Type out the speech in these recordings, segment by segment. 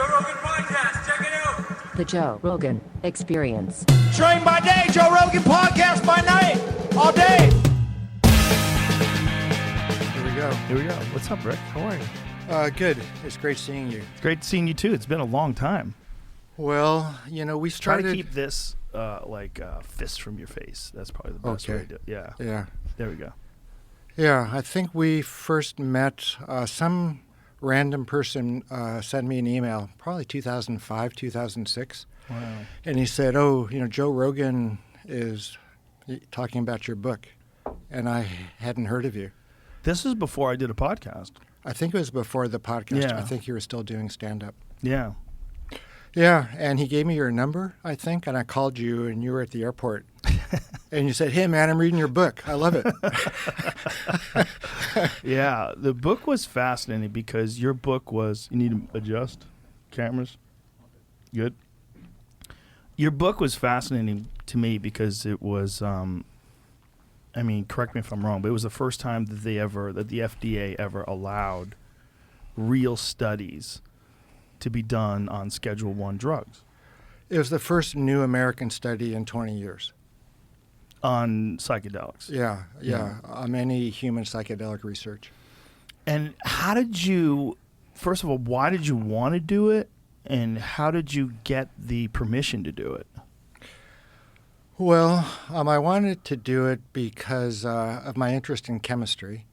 Joe Rogan Podcast. Check it out. The Joe Rogan Experience. Train by day, Joe Rogan Podcast by night, all day. Here we go. What's up, Rick? How are you? Good. It's great seeing you. It's great seeing you, too. It's been a long time. Well, you know, we started... Try to keep this, fist from your face. That's probably the best way to do it. Yeah. Yeah. There we go. Yeah, I think we first met... some random person sent me an email, probably 2005, 2006. Wow. And he said, oh, you know, Joe Rogan is talking about your book. And I hadn't heard of you. This is before I did a podcast. I think it was before the podcast. Yeah. I think you were still doing stand-up. Yeah. Yeah, and he gave me your number, I think, and I called you, and you were at the airport. And you said, hey, man, I'm reading your book. I love it. Yeah, the book was fascinating because your book was... You need to adjust cameras? Good. Your book was fascinating to me because it was... I mean, correct me if I'm wrong, but it was the first time that the FDA ever allowed real studies to be done on Schedule I drugs. It was the first new American study in 20 years. On psychedelics. Yeah. On any human psychedelic research. And how did you, first of all, why did you want to do it? And how did you get the permission to do it? Well, I wanted to do it because of my interest in chemistry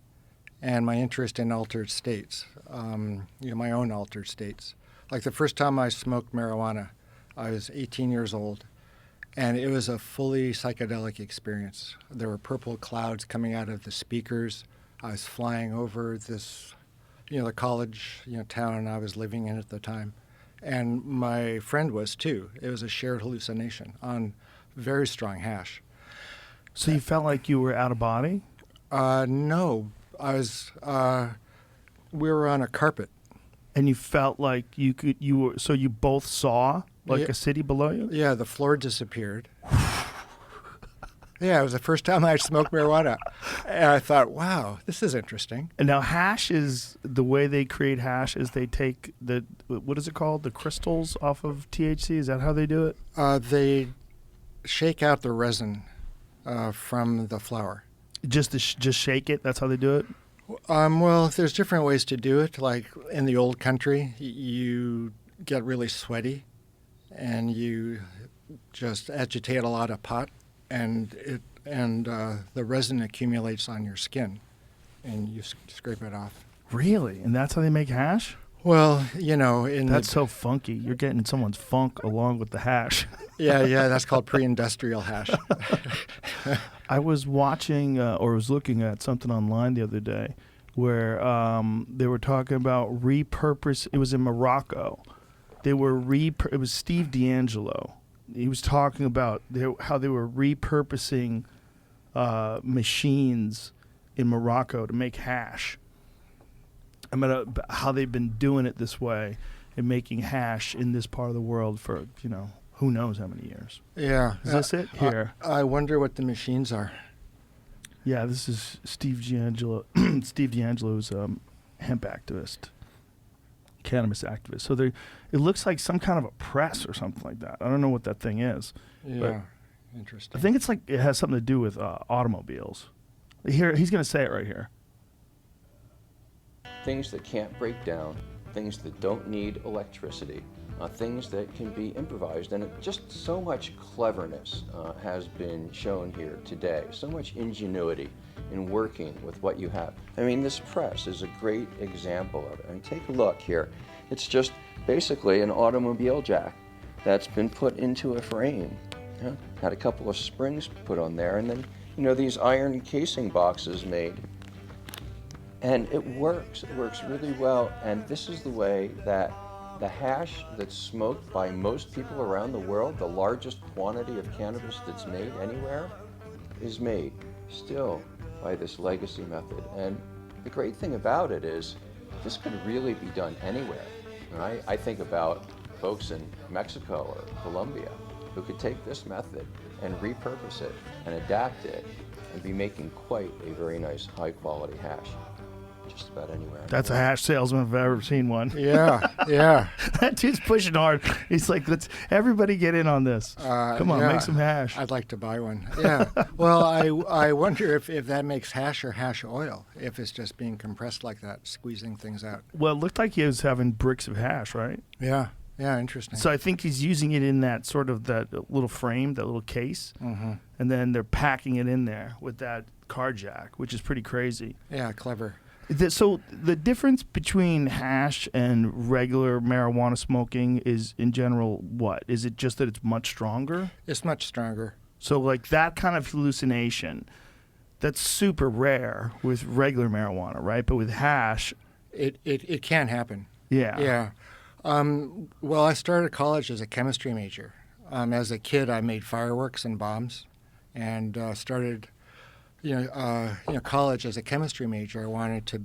and my interest in altered states, my own altered states. Like the first time I smoked marijuana, I was 18 years old, and it was a fully psychedelic experience. There were purple clouds coming out of the speakers. I was flying over this, the college, town I was living in at the time. And my friend was too. It was a shared hallucination on very strong hash. So you felt like you were out of body? No. I was, we were on a carpet. And you felt like so you both saw a city below you? Yeah, the floor disappeared. Yeah, it was the first time I smoked marijuana. And I thought, wow, this is interesting. And now hash is, the way they create hash is they take what is it called? The crystals off of THC? Is that how they do it? They shake out the resin from the flower. Just shake it? That's how they do it? Well, there's different ways to do it. Like in the old country, you get really sweaty and you just agitate a lot of pot, and the resin accumulates on your skin, and you scrape it off. Really? And that's how they make hash? Well, that's so funky. You're getting someone's funk along with the hash. Yeah, that's called pre-industrial hash. I was watching or was looking at something online the other day where they were talking about repurpose. It was in Morocco. It was Steve D'Angelo. He was talking about how they were repurposing machines in Morocco to make hash. How they've been doing it this way and making hash in this part of the world for, who knows how many years. Yeah. Is this it? Here. I wonder what the machines are. Yeah, this is Steve D'Angelo. Steve D'Angelo is a hemp activist, cannabis activist. So it looks like some kind of a press or something like that. I don't know what that thing is. Yeah, interesting. I think it has something to do with automobiles. Here, he's going to say it right here. Things that can't break down, things that don't need electricity, things that can be improvised, and just so much cleverness has been shown here today, so much ingenuity in working with what you have. I mean, this press is a great example of it. I mean, take a look here. It's just basically an automobile jack that's been put into a frame. Yeah? Had a couple of springs put on there, and then, these iron casing boxes made. And it works really well, and this is the way that the hash that's smoked by most people around the world, the largest quantity of cannabis that's made anywhere, is made still by this legacy method. And the great thing about it is this could really be done anywhere. And I think about folks in Mexico or Colombia who could take this method and repurpose it and adapt it and be making quite a very nice high quality hash. just about anywhere. That's a hash salesman if I've ever seen one. Yeah, yeah. That dude's pushing hard. He's like, let's everybody get in on this. Come on, yeah. make some hash. I'd like to buy one. Yeah. Well, I wonder if that makes hash or hash oil, if it's just being compressed like that, squeezing things out. Well, it looked like he was having bricks of hash, right? Yeah. Yeah, interesting. So I think he's using it in that sort of that little frame, that little case, and then they're packing it in there with that car jack, which is pretty crazy. Yeah, clever. So the difference between hash and regular marijuana smoking is, in general, what? Is it just that it's much stronger? It's much stronger. So like that kind of hallucination, that's super rare with regular marijuana, right? But with hash, It can happen. yeah. Yeah. Well, I started college as a chemistry major. As a kid, I made fireworks and bombs, and started, college as a chemistry major. I wanted to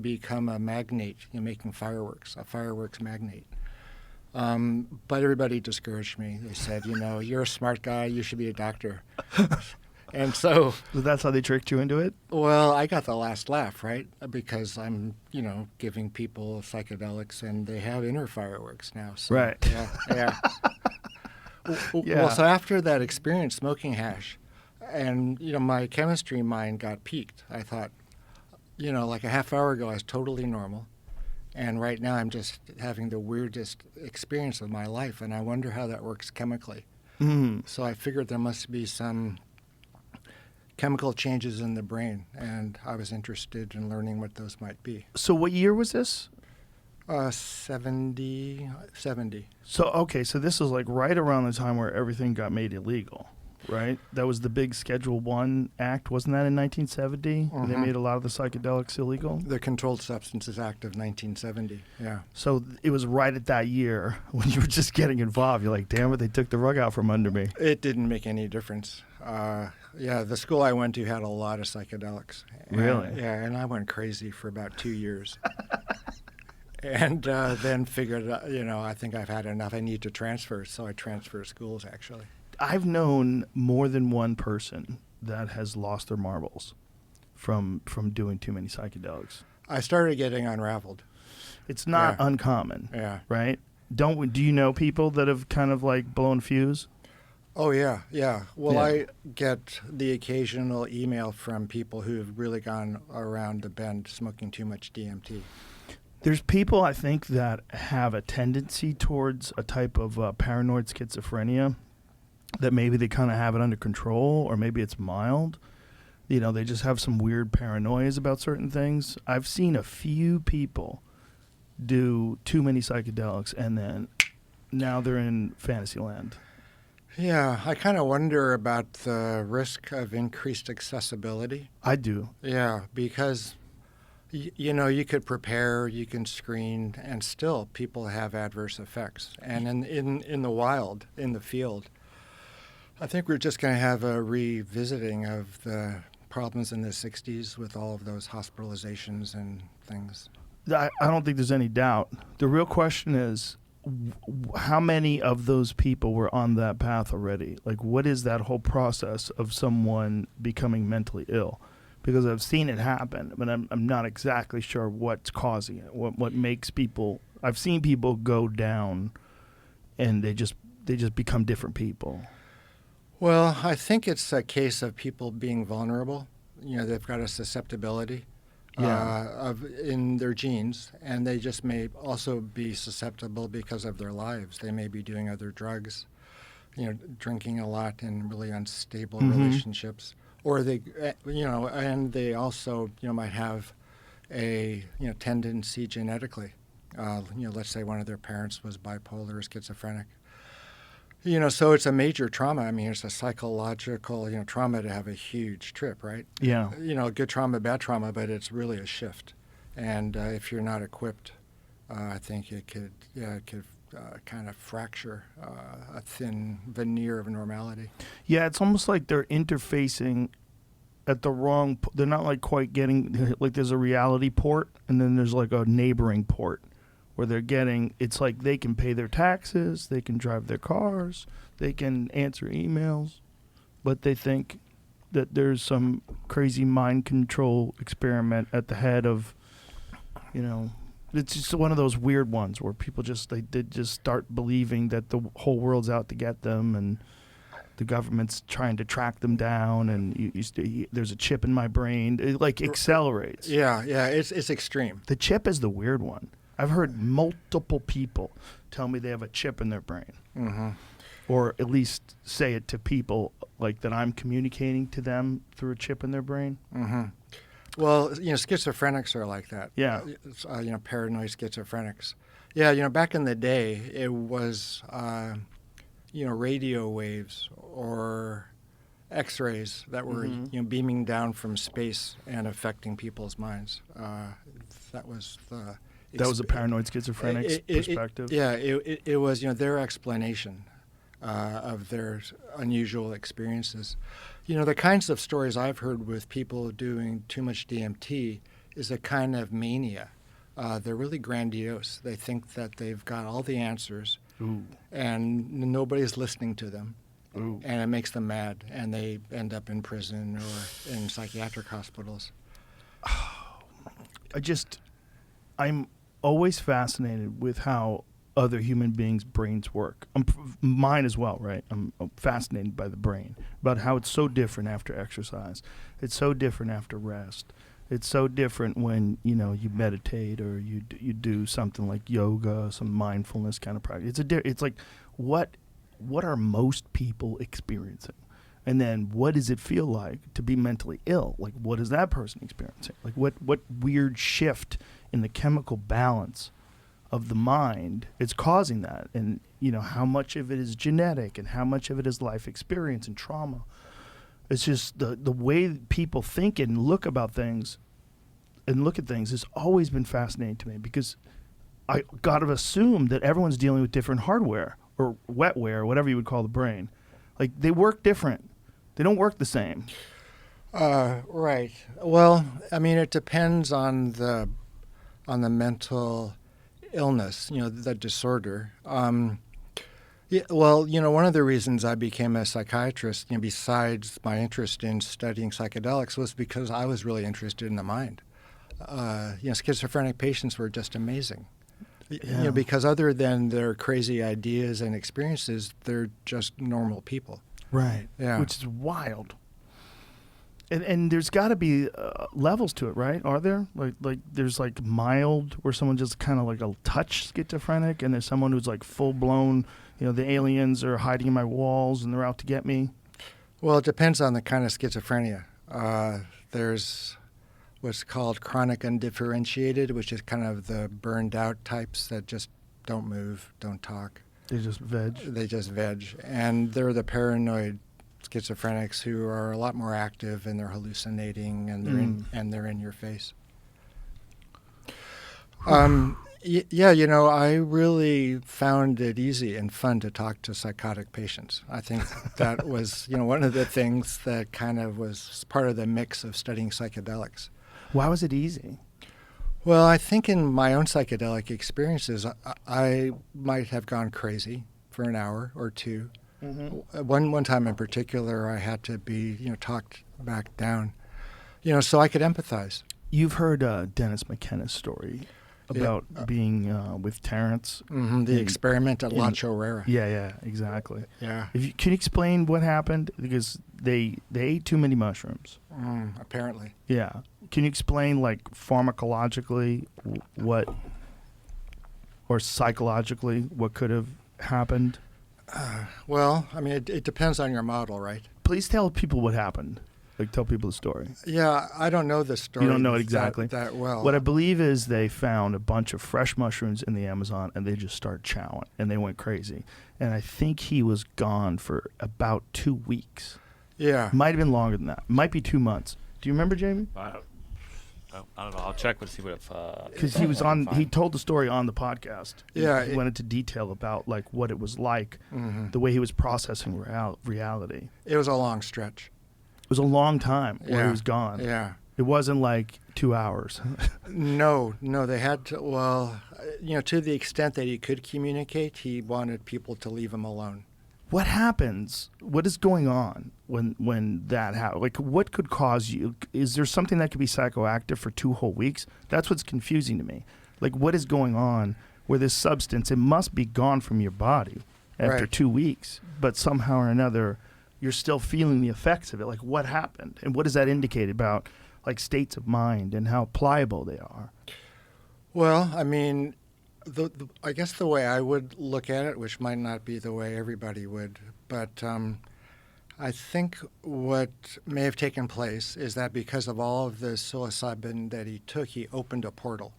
become a magnate, making fireworks, a fireworks magnate. But everybody discouraged me. They said, you're a smart guy. You should be a doctor. And so That's how they tricked you into it? well, I got the last laugh, right? Because I'm, giving people psychedelics and they have inner fireworks now. So, Right. Yeah, yeah. Yeah. Well, so after that experience smoking hash, and, my chemistry mind got piqued. I thought, like a half hour ago, I was totally normal. And right now I'm just having the weirdest experience of my life. And I wonder how that works chemically. So I figured there must be some chemical changes in the brain, and I was interested in learning what those might be. So what year was this? 70. So, okay, so this was like right around the time where everything got made illegal, right? That was the big Schedule 1 Act. Wasn't that in 1970? They made a lot of the psychedelics illegal? The Controlled Substances Act of 1970, yeah. So it was right at that year when you were just getting involved. You're like, damn it, they took the rug out from under me. It didn't make any difference. Yeah, the school I went to had a lot of psychedelics. Really? Yeah, and I went crazy for about 2 years. And then figured, I think I've had enough. I need to transfer, so I transferred schools, actually. I've known more than one person that has lost their marbles from doing too many psychedelics. I started getting unraveled. It's not Yeah. uncommon, Yeah. right? Do you know people that have kind of like blown fuse? Oh, yeah, yeah. Well, Yeah. I get the occasional email from people who've really gone around the bend smoking too much DMT. There's people, I think, that have a tendency towards a type of paranoid schizophrenia, that maybe they kind of have it under control, or maybe it's mild. They just have some weird paranoias about certain things. I've seen a few people do too many psychedelics, and then now they're in fantasy land. Yeah, I kind of wonder about the risk of increased accessibility. I do. Yeah, because, you could prepare, you can screen, and still people have adverse effects. And in the wild, in the field, I think we're just going to have a revisiting of the problems in the 60s with all of those hospitalizations and things. I don't think there's any doubt. The real question is, how many of those people were on that path already? Like, what is that whole process of someone becoming mentally ill? Because I've seen it happen, but I'm not exactly sure what's causing it. What makes people? I've seen people go down, and they just become different people. Well, I think it's a case of people being vulnerable. They've got a susceptibility. In their genes, and they just may also be susceptible because of their lives. They may be doing other drugs, drinking a lot in really unstable relationships, or they, and they also, might have a, tendency genetically. Let's say one of their parents was bipolar or schizophrenic. So it's a major trauma. I mean, it's a psychological, trauma to have a huge trip, right? Yeah. Good trauma, bad trauma, but it's really a shift. And if you're not equipped, I think it could kind of fracture a thin veneer of normality. Yeah, it's almost like they're interfacing at the wrong. They're not like quite getting like there's a reality port, and then there's like a neighboring port. Where they're getting, it's like they can pay their taxes, they can drive their cars, they can answer emails, but they think that there's some crazy mind control experiment at the head of, it's just one of those weird ones where people they just start believing that the whole world's out to get them, and the government's trying to track them down, and there's a chip in my brain. It accelerates. Yeah, it's extreme. The chip is the weird one. I've heard multiple people tell me they have a chip in their brain. Mm-hmm. Or at least say it to people that I'm communicating to them through a chip in their brain. Mm-hmm. Well, schizophrenics are like that. Yeah. Paranoid schizophrenics. Yeah, back in the day, it was, radio waves or X-rays that were, beaming down from space and affecting people's minds. That was a paranoid schizophrenic perspective. It was, their explanation of their unusual experiences. The kinds of stories I've heard with people doing too much DMT is a kind of mania. They're really grandiose. They think that they've got all the answers, and nobody's listening to them. And it makes them mad, and they end up in prison or in psychiatric hospitals. I'm always fascinated with how other human beings' brains work. Mine as well, right? I'm fascinated by the brain, about how it's so different after exercise. It's so different after rest. It's so different when you meditate or you do something like yoga, some mindfulness kind of practice. It's like what are most people experiencing, and then what does it feel like to be mentally ill? Like what is that person experiencing? Like what weird shift in the chemical balance of the mind is causing that, and how much of it is genetic and how much of it is life experience and trauma. It's just the way people think and look at things has always been fascinating to me, because I gotta assume that everyone's dealing with different hardware or wetware, whatever you would call the brain. Like they work different. They don't work the same. Right. Well, it depends on the mental illness, the disorder. One of the reasons I became a psychiatrist, besides my interest in studying psychedelics, was because I was really interested in the mind. Schizophrenic patients were just amazing. Yeah. Because other than their crazy ideas and experiences, they're just normal people. Right. Yeah. Which is wild. And there's got to be levels to it, right? Are there? Like there's mild, where someone just kind of a touch schizophrenic, and there's someone who's full blown, the aliens are hiding in my walls and they're out to get me. Well, it depends on the kind of schizophrenia. There's what's called chronic undifferentiated, which is kind of the burned out types that just don't move, don't talk. They just veg. And they're the paranoid schizophrenics who are a lot more active, and they're hallucinating, and they're in your face. I really found it easy and fun to talk to psychotic patients. I think that was one of the things that kind of was part of the mix of studying psychedelics. Why was it easy? Well, I think in my own psychedelic experiences, I might have gone crazy for an hour or two. Mm-hmm. One time in particular, I had to be, talked back down, so I could empathize. You've heard Dennis McKenna's story about being with Terrence. Mm-hmm, the experiment at La Chorrera. Yeah, exactly. Yeah. Can you explain what happened? Because they ate too many mushrooms. Apparently. Yeah. Can you explain, pharmacologically or psychologically what could have happened? It depends on your model, right? Please tell people what happened. Tell people the story. Yeah, I don't know the story. You don't know it exactly? That well. What I believe is they found a bunch of fresh mushrooms in the Amazon, and they just started chowing, and they went crazy. And I think he was gone for about 2 weeks. Yeah. Might have been longer than that. Might be 2 months. Do you remember, Jamie? I don't know. I'll check to see what if. Because he was on. He told the story on the podcast. Yeah. He went into detail about what it was like, the way he was processing reality. It was a long stretch. It was a long time where he was gone. Yeah. It wasn't 2 hours. No, they had to. Well, to the extent that he could communicate, he wanted people to leave him alone. what happens? What is going on when that happens? Like, what could cause you? Is there something that could be psychoactive for 2 whole weeks? That's what's confusing to me. Like, what is going on where this substance, it must be gone from your body after Right. 2 weeks, but somehow or another, you're still feeling the effects of it. Like, what happened? And what does that indicate about, like, states of mind and how pliable they are? Well, I mean, I guess the way I would look at it, which might not be the way everybody would, but I think what may have taken place is that because of all of the psilocybin that he took, he opened a portal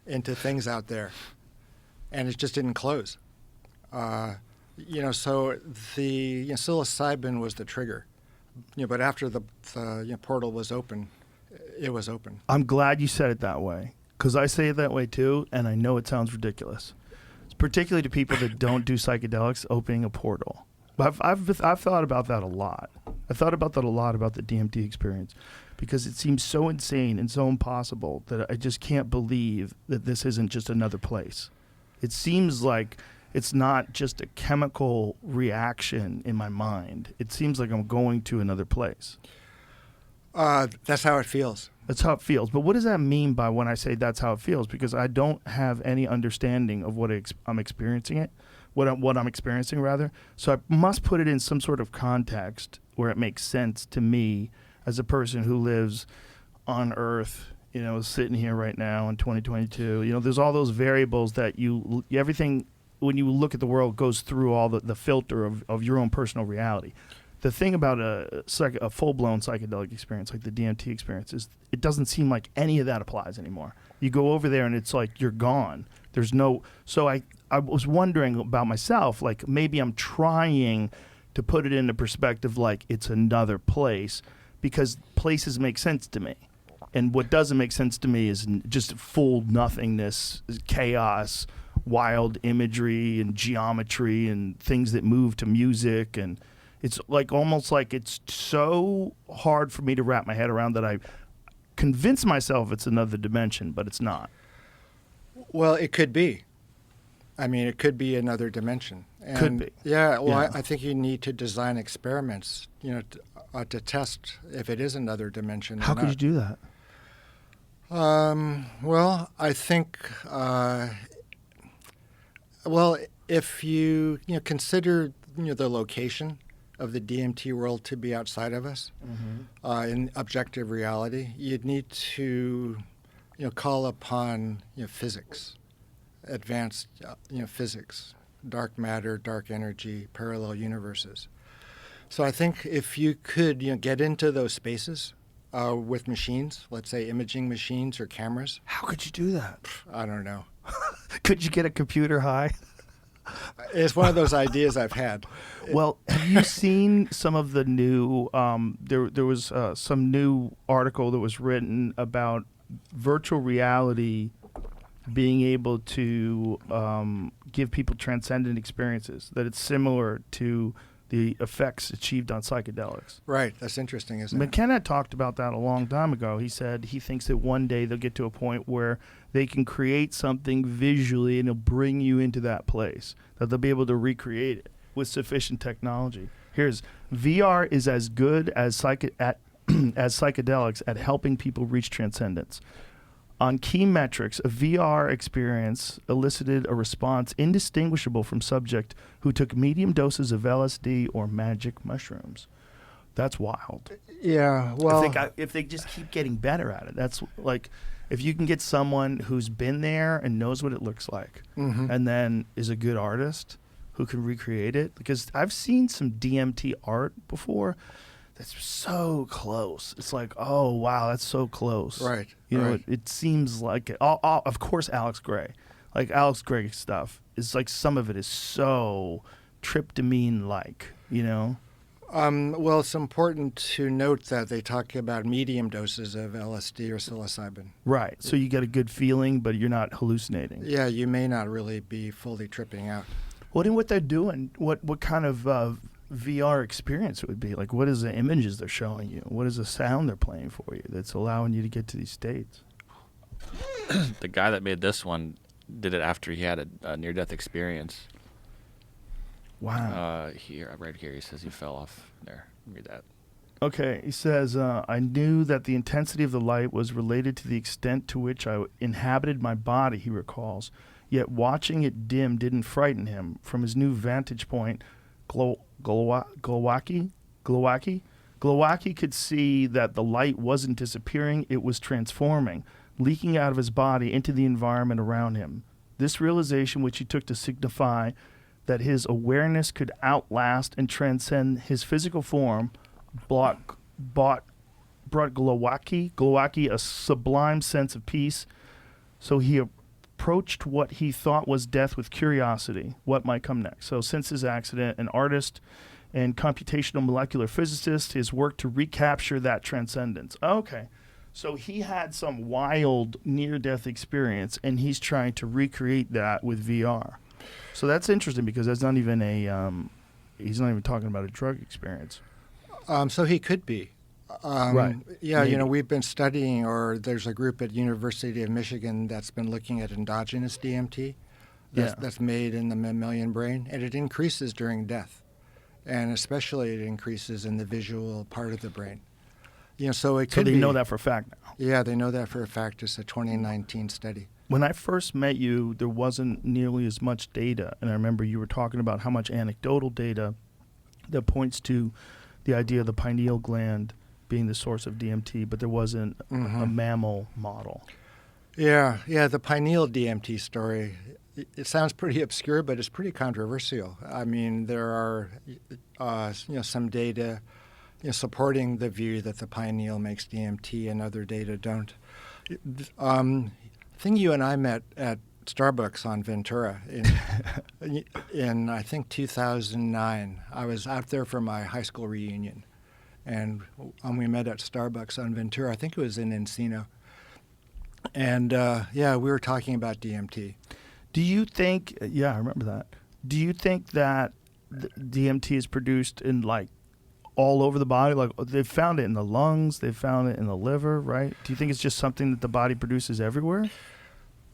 into things out there, and it just didn't close. So the psilocybin was the trigger, but after the portal was open, it was open. I'm glad you said it that way, because I say it that way too, and I know it sounds ridiculous. It's particularly to people that don't do psychedelics, opening a portal. I've thought about that a lot. I thought about that a lot about the DMT experience, because it seems so insane and so impossible that I just can't believe that this isn't just another place. It seems like it's not just a chemical reaction in my mind. It seems like I'm going to another place. That's how it feels. That's how it feels. But what does that mean by when I say that's how it feels? Because I don't have any understanding of what I'm experiencing it, what I'm experiencing rather. So I must put it in some sort of context where it makes sense to me as a person who lives on Earth, sitting here right now in 2022. There's all those variables that everything, when you look at the world, goes through all the filter of your own personal reality. The thing about a full-blown psychedelic experience like the DMT experience is it doesn't seem like any of that applies anymore. You go over there and it's like you're gone. There's no... So I was wondering about myself, like maybe I'm trying to put it into perspective like it's another place, because places make sense to me. And what doesn't make sense to me is just full nothingness, chaos, wild imagery and geometry and things that move to music, and it's like almost like it's so hard for me to wrap my head around that I convince myself it's another dimension, but it's not. Well, it could be. I mean, it could be another dimension. And Could be. Yeah, well, Yeah. I think you need to design experiments, to test if it is another dimension. How could you do that? Well, I think, if you consider the location of the DMT world to be outside of us, in objective reality, you'd need to call upon physics, advanced physics, dark matter, dark energy, parallel universes. So I think if you could get into those spaces with machines, let's say imaging machines or cameras. How could you do that? I don't know. Could you get a computer high? It's one of those ideas I've had. Well, have you seen some of the new, there was some new article that was written about virtual reality being able to give people transcendent experiences, that it's similar to the effects achieved on psychedelics. Right, that's interesting, isn't it? McKenna talked about that a long time ago. He said he thinks that one day they'll get to a point where they can create something visually and it'll bring you into that place, that they'll be able to recreate it with sufficient technology. Here's VR is as good as as psychedelics at helping people reach transcendence. On key metrics, a VR experience elicited a response indistinguishable from subject who took medium doses of LSD or magic mushrooms. That's wild. Yeah, well, If they just keep getting better at it, that's like, if you can get someone who's been there and knows what it looks like, and then is a good artist who can recreate it. Because I've seen some DMT art before that's so close. It's like, oh, wow, that's so close. Right. You know, right. it seems like it. Of course, Alex Gray. Like, Alex Gray stuff is like, some of it is so tryptamine-like, you know? Well, it's important to note that they talk about medium doses of LSD or psilocybin. Right. So you get a good feeling, but you're not hallucinating. Yeah, you may not really be fully tripping out. What in what they're doing? What kind of VR experience it would be? Like, what is the images they're showing you? What is the sound they're playing for you that's allowing you to get to these states? The guy that made this one did it after he had a near-death experience. Wow. Right here, he says he fell off there. Read that. Okay, he says, I knew that the intensity of the light was related to the extent to which I inhabited my body, he recalls. Yet watching it dim didn't frighten him. From his new vantage point, Glowacki could see that the light wasn't disappearing, it was transforming, leaking out of his body into the environment around him. This realization, which he took to signify that his awareness could outlast and transcend his physical form, brought Glowacki a sublime sense of peace. So he approached what he thought was death with curiosity. What might come next? So since his accident, an artist and computational molecular physicist, his work to recapture that transcendence. Okay. So he had some wild near-death experience, and he's trying to recreate that with VR. So that's interesting because that's not even he's not even talking about a drug experience. So he could be. Right. Yeah, Maybe. we've been studying, or there's a group at University of Michigan that's been looking at endogenous DMT that's made in the mammalian brain, and it increases during death. And especially it increases in the visual part of the brain. So it could be. So they know that for a fact now. Yeah, they know that for a fact. It's a 2019 study. When I first met you, there wasn't nearly as much data. And I remember you were talking about how much anecdotal data that points to the idea of the pineal gland being the source of DMT, but there wasn't a mammal model. Yeah, the pineal DMT story, it sounds pretty obscure, but it's pretty controversial. I mean, there are some data supporting the view that the pineal makes DMT and other data don't. I think you and I met at Starbucks on Ventura in I think 2009. I was out there for my high school reunion, and we met at Starbucks on Ventura. I think it was in Encino. And we were talking about DMT. Do you think, I remember that. Do you think that DMT is produced in like all over the body? Like they've found it in the lungs, they've found it in the liver, right? Do you think it's just something that the body produces everywhere?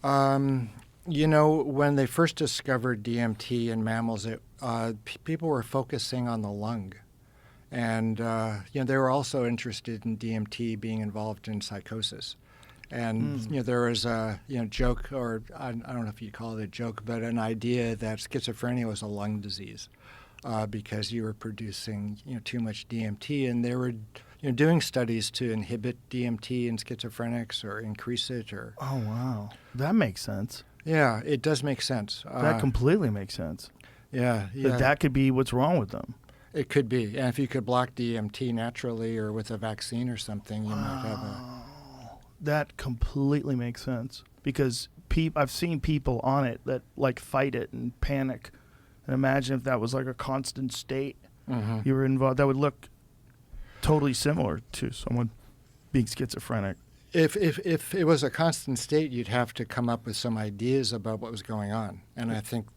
When they first discovered DMT in mammals, people were focusing on the lung. And, they were also interested in DMT being involved in psychosis. And, there was a, joke, or I don't know if you call it a joke, but an idea that schizophrenia was a lung disease because you were producing, too much DMT. And they were, doing studies to inhibit DMT in schizophrenics or increase it. Or Oh, wow. That makes sense. Yeah, it does make sense. That completely makes sense. Yeah. That could be what's wrong with them. It could be. And if you could block DMT naturally or with a vaccine or something, you might have a... That completely makes sense because I've seen people on it that like fight it and panic. And imagine if that was like a constant state you were involved. That would look totally similar to someone being schizophrenic. If it was a constant state, you'd have to come up with some ideas about what was going on. And I think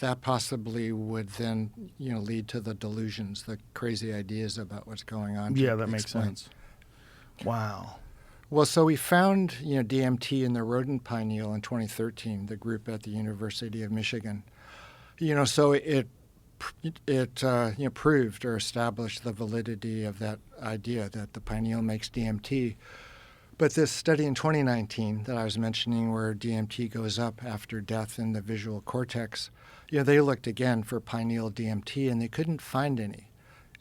that possibly would then, lead to the delusions, the crazy ideas about what's going on. Yeah, that makes sense. Wow. Well, so we found, DMT in the rodent pineal in 2013, the group at the University of Michigan. So it proved or established the validity of that idea that the pineal makes DMT. But this study in 2019 that I was mentioning where DMT goes up after death in the visual cortex, they looked again for pineal DMT and they couldn't find any.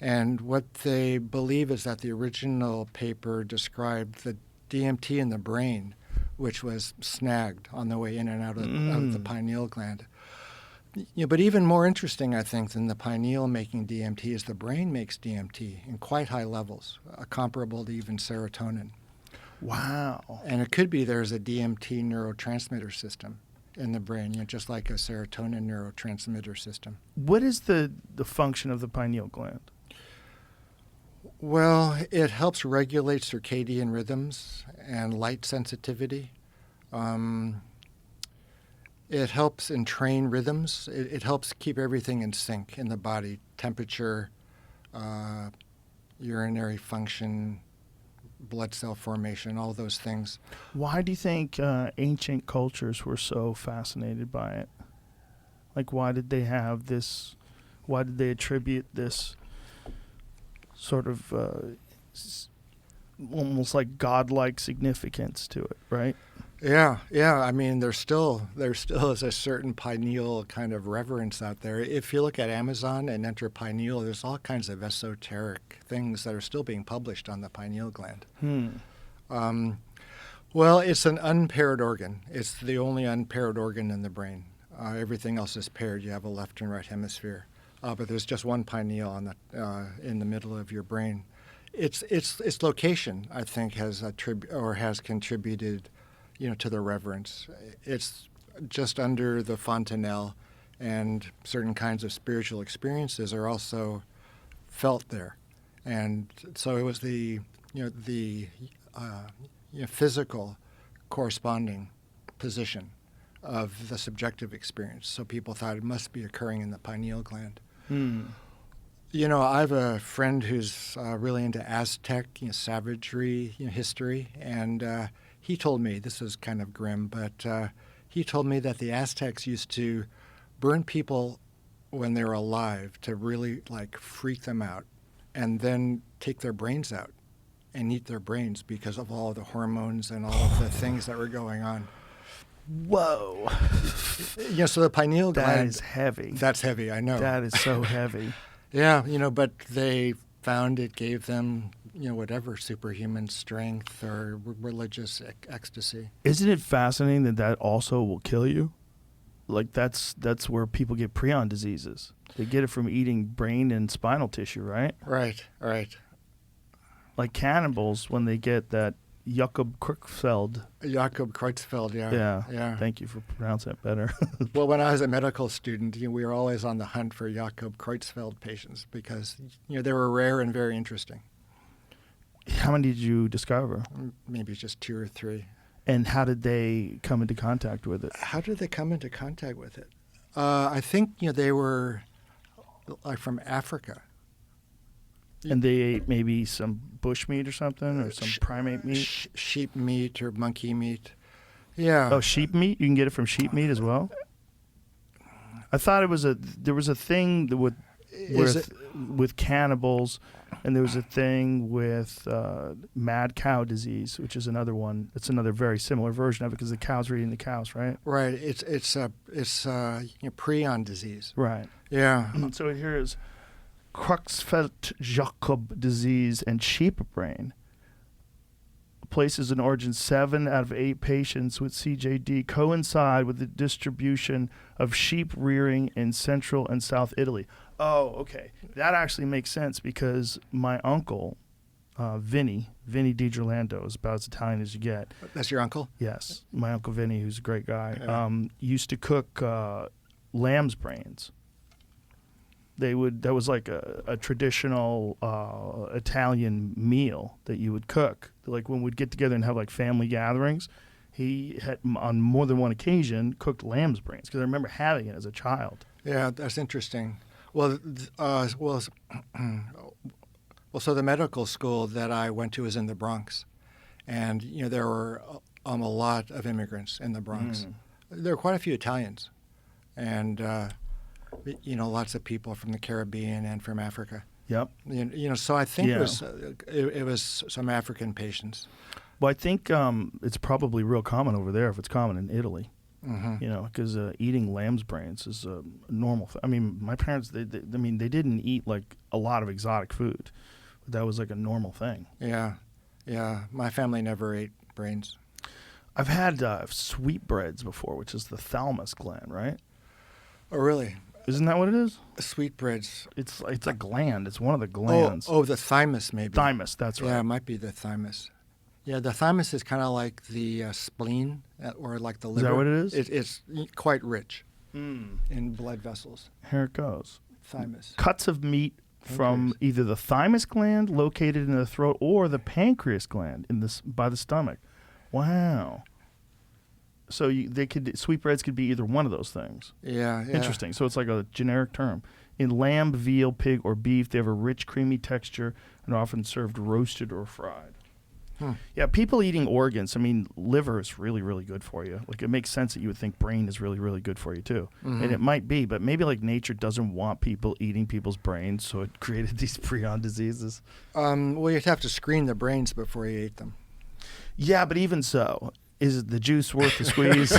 And what they believe is that the original paper described the DMT in the brain, which was snagged on the way in and out of the pineal gland. But even more interesting, I think, than the pineal making DMT is the brain makes DMT in quite high levels, comparable to even serotonin. Wow. And it could be there's a DMT neurotransmitter system in the brain, just like a serotonin neurotransmitter system. What is the function of the pineal gland? Well, it helps regulate circadian rhythms and light sensitivity. It helps entrain rhythms. It helps keep everything in sync in the body, temperature, urinary function, blood cell formation, all those things. Why do you think ancient cultures were so fascinated by it? Like, why did they have this Why did they attribute this sort of almost like godlike significance to it, right? Yeah. I mean, there still is a certain pineal kind of reverence out there. If you look at Amazon and enter pineal, there's all kinds of esoteric things that are still being published on the pineal gland. Well, it's an unpaired organ. It's the only unpaired organ in the brain. Everything else is paired. You have a left and right hemisphere, but there's just one pineal on the in the middle of your brain. Its location, I think, has contributed, to the reverence. It's just under the fontanelle, and certain kinds of spiritual experiences are also felt there. And so it was the physical corresponding position of the subjective experience. So people thought it must be occurring in the pineal gland. I have a friend who's really into Aztec, savagery, history, and he told me, this is kind of grim, but he told me that the Aztecs used to burn people when they were alive to really freak them out, and then take their brains out and eat their brains because of all the hormones and all of the things that were going on. Whoa. So the pineal gland. That is heavy. That's heavy, I know. That is so heavy. Yeah, but they found it gave them, whatever, superhuman strength or religious ecstasy. Isn't it fascinating that also will kill you? That's where people get prion diseases. They get it from eating brain and spinal tissue, right? Right. Like cannibals, when they get that Jakob Creutzfeldt. Yeah. Thank you for pronouncing it better. Well, when I was a medical student, we were always on the hunt for Jakob Creutzfeldt patients because, they were rare and very interesting. How many did you discover? Maybe just 2 or 3. And how did they come into contact with it? How did they come into contact with it? I think, they were from Africa. And they ate maybe some bush meat or something, or some primate meat? Sheep meat or monkey meat. Yeah. Oh, sheep meat? You can get it from sheep meat as well? I thought there was a thing with cannibals, and there was a thing with mad cow disease, which is another one. It's another very similar version of it because the cows were eating the cows, right? Right. It's prion disease. Right. Yeah. So here is Creutzfeldt-Jakob disease and sheep brain. Places in origin 7 out of 8 patients with CJD coincide with the distribution of sheep rearing in Central and South Italy. Oh, okay. That actually makes sense because my uncle, Vinny DiGirlando, is about as Italian as you get. That's your uncle? Yes. My Uncle Vinny, who's a great guy, Yeah. Used to cook lamb's brains. That was like a traditional Italian meal that you would cook. Like when we'd get together and have like family gatherings, he had on more than one occasion cooked lamb's brains because I remember having it as a child. Yeah, that's interesting. Well, so the medical school that I went to was in the Bronx, and there were a lot of immigrants in the Bronx. There were quite a few Italians, and lots of people from the Caribbean and from Africa. Yep. So I think it was some African patients. Well, I think it's probably real common over there if it's common in Italy. Mm-hmm. Because eating lamb's brains is a normal thing. I mean, my parents, they didn't eat like a lot of exotic food. But that was like a normal thing. Yeah. My family never ate brains. I've had sweetbreads before, which is the thalamus gland, right? Oh, really? Isn't that what it is? Sweetbreads. It's a gland. It's one of the glands. Oh, the thymus, maybe. Thymus, that's right. Yeah, it might be the thymus. Yeah, the thymus is kind of like the spleen or like the liver. Is that what it is? It's quite rich in blood vessels. Here it goes. Thymus. Cuts of meat from either the thymus gland located in the throat or the pancreas gland by the stomach. Wow. So sweetbreads could be either one of those things. Yeah. Interesting. So it's like a generic term. In lamb, veal, pig, or beef, they have a rich, creamy texture and are often served roasted or fried. Yeah, people eating organs. I mean, liver is really, really good for you. Like, it makes sense that you would think brain is really, really good for you too. And it might be, but maybe like nature doesn't want people eating people's brains, so it created these prion diseases. Well, you'd have to screen the brains before you ate them. Yeah, but even so, is the juice worth the squeeze?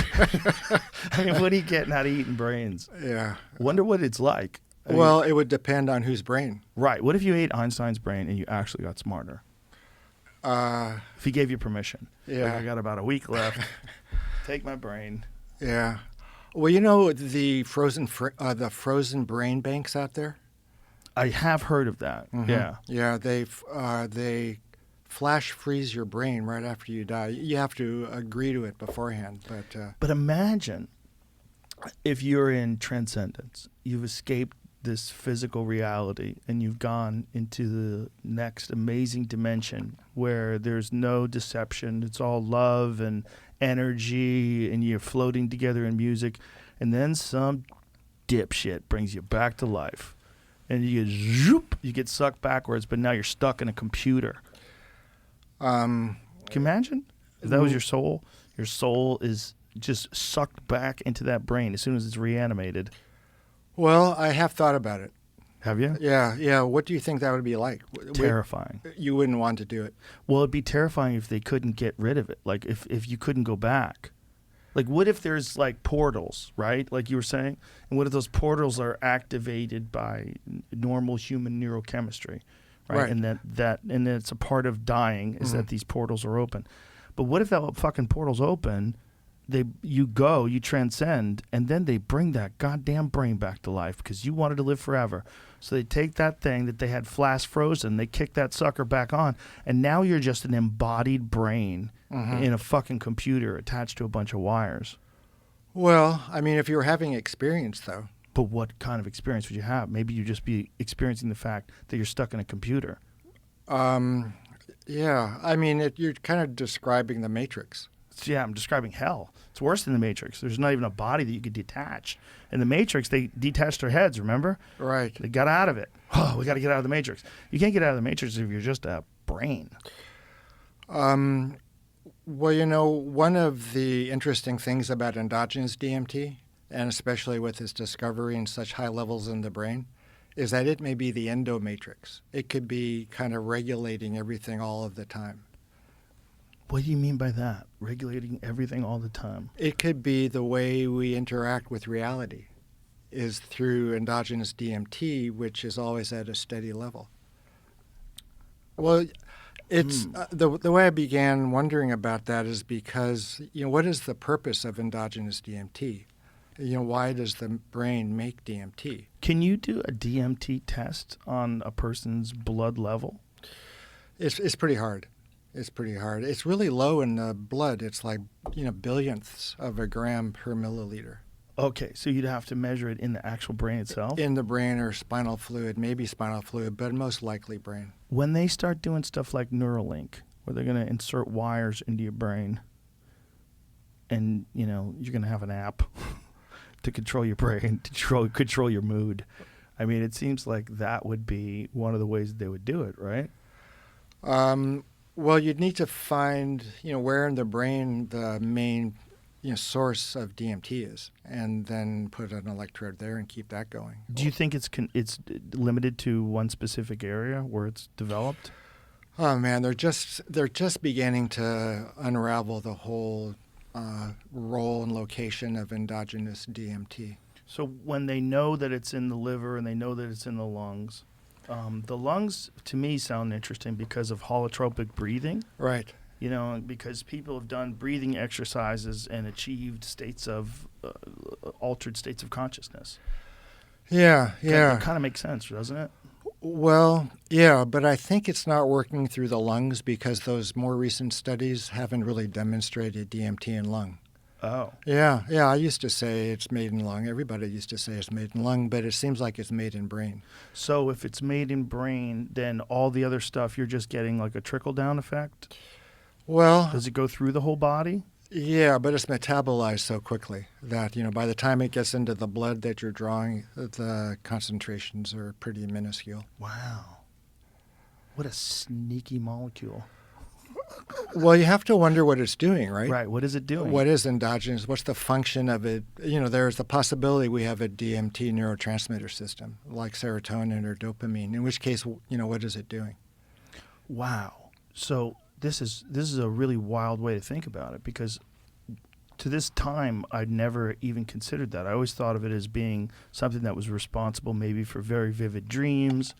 I mean, what are you getting out of eating brains? Yeah. Wonder what it's like. I mean, Well, it would depend on whose brain. right. What if you ate Einstein's brain and you actually got smarter? If he gave you permission. Yeah. Like, I got about a week left. Take my brain. Yeah. Well, you know the frozen brain banks out there. I have heard of that. Yeah. Yeah, they flash freeze your brain right after you die. You have to agree to it beforehand, but But imagine if you're in transcendence, you've escaped this physical reality and you've gone into the next amazing dimension where there's no deception. It's all love and energy, and you're floating together in music, and then some dipshit brings you back to life. And you get sucked backwards, but now you're stuck in a computer. Can you imagine? If that was your soul is just sucked back into that brain as soon as it's reanimated. well, I have thought about it. Have you? Yeah. What do you think that would be like? Terrifying. You wouldn't want to do it. Well, it'd be terrifying if they couldn't get rid of it. Like if you couldn't go back. Like, what if there's like portals, right? Like you were saying, and what if those portals are activated by normal human neurochemistry, right? And and it's a part of dying is that these portals are open. But what if that fucking portal's open? You transcend, and then they bring that goddamn brain back to life because you wanted to live forever. So they take that thing that they had flash frozen, they kick that sucker back on, and now you're just an embodied brain in a fucking computer attached to a bunch of wires. Well, I mean, if you were having experience, though. But what kind of experience would you have? Maybe you'd just be experiencing the fact that you're stuck in a computer. Yeah, I mean, you're kind of describing the Matrix. Yeah, I'm describing hell. It's worse than the Matrix. There's not even a body that you could detach. In the Matrix, they detached their heads, remember? Right. They got out of it. Oh, we got to get out of the Matrix. You can't get out of the Matrix if you're just a brain. Well, you know, one of the interesting things about endogenous DMT, and especially with its discovery in such high levels in the brain, is that it may be the endomatrix. It could be kind of regulating everything all of the time. What do you mean by that? Regulating everything all the time? It could be the way we interact with reality is through endogenous DMT, which is always at a steady level. Well, it's the way I began wondering about that is because, you know, what is the purpose of endogenous DMT? You know, why does the brain make DMT? Can you do a DMT test on a person's blood level? It's pretty hard. It's pretty hard. It's really low in the blood. It's like, you know, billionths of a gram per milliliter. Okay, so you'd have to measure it in the actual brain itself? In the brain or spinal fluid, maybe spinal fluid, but most likely brain. When they start doing stuff like Neuralink, where they're going to insert wires into your brain, and, you know, you're going to have an app to control your brain, to control your mood. I mean, it seems like that would be one of the ways they would do it, right? Well, you'd need to find, you know, where in the brain the main, you know, source of DMT is, and then put an electrode there and keep that going. Do you think it's limited to one specific area where it's developed? Oh man, they're just beginning to unravel the whole role and location of endogenous DMT. So when they know that it's in the liver and they know that it's in the lungs to me sound interesting because of holotropic breathing. Right. You know, because people have done breathing exercises and achieved states of altered states of consciousness. Yeah. That kind of makes sense, doesn't it? Well, yeah, but I think it's not working through the lungs because those more recent studies haven't really demonstrated DMT in lung. Oh. Yeah, I used to say it's made in lung. Everybody used to say it's made in lung, but it seems like it's made in brain. So if it's made in brain, then all the other stuff, you're just getting like a trickle-down effect? Well, does it go through the whole body? Yeah, but it's metabolized so quickly that, you know, by the time it gets into the blood that you're drawing, the concentrations are pretty minuscule. Wow. What a sneaky molecule. Well, you have to wonder what it's doing, right? Right. What is it doing? What is endogenous? What's the function of it? There's the possibility we have a DMT neurotransmitter system like serotonin or dopamine, in which case, what is it doing? Wow. So this is a really wild way to think about it, because to this time, I'd never even considered that. I always thought of it as being something that was responsible maybe for very vivid dreams,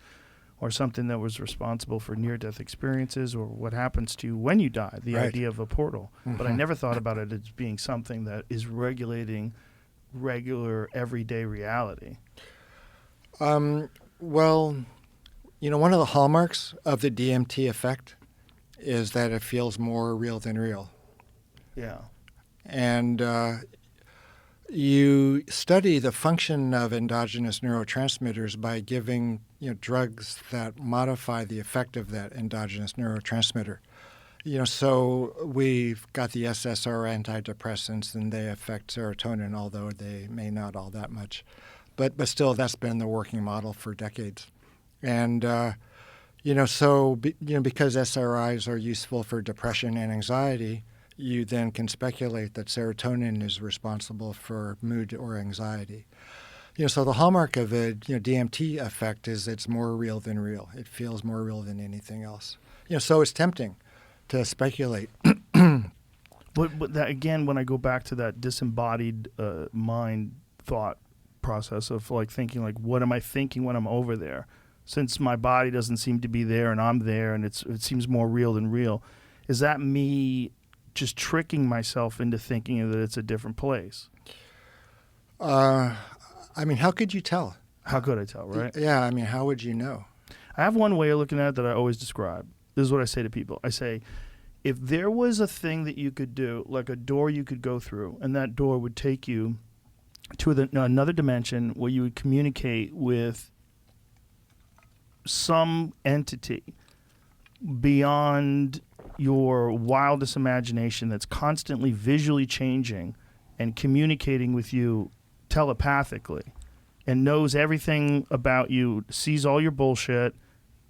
or something that was responsible for near-death experiences, or what happens to you when you die, the Right. idea of a portal. But I never thought about it as being something that is regulating regular, everyday reality. Well, one of the hallmarks of the DMT effect is that it feels more real than real. Yeah. And you study the function of endogenous neurotransmitters by giving drugs that modify the effect of that endogenous neurotransmitter. So we've got the SSR antidepressants, and they affect serotonin, although they may not all that much. But still, that's been the working model for decades. And because SRIs are useful for depression and anxiety, you then can speculate that serotonin is responsible for mood or anxiety. So the hallmark of a DMT effect is it's more real than real. It feels more real than anything else. So it's tempting to speculate. But that, again, when I go back to that disembodied mind thought process of thinking what am I thinking when I'm over there? Since my body doesn't seem to be there and I'm there, and it seems more real than real, is that me just tricking myself into thinking that it's a different place? How could you tell? How could I tell, right? Yeah, how would you know? I have one way of looking at it that I always describe. This is what I say to people. I say, if there was a thing that you could do, like a door you could go through, and that door would take you to another dimension where you would communicate with some entity beyond your wildest imagination that's constantly visually changing and communicating with you telepathically and knows everything about you, sees all your bullshit,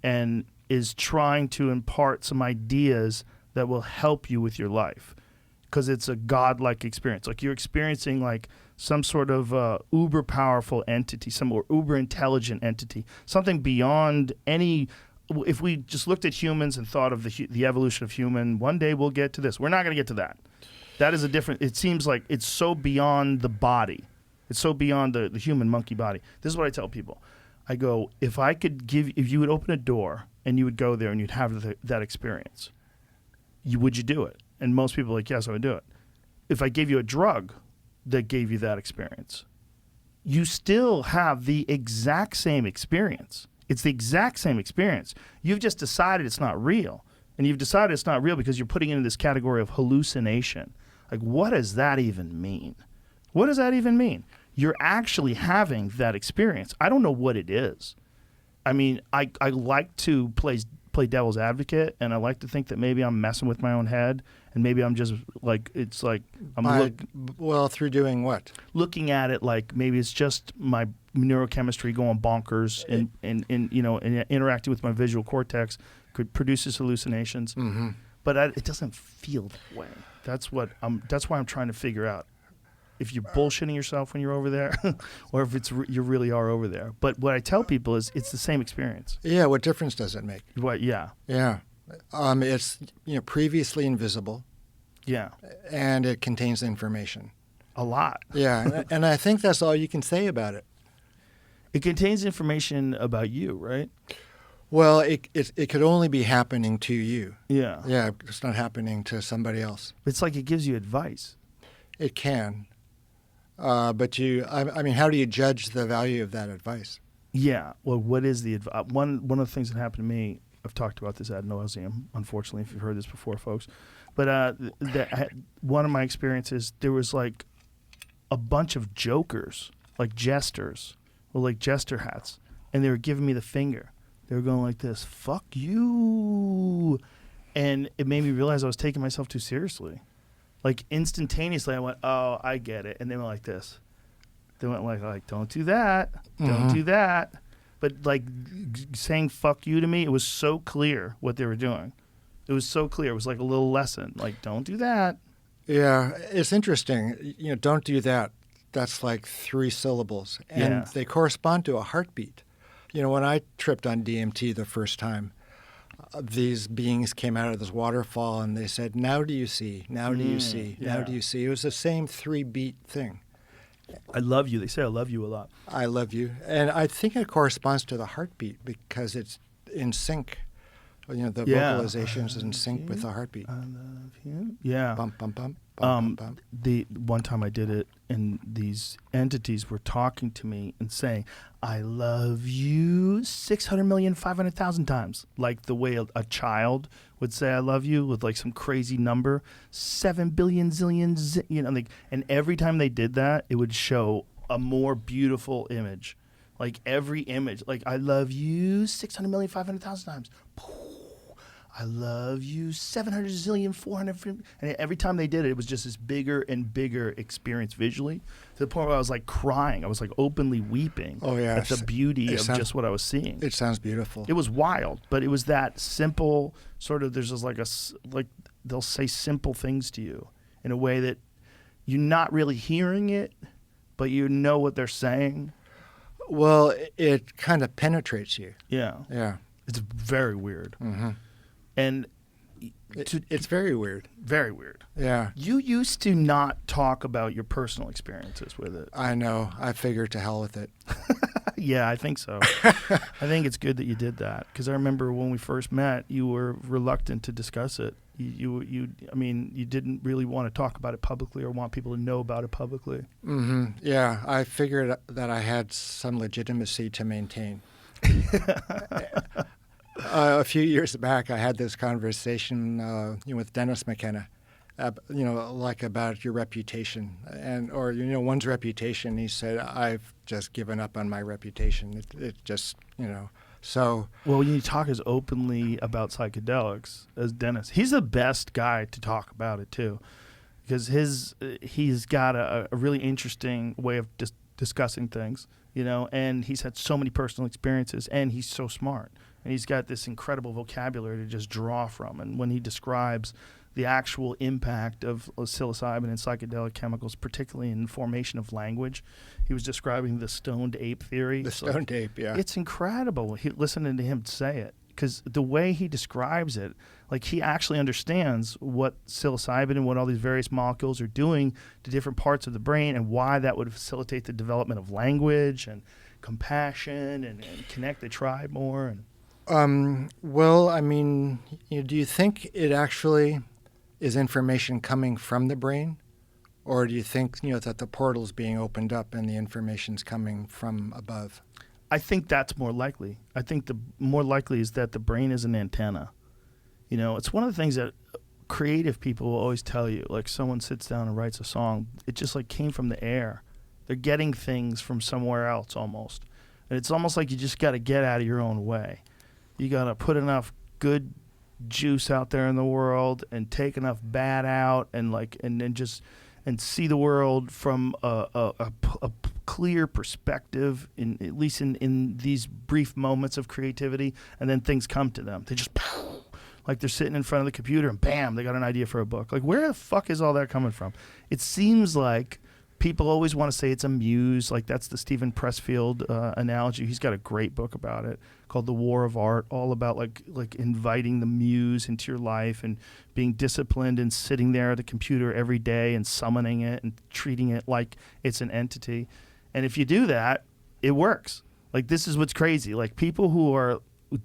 and is trying to impart some ideas that will help you with your life, because it's a godlike experience. You're experiencing some sort of uber powerful entity, some uber intelligent entity, something beyond any. If we just looked at humans and thought of the evolution of human, one day we'll get to this. We're not going to get to that. That is a different. It seems like it's so beyond the body. It's so beyond the human monkey body. This is what I tell people. I go, if you would open a door and you would go there and you'd have that experience, would you do it? And most people are like, yes, I would do it. If I gave you a drug that gave you that experience, you still have the exact same experience. It's the exact same experience. You've just decided it's not real. And you've decided it's not real because you're putting it in this category of hallucination. What does that even mean? What does that even mean? You're actually having that experience. I don't know what it is. I like to play devil's advocate, and I like to think that maybe I'm messing with my own head, and maybe I'm just through doing what? Looking at it maybe it's just my neurochemistry going bonkers and interacting with my visual cortex could produces hallucinations. Mm-hmm. But it doesn't feel that way. That's why I'm trying to figure out if you're bullshitting yourself when you're over there, or if you really are over there. But what I tell people is it's the same experience. Yeah, what difference does it make? What? Yeah. Yeah, it's previously invisible. Yeah. And it contains information. A lot. Yeah, and I think that's all you can say about it. It contains information about you, right? Well, it could only be happening to you. Yeah. Yeah, it's not happening to somebody else. It's like it gives you advice. It can. But how do you judge the value of that advice? Yeah. Well, what is the advice? One of the things that happened to me, I've talked about this ad nauseum, unfortunately, if you've heard this before, folks. But one of my experiences, there was a bunch of jokers, jesters, with jester hats, and they were giving me the finger. They were going like this, fuck you. And it made me realize I was taking myself too seriously. Instantaneously, I went, oh, I get it. And they went like this. They went like don't do that. Don't do that. But saying fuck you to me, it was so clear what they were doing. It was so clear. It was like a little lesson. Like, don't do that. Yeah, it's interesting. Don't do that. That's like 3 syllables, and they correspond to a heartbeat. When I tripped on DMT the first time, these beings came out of this waterfall, and they said, "Now do you see? Now do you see? Now do you see?" It was the same 3-beat thing. I love you. They say I love you a lot. I love you, and I think it corresponds to the heartbeat because it's in sync. The vocalizations in sync with the heartbeat. I love you. Yeah. Bump, bump, bump. Bump, bump, bump. The one time I did it, and these entities were talking to me and saying, "I love you 600,500,000 times," like the way a child would say "I love you" with like some crazy number, 7 billion zillion, and every time they did that, it would show a more beautiful image. Like every image, like "I love you 600,500,000 times." I love you 700 zillion 400, and every time they did it, it was just this bigger and bigger experience visually, to the point where I was like crying. I was like openly weeping at the beauty of just what I was seeing. It sounds beautiful. It was wild, but it was that simple sort of. There's just like they'll say simple things to you in a way that you're not really hearing it, but you know what they're saying. Well, it kind of penetrates you. Yeah. It's very weird. Mm-hmm. And it's very weird. Very weird. Yeah. You used to not talk about your personal experiences with it. I know. I figured to hell with it. Yeah, I think so. I think it's good that you did that, because I remember when we first met, you were reluctant to discuss it. You didn't really want to talk about it publicly or want people to know about it publicly. Mm-hmm. Yeah, I figured that I had some legitimacy to maintain. A few years back, I had this conversation with Dennis McKenna, like about your reputation or one's reputation. He said, "I've just given up on my reputation. It just, so." Well, when you talk as openly about psychedelics as Dennis, he's the best guy to talk about it too, because he's got a really interesting way of discussing things, and he's had so many personal experiences, and he's so smart. And he's got this incredible vocabulary to just draw from. And when he describes the actual impact of psilocybin and psychedelic chemicals, particularly in formation of language, he was describing the stoned ape theory. The stoned ape, yeah. It's incredible listening to him say it, because the way he describes it, like he actually understands what psilocybin and what all these various molecules are doing to different parts of the brain, and why that would facilitate the development of language and compassion and connect the tribe more. And do you think it actually is information coming from the brain? Or do you think, that the portal's being opened up and the information's coming from above? I think that's more likely. I think the more likely is that the brain is an antenna. It's one of the things that creative people will always tell you. Like, someone sits down and writes a song, it just like came from the air. They're getting things from somewhere else almost. And it's almost like you just got to get out of your own way. You got to put enough good juice out there in the world and take enough bad out, and see the world from a clear perspective, at least in these brief moments of creativity, and then things come to them. They just, like they're sitting in front of the computer and bam, they got an idea for a book. Like, where the fuck is all that coming from? It seems like people always want to say it's a muse. Like, that's the Stephen Pressfield analogy. He's got a great book about it called The War of Art, all about like inviting the muse into your life and being disciplined and sitting there at the computer every day and summoning it and treating it like it's an entity. And if you do that, it works. Like, this is what's crazy. Like, people who are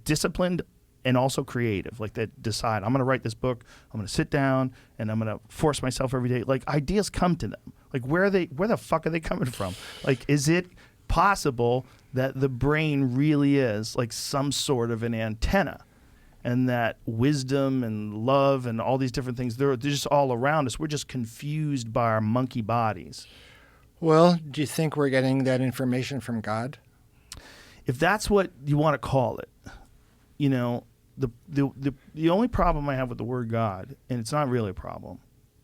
disciplined and also creative, like that decide, I'm going to write this book, I'm going to sit down and I'm going to force myself every day. Like, ideas come to them. Like, where the fuck are they coming from? Like, is it possible that the brain really is like some sort of an antenna, and that wisdom and love and all these different things, they're just all around us? We're just confused by our monkey bodies. Well, do you think we're getting that information from God? If that's what you want to call it, the only problem I have with the word God, and it's not really a problem,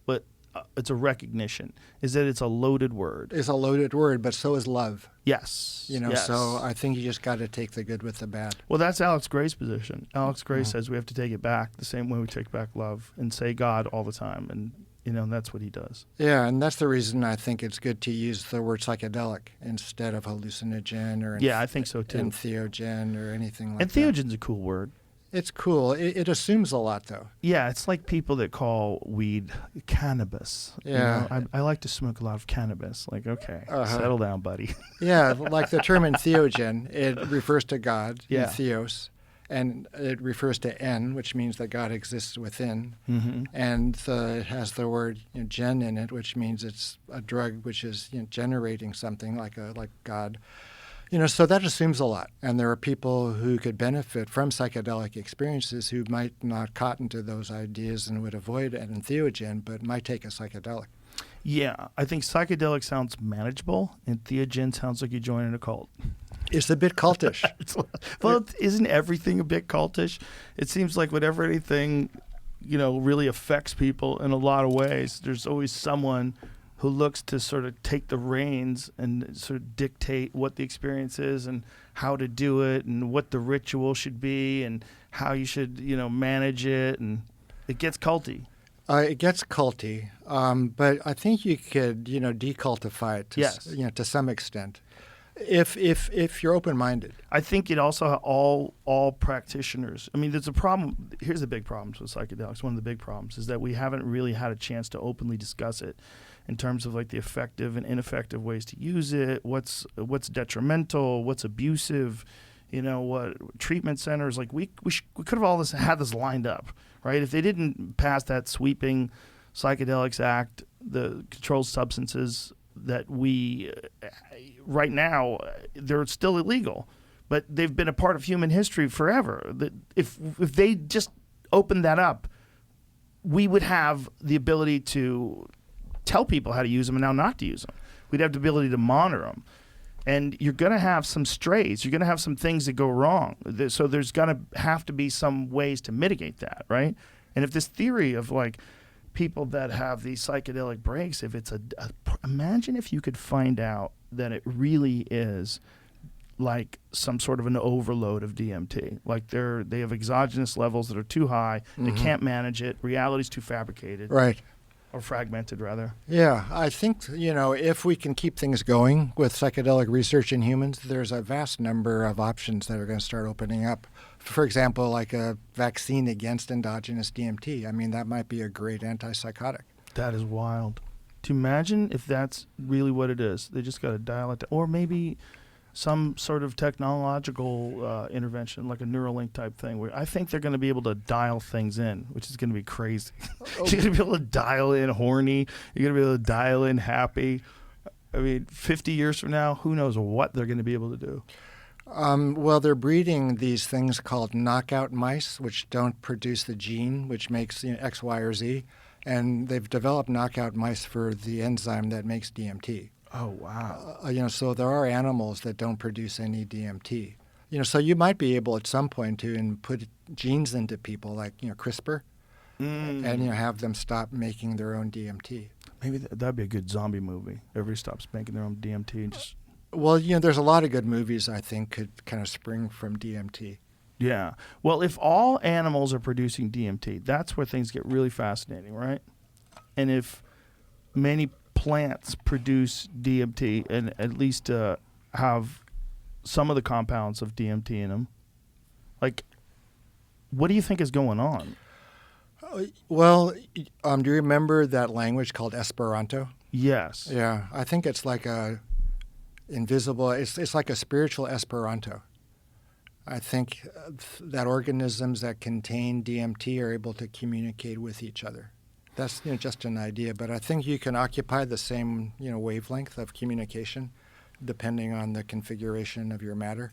but a recognition, is that it's a loaded word. It's a loaded word, but so is love. Yes. Yes. So I think you just got to take the good with the bad. Well, that's Alex Gray's position. Alex Gray says we have to take it back the same way we take back love and say God all the time. And, that's what he does. Yeah, and that's the reason I think it's good to use the word psychedelic instead of hallucinogen or Yeah, I think so too. entheogen or anything like that. Entheogen's a cool word. It's cool. It assumes a lot, though. Yeah, it's like people that call weed cannabis. Yeah. I like to smoke a lot of cannabis. Like, okay, settle down, buddy. Yeah, like the term entheogen, it refers to God, Yeah. theos, and it refers to en, which means that God exists within. Mm-hmm. And it has the word gen in it, which means it's a drug which is generating something like God. So that assumes a lot. And there are people who could benefit from psychedelic experiences who might not cotton to those ideas and would avoid an entheogen, but might take a psychedelic. Yeah, I think psychedelic sounds manageable, and entheogen sounds like you're joining a cult. It's a bit cultish. Well, isn't everything a bit cultish? It seems like whenever anything, really affects people in a lot of ways, there's always someone who looks to sort of take the reins and sort of dictate what the experience is and how to do it and what the ritual should be and how you should, manage it. And it gets culty. It gets culty, but I think you could, decultify it to some extent, if you're open-minded. I think it also all practitioners. I mean, there's a problem. Here's the big problems with psychedelics. One of the big problems is that we haven't really had a chance to openly discuss it in terms of like the effective and ineffective ways to use it. What's detrimental? What's abusive? What treatment centers? Like we could have all had this lined up, right? If they didn't pass that sweeping Psychedelics Act, the controlled substances that we right now they're still illegal, but they've been a part of human history forever. That if they just opened that up, we would have the ability to tell people how to use them and how not to use them. We'd have the ability to monitor them. And you're going to have some strays. You're going to have some things that go wrong. So there's going to have to be some ways to mitigate that, right? And if this theory of like people that have these psychedelic breaks, if it's imagine if you could find out that it really is like some sort of an overload of DMT. Like they have exogenous levels that are too high. They can't manage it. Reality's too fabricated. Right. Or fragmented, rather. Yeah, I think, if we can keep things going with psychedelic research in humans, there's a vast number of options that are going to start opening up. For example, like a vaccine against endogenous DMT. I mean, that might be a great antipsychotic. That is wild. To imagine if that's really what it is. They just got to dial it down. Or maybe some sort of technological intervention, like a Neuralink type thing, where I think they're going to be able to dial things in, which is going to be crazy. You're going to be able to dial in horny. You're going to be able to dial in happy. I mean, 50 years from now, who knows what they're going to be able to do. Well, they're breeding these things called knockout mice, which don't produce the gene, which makes X, Y, or Z. And they've developed knockout mice for the enzyme that makes DMT. Oh, wow. So there are animals that don't produce any DMT. So you might be able at some point to put genes into people like, CRISPR, and, have them stop making their own DMT. Maybe that'd be a good zombie movie. Everybody stops making their own DMT and just... Well, there's a lot of good movies I think could kind of spring from DMT. Yeah. Well, if all animals are producing DMT, that's where things get really fascinating, right? And if many plants produce DMT and at least have some of the compounds of DMT in them, like, what do you think is going on? Well, do you remember that language called Esperanto? Yes. Yeah, I think it's like a invisible, it's like a spiritual Esperanto. I think that organisms that contain DMT are able to communicate with each other. That's just an idea, but I think you can occupy the same wavelength of communication depending on the configuration of your matter.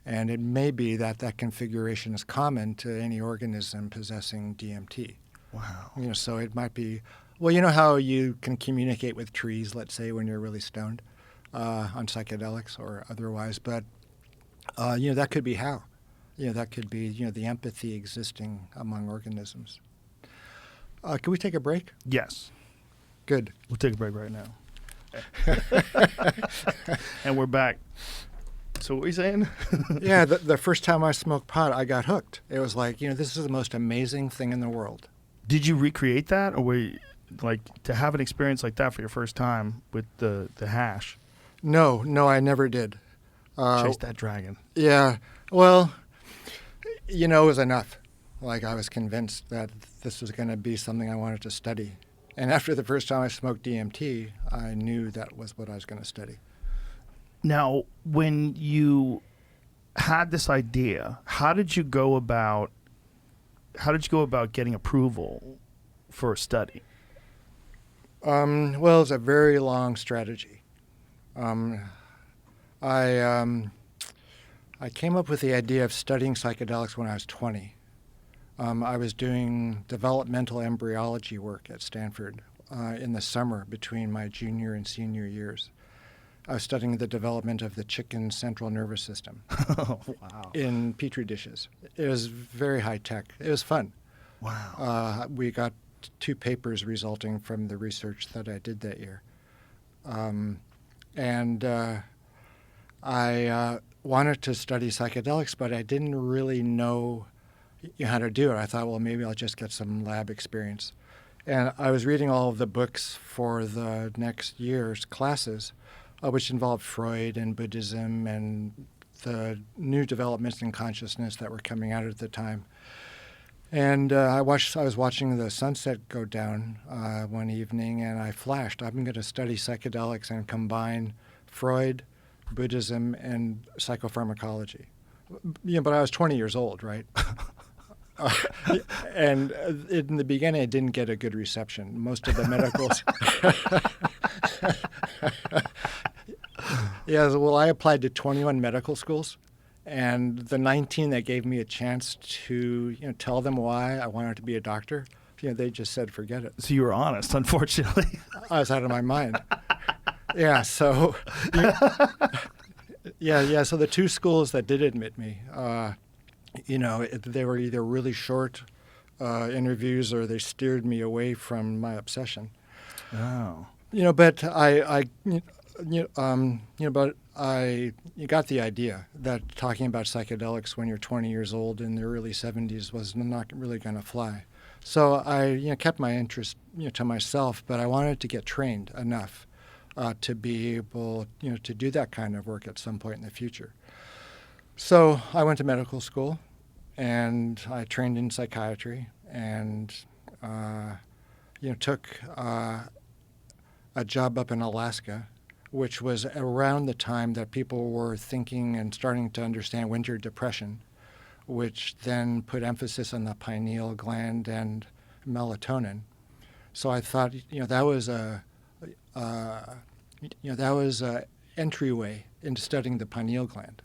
And it may be that configuration is common to any organism possessing DMT. Wow. So it might be, well, how you can communicate with trees, let's say, when you're really stoned on psychedelics or otherwise, but that could be how. That could be the empathy existing among organisms. Can we take a break? Yes. Good. We'll take a break right now. And we're back. So what were you saying? Yeah, the first time I smoked pot, I got hooked. It was like, this is the most amazing thing in the world. Did you recreate that, or were you, like, to have an experience like that for your first time with the hash? No, I never did. Chase that dragon. Yeah, well, it was enough. Like, I was convinced that this was going to be something I wanted to study. And after the first time I smoked DMT, I knew that was what I was going to study. Now, when you had this idea, how did you go about getting approval for a study? Well, it's a very long strategy. I came up with the idea of studying psychedelics when I was 20. I was doing developmental embryology work at Stanford in the summer between my junior and senior years. I was studying the development of the chicken's central nervous system. Oh, wow. In petri dishes. It was very high tech. It was fun. Wow. We got 2 papers resulting from the research that I did that year. I wanted to study psychedelics, but I didn't really know how to do it. I thought, well, maybe I'll just get some lab experience. And I was reading all of the books for the next year's classes, which involved Freud and Buddhism and the new developments in consciousness that were coming out at the time. And I was watching the sunset go down one evening, and I flashed, I'm going to study psychedelics and combine Freud, Buddhism, and psychopharmacology. But I was 20 years old, right? And in the beginning, I didn't get a good reception. Most of the medicals... Yeah, well, I applied to 21 medical schools, and the 19 that gave me a chance to tell them why I wanted to be a doctor, they just said, forget it. So you were honest, unfortunately. I was out of my mind. Yeah, so... Yeah, so the 2 schools that did admit me, they were either really short interviews or they steered me away from my obsession. Oh. But you got the idea that talking about psychedelics when you're 20 years old in the early 70s was not really going to fly. So I kept my interest to myself, but I wanted to get trained enough to be able to do that kind of work at some point in the future. So I went to medical school, and I trained in psychiatry, and took a job up in Alaska, which was around the time that people were thinking and starting to understand winter depression, which then put emphasis on the pineal gland and melatonin. So I thought, that was a entryway into studying the pineal gland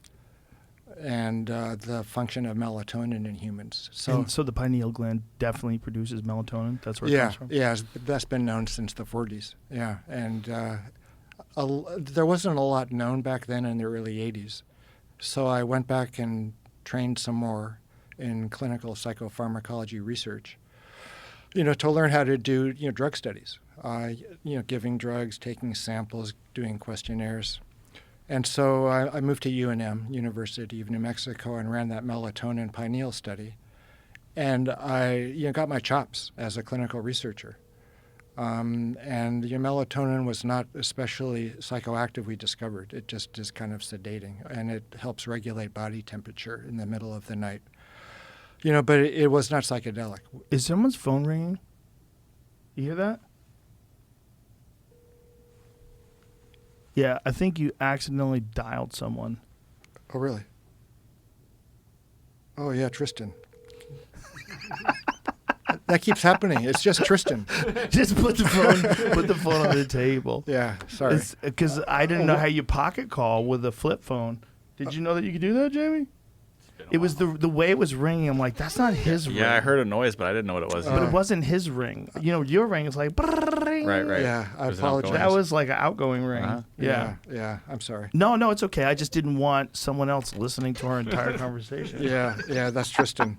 and the function of melatonin in humans. So the pineal gland definitely produces melatonin? That's where it comes from? Yeah, that's been known since the 40s. Yeah, and there wasn't a lot known back then in the early 80s. So I went back and trained some more in clinical psychopharmacology research, to learn how to do, drug studies, giving drugs, taking samples, doing questionnaires. And so I moved to UNM, University of New Mexico, and ran that melatonin pineal study. And I got my chops as a clinical researcher. And melatonin was not especially psychoactive, we discovered. It just is kind of sedating, and it helps regulate body temperature in the middle of the night. But it was not psychedelic. Is someone's phone ringing? You hear that? Yeah, I think you accidentally dialed someone. Oh, really? Oh, yeah, Tristan. That keeps happening. It's just Tristan. Just put the phone on the table. Yeah, sorry. Because I didn't know how you pocket call with a flip phone. Did you know that you could do that, Jamie? It was the way it was ringing. I'm like, that's not his ring. Yeah, I heard a noise, but I didn't know what it was. But it wasn't his ring. Your ring is like. Right. Yeah, I apologize. That was like an outgoing ring. Uh-huh. Yeah, I'm sorry. No, it's okay. I just didn't want someone else listening to our entire conversation. Yeah, that's Tristan.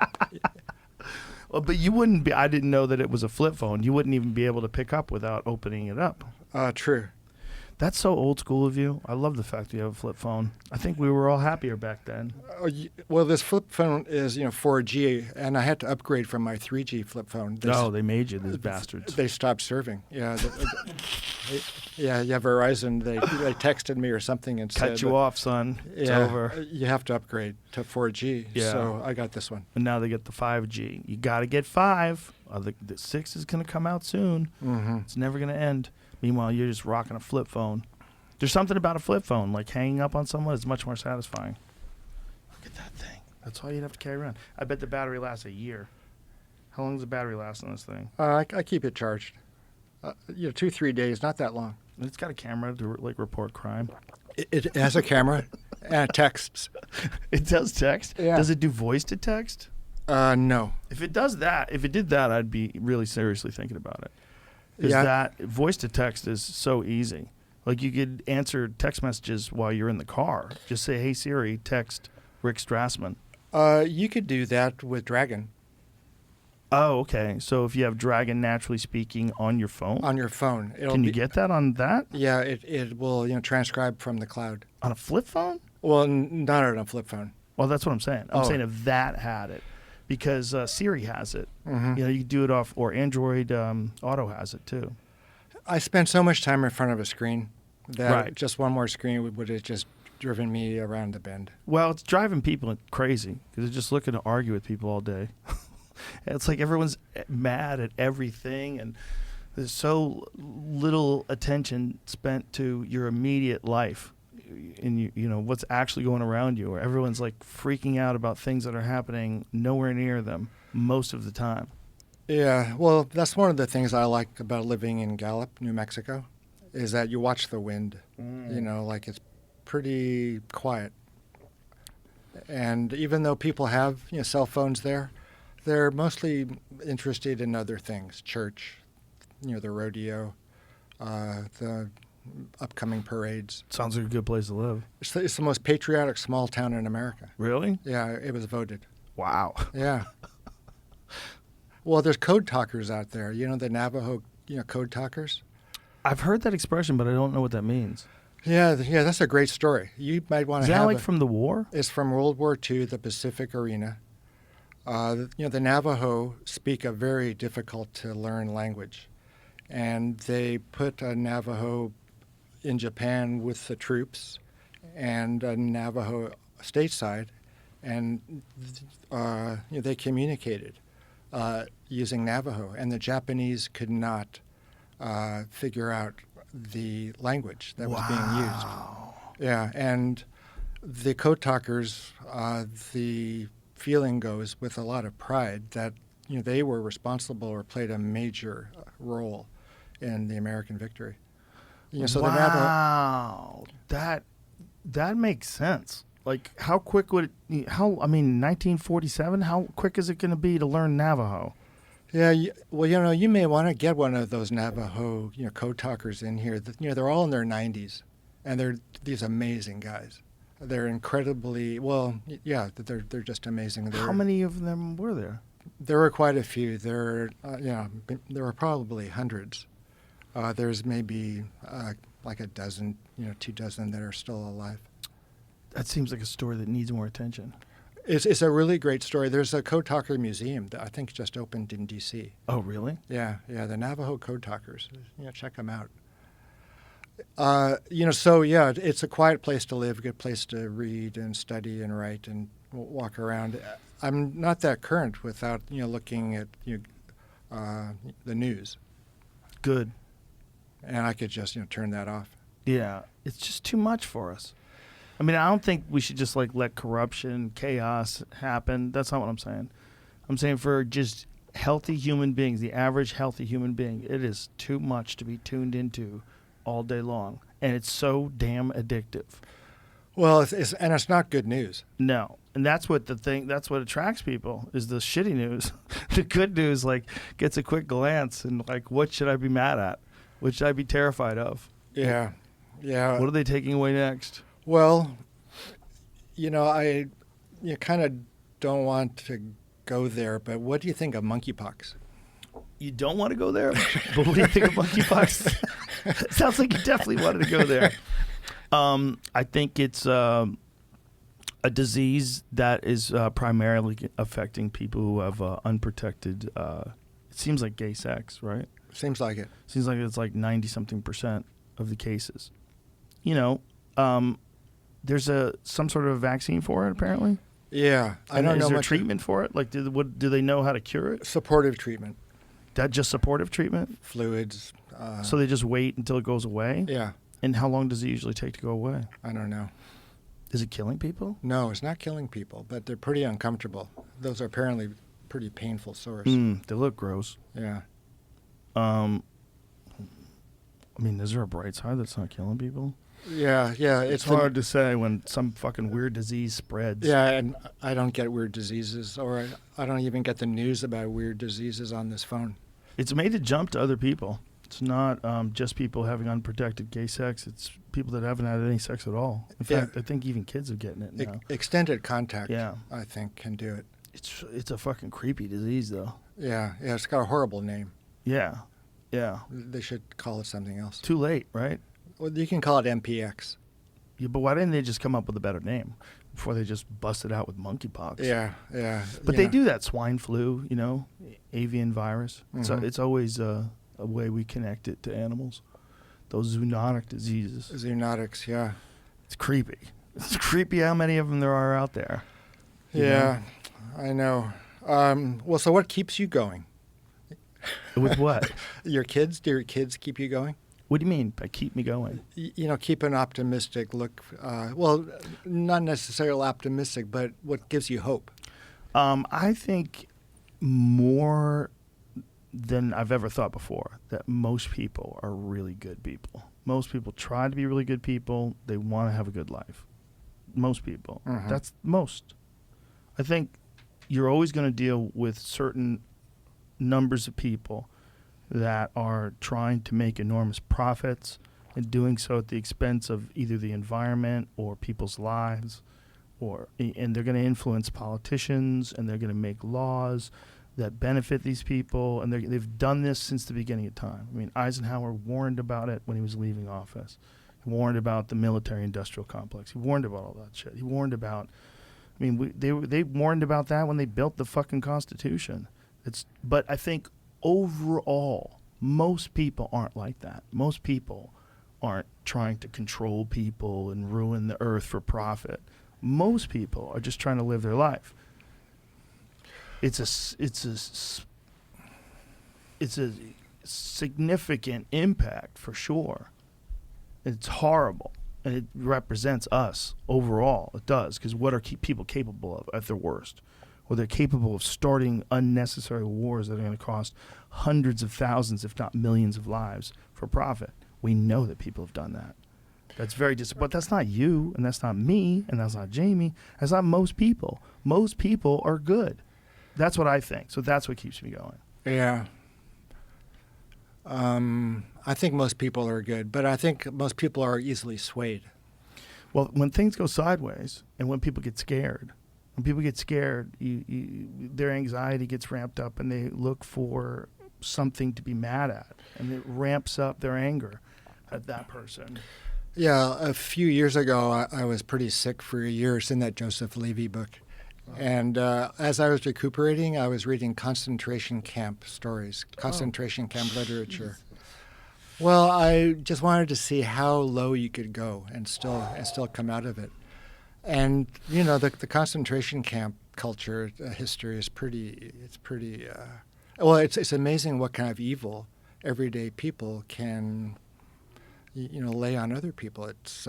But you wouldn't be. I didn't know that it was a flip phone. You wouldn't even be able to pick up without opening it up. True. That's so old school of you. I love the fact that you have a flip phone. I think we were all happier back then. Well, this flip phone is 4G, and I had to upgrade from my 3G flip phone. They made you, these bastards. They stopped serving. Yeah. Verizon. They texted me or something and said, Cut you off, son. It's over. You have to upgrade to 4G. Yeah. So I got this one. And now they get the 5G. You got to get 5. The 6 is going to come out soon. Mm-hmm. It's never going to end. Meanwhile, you're just rocking a flip phone. There's something about a flip phone, like hanging up on someone is much more satisfying. Look at that thing. That's all you'd have to carry around. I bet the battery lasts a year. How long does the battery last on this thing? I keep it charged. 2-3 days, not that long. It's got a camera to report crime. It has a camera and it texts. It does text? Yeah. Does it do voice to text? No. If it did that, I'd be really seriously thinking about it. Because that voice to text is so easy. Like you could answer text messages while you're in the car. Just say, "Hey Siri, text Rick Strassman." You could do that with Dragon. Oh, okay. So if you have Dragon naturally speaking on your phone, On your phone. can you get that on that? Yeah, it will transcribe from the cloud. On a flip phone? Well, not on a flip phone. Well, that's what I'm saying. I'm saying if that had it, because Siri has it. Mm-hmm. You can do it off, or Android Auto has it too. I spend so much time in front of a screen that Right. just one more screen would have just driven me around the bend. Well, it's driving people crazy because they're just looking to argue with people all day. It's like everyone's mad at everything, and there's so little attention spent to your immediate life and what's actually going around you, or everyone's like freaking out about things that are happening nowhere near them most of the time. Yeah, well, that's one of the things I like about living in Gallup, New Mexico, is that you watch the wind. Like it's pretty quiet. And even though people have cell phones there, they're mostly interested in other things: church, the rodeo, the upcoming parades. Sounds like a good place to live. It's the most patriotic small town in America. Really? Yeah, it was voted. Wow. Yeah. Well, there's code talkers out there. The Navajo, code talkers. I've heard that expression, but I don't know what that means. Yeah, that's a great story. You might want Is to that have like from the war? It's from World War II, the Pacific Arena. The Navajo speak a very difficult to learn language, and they put a Navajo in Japan with the troops and a Navajo stateside, and they communicated using Navajo, and the Japanese could not figure out the language that was being used. Yeah, and the code talkers, the feeling goes with a lot of pride that they were responsible or played a major role in the American victory. So the Navajo, wow, that makes sense. Like, how quick would it? 1947. How quick is it going to be to learn Navajo? Yeah, you may want to get one of those Navajo, code talkers in here. They're all in their 90s, and they're these amazing guys. They're incredibly they're just amazing. How many of them were there? There were quite a few. There were probably hundreds. There's maybe like a dozen, 2 dozen that are still alive. That seems like a story that needs more attention. It's a really great story. There's a Code Talker Museum that I think just opened in D.C. Oh, really? Yeah, the Navajo Code Talkers. Check them out. It's a quiet place to live, a good place to read and study and write and walk around. I'm not that current without looking at the news. Good. And I could just turn that off. Yeah, it's just too much for us. I don't think we should just let corruption, chaos happen. That's not what I'm saying. I'm saying for just healthy human beings, the average healthy human being, it is too much to be tuned into all day long, and it's so damn addictive. Well, it's not good news. No, and that's what attracts people is the shitty news. The good news gets a quick glance and what should I be mad at? What should I be terrified of? Yeah. What are they taking away next? Well, I kind of don't want to go there, but what do you think of monkeypox? You don't want to go there, but what do you think of monkeypox? Sounds like you definitely wanted to go there. I think it's a disease that is primarily affecting people who have unprotected. It seems like gay sex, right? Seems like it. Seems like it's like 90-something% of the cases. You know, there's some sort of a vaccine for it, apparently. Yeah, I don't know Is there much. treatment for it? Like, do they know how to cure it? Supportive treatment, That just supportive treatment? fluids. So they just wait until it goes away? Yeah, And how long does it usually take to go away? I don't know. Is it killing people? No, it's not killing people, but they're pretty uncomfortable. Those are apparently pretty painful sores. They look gross. Yeah. I mean, is there a bright side that's not killing people? Yeah, yeah. It's hard to say when some fucking weird disease spreads. Yeah, and I don't get weird diseases, or I don't even get the news about weird diseases on this phone. It's made to jump to other people. It's not just people having unprotected gay sex. It's people that haven't had any sex at all. In Yeah. fact, I think even kids are getting it now. Extended contact, Yeah. I think, can do it. It's a fucking creepy disease, though. Yeah, it's got a horrible name. Yeah. Yeah. They should call it something else. Too late, right? Well, you can call it MPX. Yeah, but why didn't they just come up with a better name before they just busted out with monkeypox? Yeah, yeah. But you they know. do that swine flu, you know, avian virus. Mhm. It's always a way we connect it to animals. Those zoonotic diseases. Zoonotics, yeah. It's creepy. It's creepy how many of them there are out there. You Yeah, I know. Well, so what keeps you going? know? With what? Your kids? Do your kids keep you going? What do you mean by keep me going? You know, keep an optimistic look. Well, not necessarily optimistic, but what gives you hope? I think more than I've ever thought before that most people are really good people. Most people try to be really good people. They want to have a good life. Most people. Mhm. That's most. I think you're always going to deal with certain numbers of people that are trying to make enormous profits and doing so at the expense of either the environment or people's lives, and they're going to influence politicians, and they're going to make laws that benefit these people, and they've done this since the beginning of time. I mean, Eisenhower warned about it when he was leaving office. He warned about the military-industrial complex. He warned about all that shit. He warned about, I mean, they warned about that when they built the fucking Constitution. But I think overall, most people aren't like that. Most people aren't trying to control people and ruin the earth for profit. Most people are just trying to live their life. It's a significant impact for sure. It's horrible, and it represents us overall. It does, because what are people capable of at their worst? Well, they're capable of starting unnecessary wars that are going to cost hundreds of thousands, if not millions of lives for profit. We know that people have done that. That's very but that's not you, and that's not me, and that's not Jamie. That's not most people. Most people are good. That's what I think. So that's what keeps me going. Yeah. I think most people are good, but I think most people are easily swayed. Well, when things go sideways and when people get scared, their anxiety gets ramped up, and they look for something to be mad at, and it ramps up their anger at that person. Yeah, a few years ago, I was pretty sick for a year. It's in that Joseph Levy book. And as I was recuperating, I was reading concentration camp stories, concentration camp literature. Well, I just wanted to see how low you could go and still come out of it. And you know, the concentration camp culture history is pretty. Well, it's amazing what kind of evil everyday people can, lay on other people. It's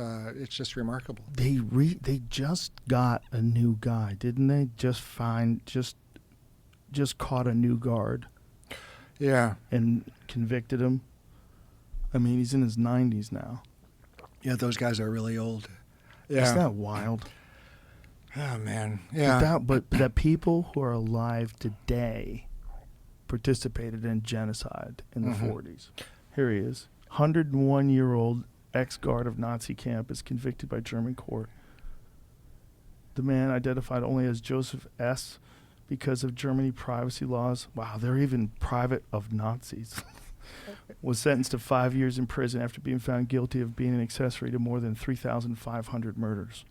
just remarkable. They just got a new guy, didn't they? Just caught a new guard. Yeah. And convicted him. I mean, he's in his 90s now. Yeah, those guys are really old. Yeah. Isn't that wild? Oh man. Yeah. But that people who are alive today participated in genocide in the 40s. Here he is. 101-year-old ex-guard of Nazi camp is convicted by German court. The man, identified only as Joseph S., because of Germany privacy laws. Wow, they're even private of Nazis. Was sentenced to 5 years in prison after being found guilty of being an accessory to more than 3,500 murders.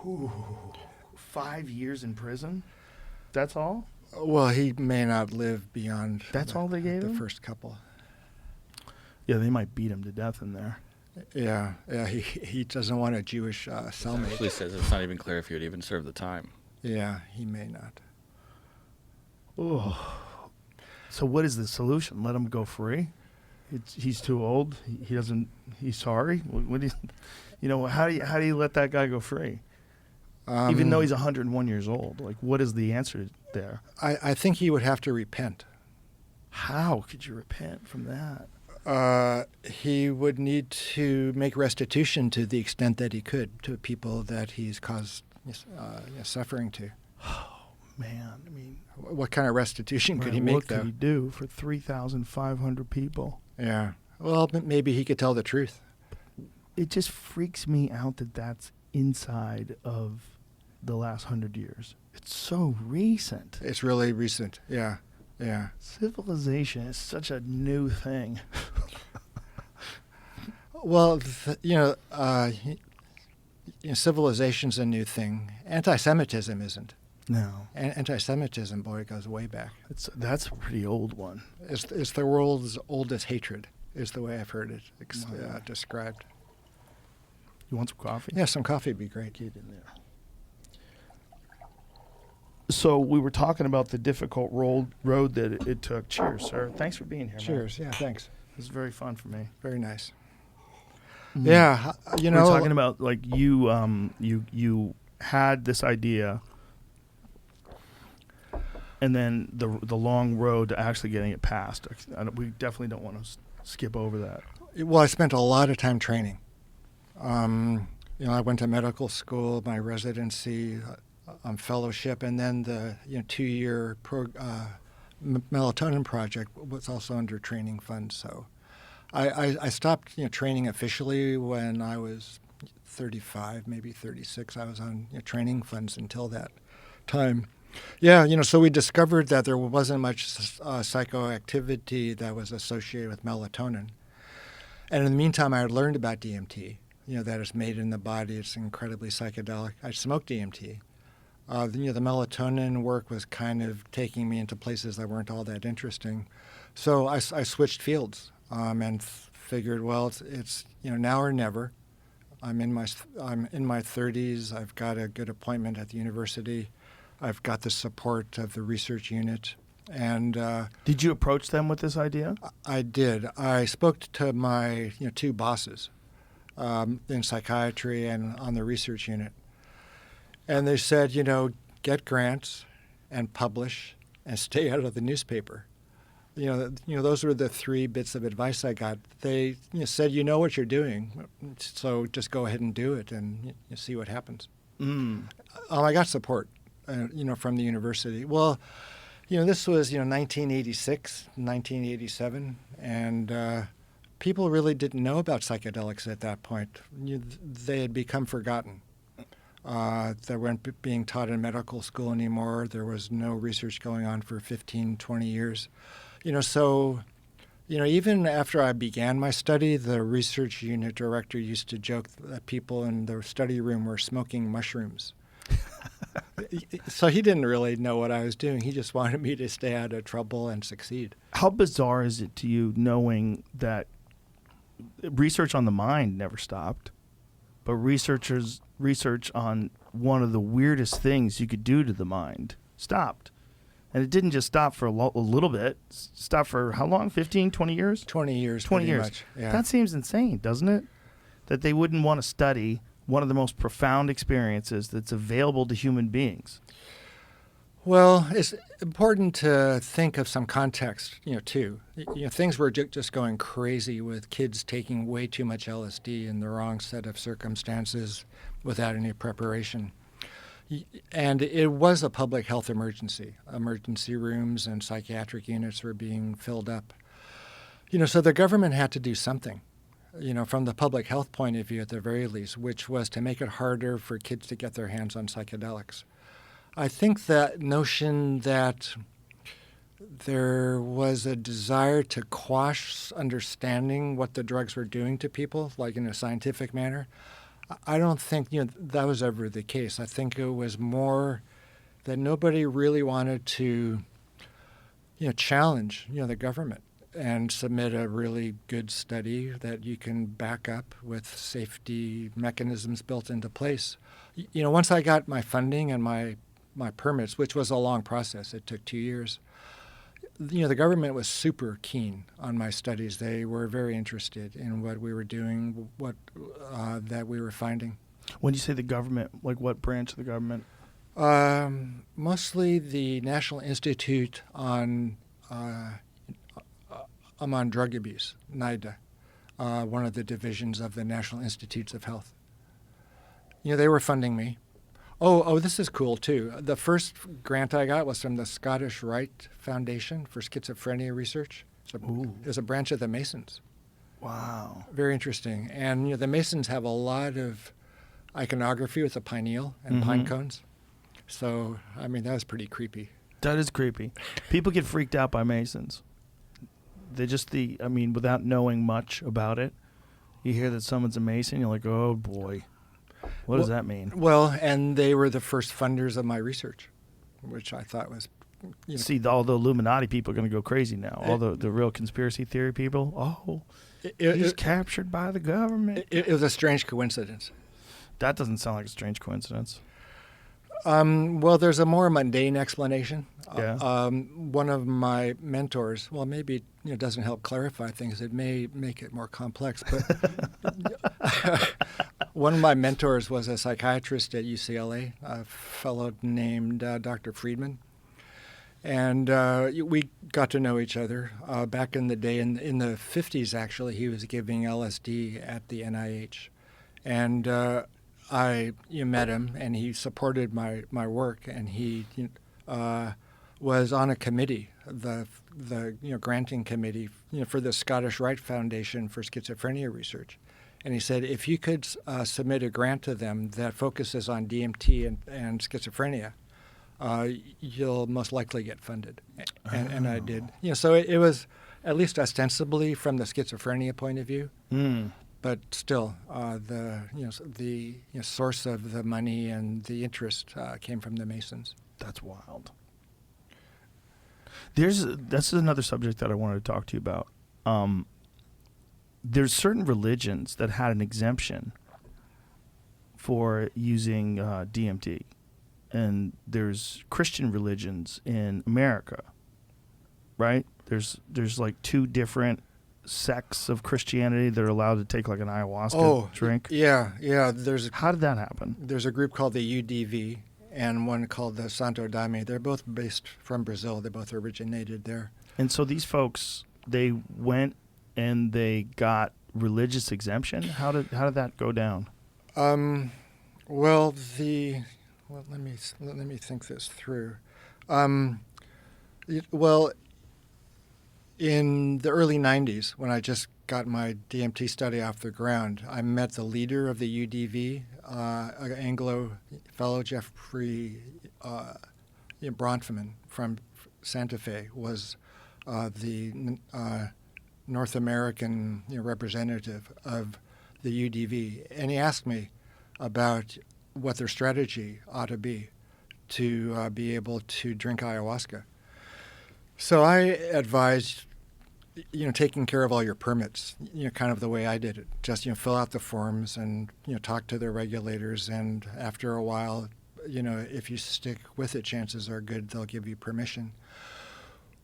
Ooh. 5 years in prison? That's all? Well, he may not live beyond. That's all they gave the him? first couple. Yeah, they might beat him to death in there. Yeah. He doesn't want a Jewish cellmate. Actually says it's not even clear if he would even serve the time. Yeah, he may not. Oh. So what is the solution? Let him go free? He's too old. He doesn't. He's sorry. What do you, how do you let that guy go free? Even though he's 101 years old, like, what is the answer there? I think he would have to repent. How could you repent from that? He would need to make restitution to the extent that he could to people that he's caused suffering to. Oh man, I mean, what kind of restitution could he what make, though? What could he do for 3,500 people? Yeah. Well, maybe he could tell the truth. It just freaks me out that that's inside of the last 100 years. It's so recent. It's really recent. Yeah. Civilization is such a new thing. Well, civilization's a new thing. Anti-Semitism isn't. No. Anti-Semitism, boy, it goes way back. That's a pretty old one. It's the world's oldest hatred, is the way I've heard it described. You want some coffee? Yeah, some coffee would be great. Get in there. So we were talking about the difficult road that it took. Cheers, sir. Thanks for being here. Cheers. Man. Yeah, thanks. It was very fun for me. Very nice. Yeah, we were talking about, like, you had this idea, and then the long road to actually getting it passed. We definitely don't want to skip over that. Well, I spent a lot of time training. I went to medical school, my residency, fellowship, and then the 2-year Melatonin project was also under training funds. So I stopped training officially when I was 35, maybe 36. I was on training funds until that time. Yeah, so we discovered that there wasn't much psychoactivity that was associated with melatonin. And in the meantime, I had learned about DMT, that it's made in the body. It's incredibly psychedelic. I smoked DMT. The melatonin work was kind of taking me into places that weren't all that interesting. So I switched fields and figured, well, it's now or never. I'm in my 30s. I've got a good appointment at the university. I've got the support of the research unit. And did you approach them with this idea? I did. I spoke to my 2 bosses in psychiatry and on the research unit. And they said, get grants and publish and stay out of the newspaper. Those were the 3 bits of advice I got. They said, you know what you're doing, so just go ahead and do it and see what happens. I got support, from the university. Well, this was 1986, 1987, and people really didn't know about psychedelics at that point. They had become forgotten. They weren't being taught in medical school anymore. There was no research going on for 15, 20 years. So even after I began my study, the research unit director used to joke that people in the study room were smoking mushrooms. So he didn't really know what I was doing. He just wanted me to stay out of trouble and succeed. How bizarre is it to you knowing that research on the mind never stopped, but research on one of the weirdest things you could do to the mind stopped? And it didn't just stop for a little bit. Stop for how long? 15, 20 years? 20 years, 20 years. much, yeah. That seems insane, doesn't it? That they wouldn't want to study one of the most profound experiences that's available to human beings. Well, it's important to think of some context, too. Things were just going crazy with kids taking way too much LSD in the wrong set of circumstances without any preparation. And it was a public health emergency. Emergency rooms and psychiatric units were being filled up. So the government had to do something, from the public health point of view at the very least, which was to make it harder for kids to get their hands on psychedelics. I think that notion that there was a desire to quash understanding what the drugs were doing to people, like in a scientific manner, I don't think that was ever the case. I think it was more that nobody really wanted to challenge the government and submit a really good study that you can back up with safety mechanisms built into place. Once I got my funding and my permits, which was a long process, it took 2 years, the government was super keen on my studies. They were very interested in what we were doing, that we were finding. When you say the government, like what branch of the government? Mostly the National Institute on Drug Abuse, NIDA, one of the divisions of the National Institutes of Health. They were funding me. Oh, this is cool, too. The first grant I got was from the Scottish Rite Foundation for Schizophrenia Research. It was a branch of the Masons. Wow. Very interesting. And the Masons have a lot of iconography with the pineal and pine cones. So, that was pretty creepy. That is creepy. People get freaked out by Masons. They just, without knowing much about it, you hear that someone's a Mason, you're like, oh, boy. What does that mean? Well, and they were the first funders of my research, which I thought was... See, all the Illuminati people are going to go crazy now. All the real conspiracy theory people, he's captured by the government. It was a strange coincidence. That doesn't sound like a strange coincidence. Well, there's a more mundane explanation. Yeah. One of my mentors, well, maybe it doesn't help clarify things. It may make it more complex. But one of my mentors was a psychiatrist at UCLA, a fellow named Dr. Friedman. And we got to know each other back in the day. In the 50s, actually, he was giving LSD at the NIH. And I met him, and he supported my work, and he was on a committee, the granting committee for the Scottish Rite Foundation for Schizophrenia Research. And he said, if you could submit a grant to them that focuses on DMT and schizophrenia, you'll most likely get funded. And I did. So it was at least ostensibly from the schizophrenia point of view. But still, the source of the money and the interest came from the Masons. That's wild. That's another subject that I wanted to talk to you about. There's certain religions that had an exemption for using DMT, and there's Christian religions in America, right? There's like two different sects of Christianity that are allowed to take like an ayahuasca drink. Yeah. How did that happen? There's a group called the UDV and one called the Santo Daime. They're both based from Brazil. They both originated there. And so these folks, they went and they got religious exemption. How did that go down? Let me think this through. In the early 90s, when I just got my DMT study off the ground, I met the leader of the UDV, an Anglo fellow, Jeffrey Bronfman from Santa Fe, was the North American representative of the UDV. And he asked me about what their strategy ought to be able to drink ayahuasca. So I advised, taking care of all your permits, kind of the way I did it. Just, fill out the forms and, talk to the regulators. And after a while, if you stick with it, chances are good they'll give you permission.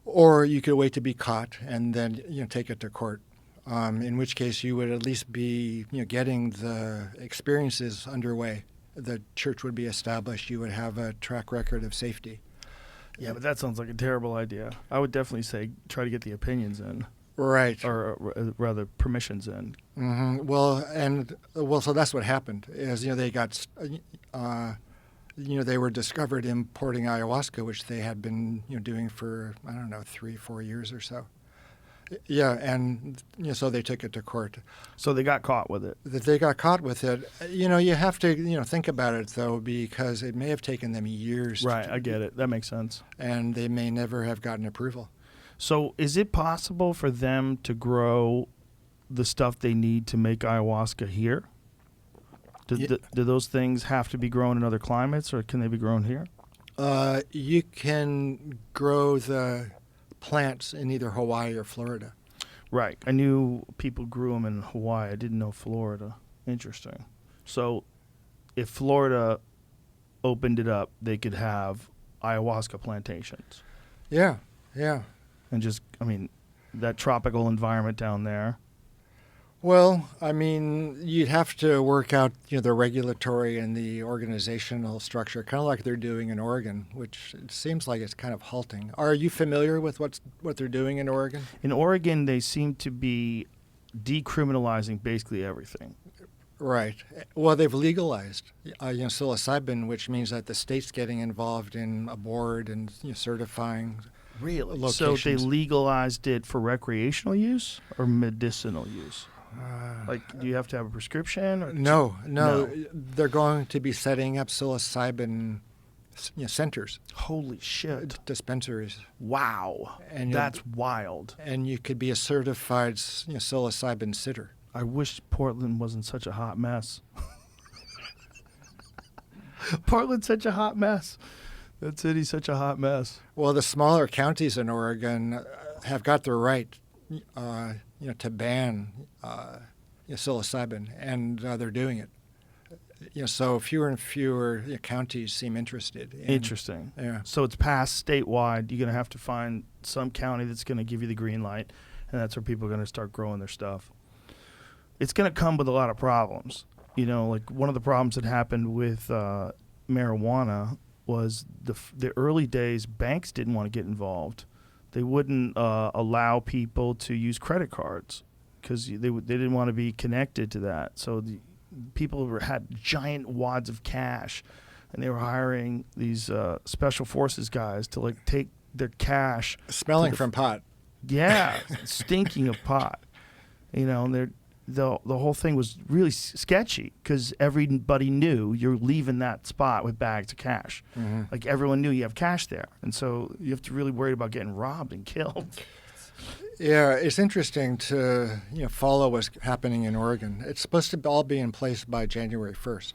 Or you could wait to be caught and then, take it to court. In which case you would at least be, getting the experiences underway. The church would be established. You would have a track record of safety. Yeah, but that sounds like a terrible idea. I would definitely say try to get the opinions in. Right. Or rather, permissions in. Mm-hmm. So that's what happened. Is they got, they were discovered importing ayahuasca, which they had been doing for 3-4 years or so, Yeah, and so they took it to court. So they got caught with it. That they got caught with it. You have to think about it though, because it may have taken them years. Right, I get it. That makes sense. And they may never have gotten approval. So is it possible for them to grow the stuff they need to make ayahuasca here? Do those things have to be grown in other climates, or can they be grown here? You can grow the plants in either Hawaii or Florida. Right. I knew people grew them in Hawaii. I didn't know Florida. Interesting. So if Florida opened it up, they could have ayahuasca plantations. Yeah. And just, that tropical environment down there. Well, you'd have to work out, the regulatory and the organizational structure, kind of like they're doing in Oregon, which it seems like it's kind of halting. Are you familiar with what they're doing in Oregon? In Oregon, they seem to be decriminalizing basically everything. Right. Well, they've legalized, psilocybin, which means that the state's getting involved in a board and certifying. Really? Locations. So they legalized it for recreational use or medicinal use? Do you have to have a prescription? Or No. They're going to be setting up psilocybin centers. Holy shit. Dispensaries. Wow. And that's wild. And you could be a certified psilocybin sitter. I wish Portland wasn't such a hot mess. Portland's such a hot mess. That city's such a hot mess. Well, the smaller counties in Oregon have got the right to ban psilocybin, and they're doing it. So fewer and fewer counties seem interested. Interesting. Yeah. So it's passed statewide. You're going to have to find some county that's going to give you the green light, and that's where people are going to start growing their stuff. It's going to come with a lot of problems. One of the problems that happened with marijuana was the early days, banks didn't want to get involved. They wouldn't allow people to use credit cards because they didn't want to be connected to that. So the people had giant wads of cash, and they were hiring these special forces guys to take their cash. Smelling from pot. Yeah, stinking of pot. And the whole thing was really sketchy because everybody knew you're leaving that spot with bags of cash. Mm-hmm. Like everyone knew you have cash there, and so you have to really worry about getting robbed and killed. Yeah, it's interesting to follow what's happening in Oregon. It's supposed to all be in place by January 1st.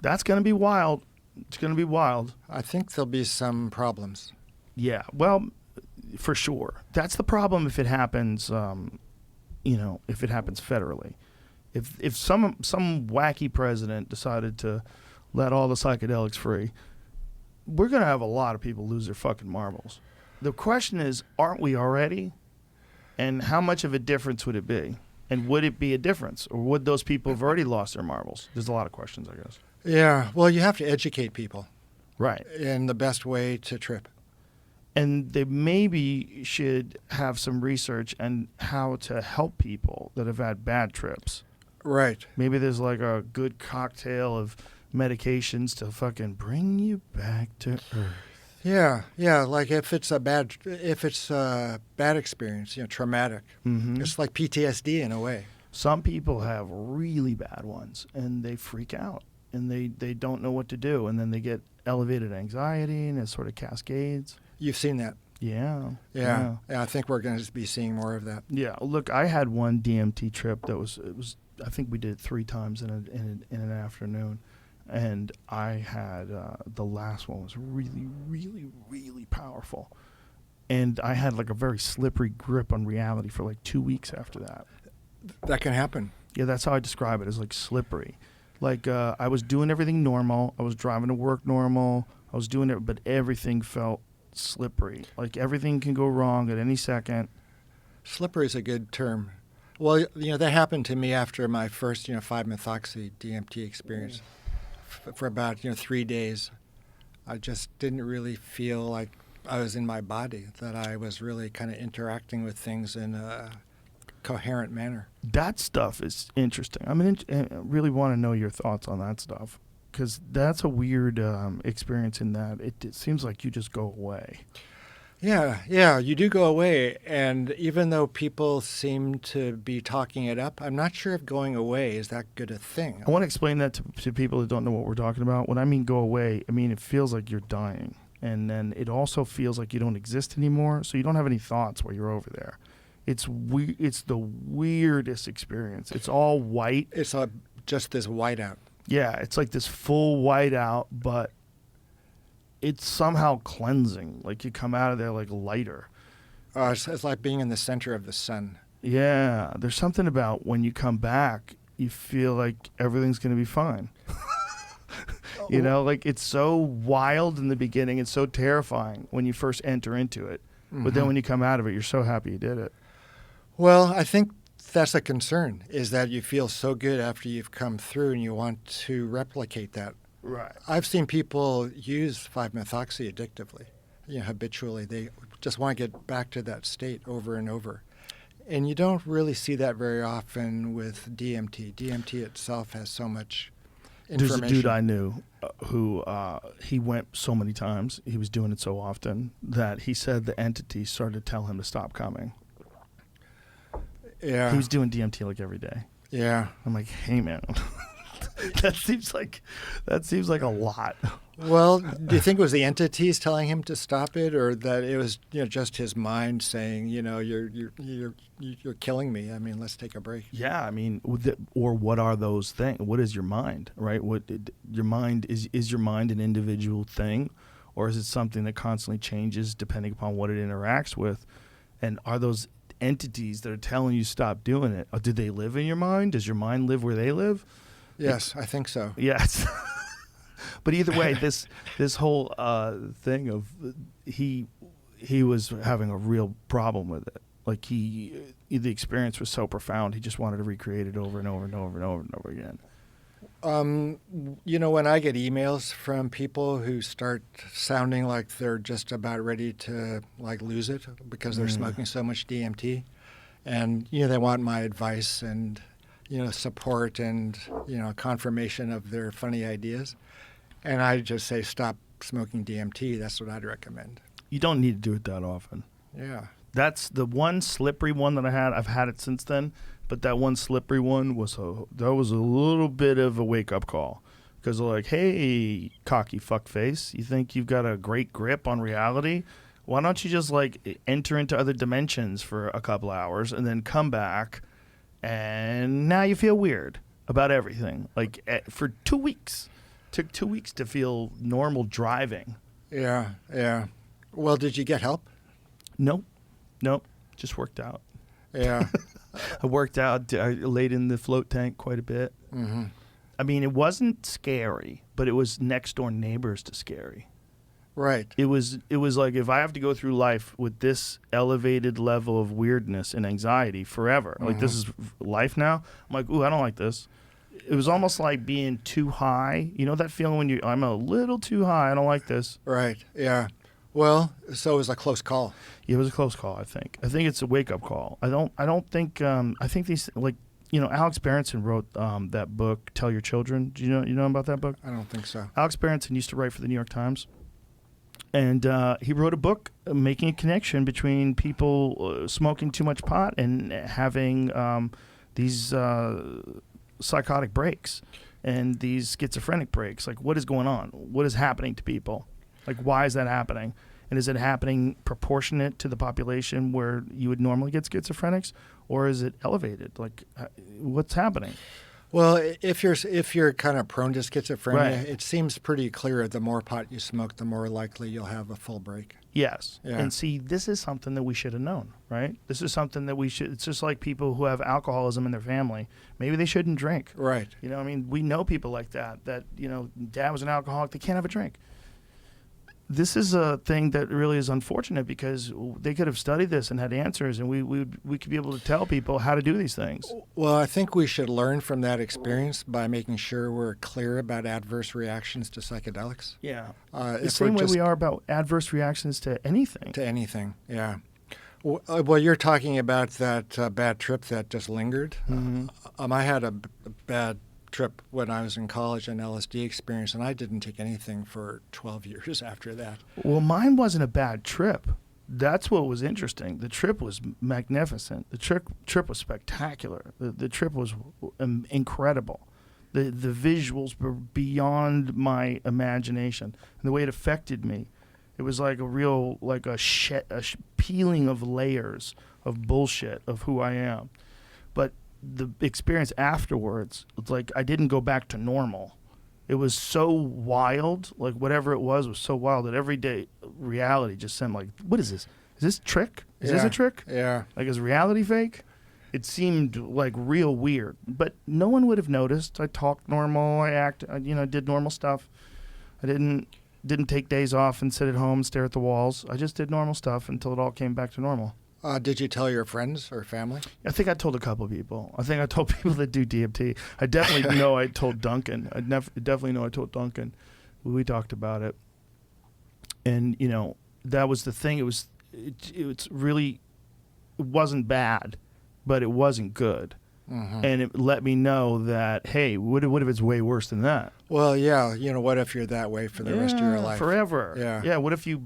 That's going to be wild. It's going to be wild. I think there'll be some problems. Yeah, well, for sure. That's the problem if it happens. If it happens federally, if some wacky president decided to let all the psychedelics free, we're gonna have a lot of people lose their fucking marbles. The question is, aren't we already? And how much of a difference would it be? And would it be a difference, or would those people have already lost their marbles? There's a lot of questions, I guess. Yeah, well, you have to educate people, right? In the best way to trip. And they maybe should have some research on how to help people that have had bad trips. Right. Maybe there's like a good cocktail of medications to fucking bring you back to earth. Yeah. Like if it's a bad experience, traumatic. Mm-hmm. It's like PTSD in a way. Some people have really bad ones, and they freak out, and they don't know what to do, and then they get elevated anxiety, and it sort of cascades. You've seen that. Yeah. I think we're going to be seeing more of that. Yeah. Look, I had one DMT trip that was I think we did it 3 times in an afternoon, and I had the last one was really, really, really powerful, and I had like a very slippery grip on reality for like 2 weeks after that. That can happen. Yeah, that's how I describe it, as like slippery. Like I was doing everything normal. I was driving to work normal. I was doing it, but everything felt slippery. Like everything can go wrong at any second. Slippery is a good term. Well, that happened to me after my first 5-methoxy DMT experience. For about 3 days, I just didn't really feel like I was in my body, that I was really kind of interacting with things in a coherent manner. That stuff is interesting. I really want to know your thoughts on that stuff, because that's a weird experience in that it seems like you just go away. Yeah, you do go away. And even though people seem to be talking it up, I'm not sure if going away is that good a thing. I want to explain that to people that don't know what we're talking about. When I mean go away, I mean it feels like you're dying. And then it also feels like you don't exist anymore, so you don't have any thoughts while you're over there. It's the weirdest experience. It's all white. It's just this whiteout. Yeah, it's like this full whiteout, but it's somehow cleansing. Like you come out of there like lighter. It's like being in the center of the sun. Yeah, there's something about when you come back, you feel like everything's going to be fine. You know, like it's so wild in the beginning. It's so terrifying when you first enter into it. But then when you come out of it, you're so happy you did it. Well, I think that's a concern, is that you feel so good after you've come through and you want to replicate that. Right. I've seen people use 5-methoxy addictively, habitually. They just want to get back to that state over and over. And you don't really see that very often with DMT. DMT itself has so much information. There's a dude I knew who he went so many times, he was doing it so often, that he said the entity started to tell him to stop coming. Yeah. He was doing DMT like every day. Yeah. I'm like, hey, man, that seems like a lot. Well, do you think it was the entities telling him to stop it, or that it was just his mind saying, you're killing me. I mean, let's take a break. Yeah, I mean, or what are those things? What is your mind, right? Your mind is your mind an individual thing, or is it something that constantly changes depending upon what it interacts with? And are those entities that are telling you stop doing it, do they live in your mind? Does your mind live where they live? Yes, I think so. Yes. But either way, this whole thing of he was having a real problem with it. Like the experience was so profound, he just wanted to recreate it over and over and over and over and over again. When I get emails from people who start sounding like they're just about ready to lose it because they're smoking so much DMT, and they want my advice and support and confirmation of their funny ideas, and I just say stop smoking DMT. That's what I'd recommend. You don't need to do it that often. Yeah. That's the one slippery one that I had. I've had it since then, but that one slippery one was a little bit of a wake-up call. Because they're like, hey, cocky fuckface, you think you've got a great grip on reality? Why don't you just enter into other dimensions for a couple hours and then come back, and now you feel weird about everything. For 2 weeks. Took 2 weeks to feel normal driving. Yeah. Well, did you get help? Nope. Just worked out. Yeah. I worked out. I laid in the float tank quite a bit. Mm-hmm. I mean, it wasn't scary, but it was next door neighbors to scary. Right. It was like, if I have to go through life with this elevated level of weirdness and anxiety forever, like this is life now, I'm like, ooh, I don't like this. It was almost like being too high. You know that feeling when I'm a little too high, I don't like this. Right, yeah. Well, so it was a close call. It was a close call, I think. I think it's a wake-up call. I don't think, I think these, Alex Berenson wrote that book, Tell Your Children. Do you know about that book? I don't think so. Alex Berenson used to write for the New York Times. And he wrote a book making a connection between people smoking too much pot and having these psychotic breaks and these schizophrenic breaks. Like, what is going on? What is happening to people? Like, why is that happening? And is it happening proportionate to the population where you would normally get schizophrenics, or is it elevated? Like, what's happening? Well, if you're kind of prone to schizophrenia, Right. It seems pretty clear the more pot you smoke, the more likely you'll have a full break. Yes. Yeah. And see, this is something that we should have known, right? This is something that we should, it's just like people who have alcoholism in their family. Maybe they shouldn't drink. Right. I mean, we know people like that, dad was an alcoholic, they can't have a drink. This is a thing that really is unfortunate because they could have studied this and had answers, and we could be able to tell people how to do these things. Well, I think we should learn from that experience by making sure we're clear about adverse reactions to psychedelics. Yeah. The The same way we are about adverse reactions to anything. To anything, yeah. Well, you're talking about that bad trip that just lingered. Mm-hmm. I had a bad trip when I was in college, an LSD experience, and I didn't take anything for 12 years after that. Well, mine wasn't a bad trip. that's what was interesting. The trip was magnificent. The trip was spectacular. The trip was incredible. The visuals were beyond my imagination. And the way it affected me, it was like a real, like a peeling of layers of bullshit of who I am. But the experience afterwards, it's like I didn't go back to normal. It was so wild, like whatever it was so wild that every day reality just seemed like, what is this? Is this trick? Is this a trick? Yeah. Like, is reality fake? It seemed like real weird, but no one would have noticed. I talked normal. I did normal stuff. I didn't take days off and sit at home and stare at the walls. I just did normal stuff until it all came back to normal. Did you tell your friends or family? I think I told a couple of people. I think I told people that do DMT. I definitely know I told Duncan. Definitely know I told Duncan. We talked about it, and that was the thing. It wasn't bad, but it wasn't good, and it let me know that hey, what if it's way worse than that? Well, yeah. What if you're that way for the rest of your life? Forever. Yeah. What if you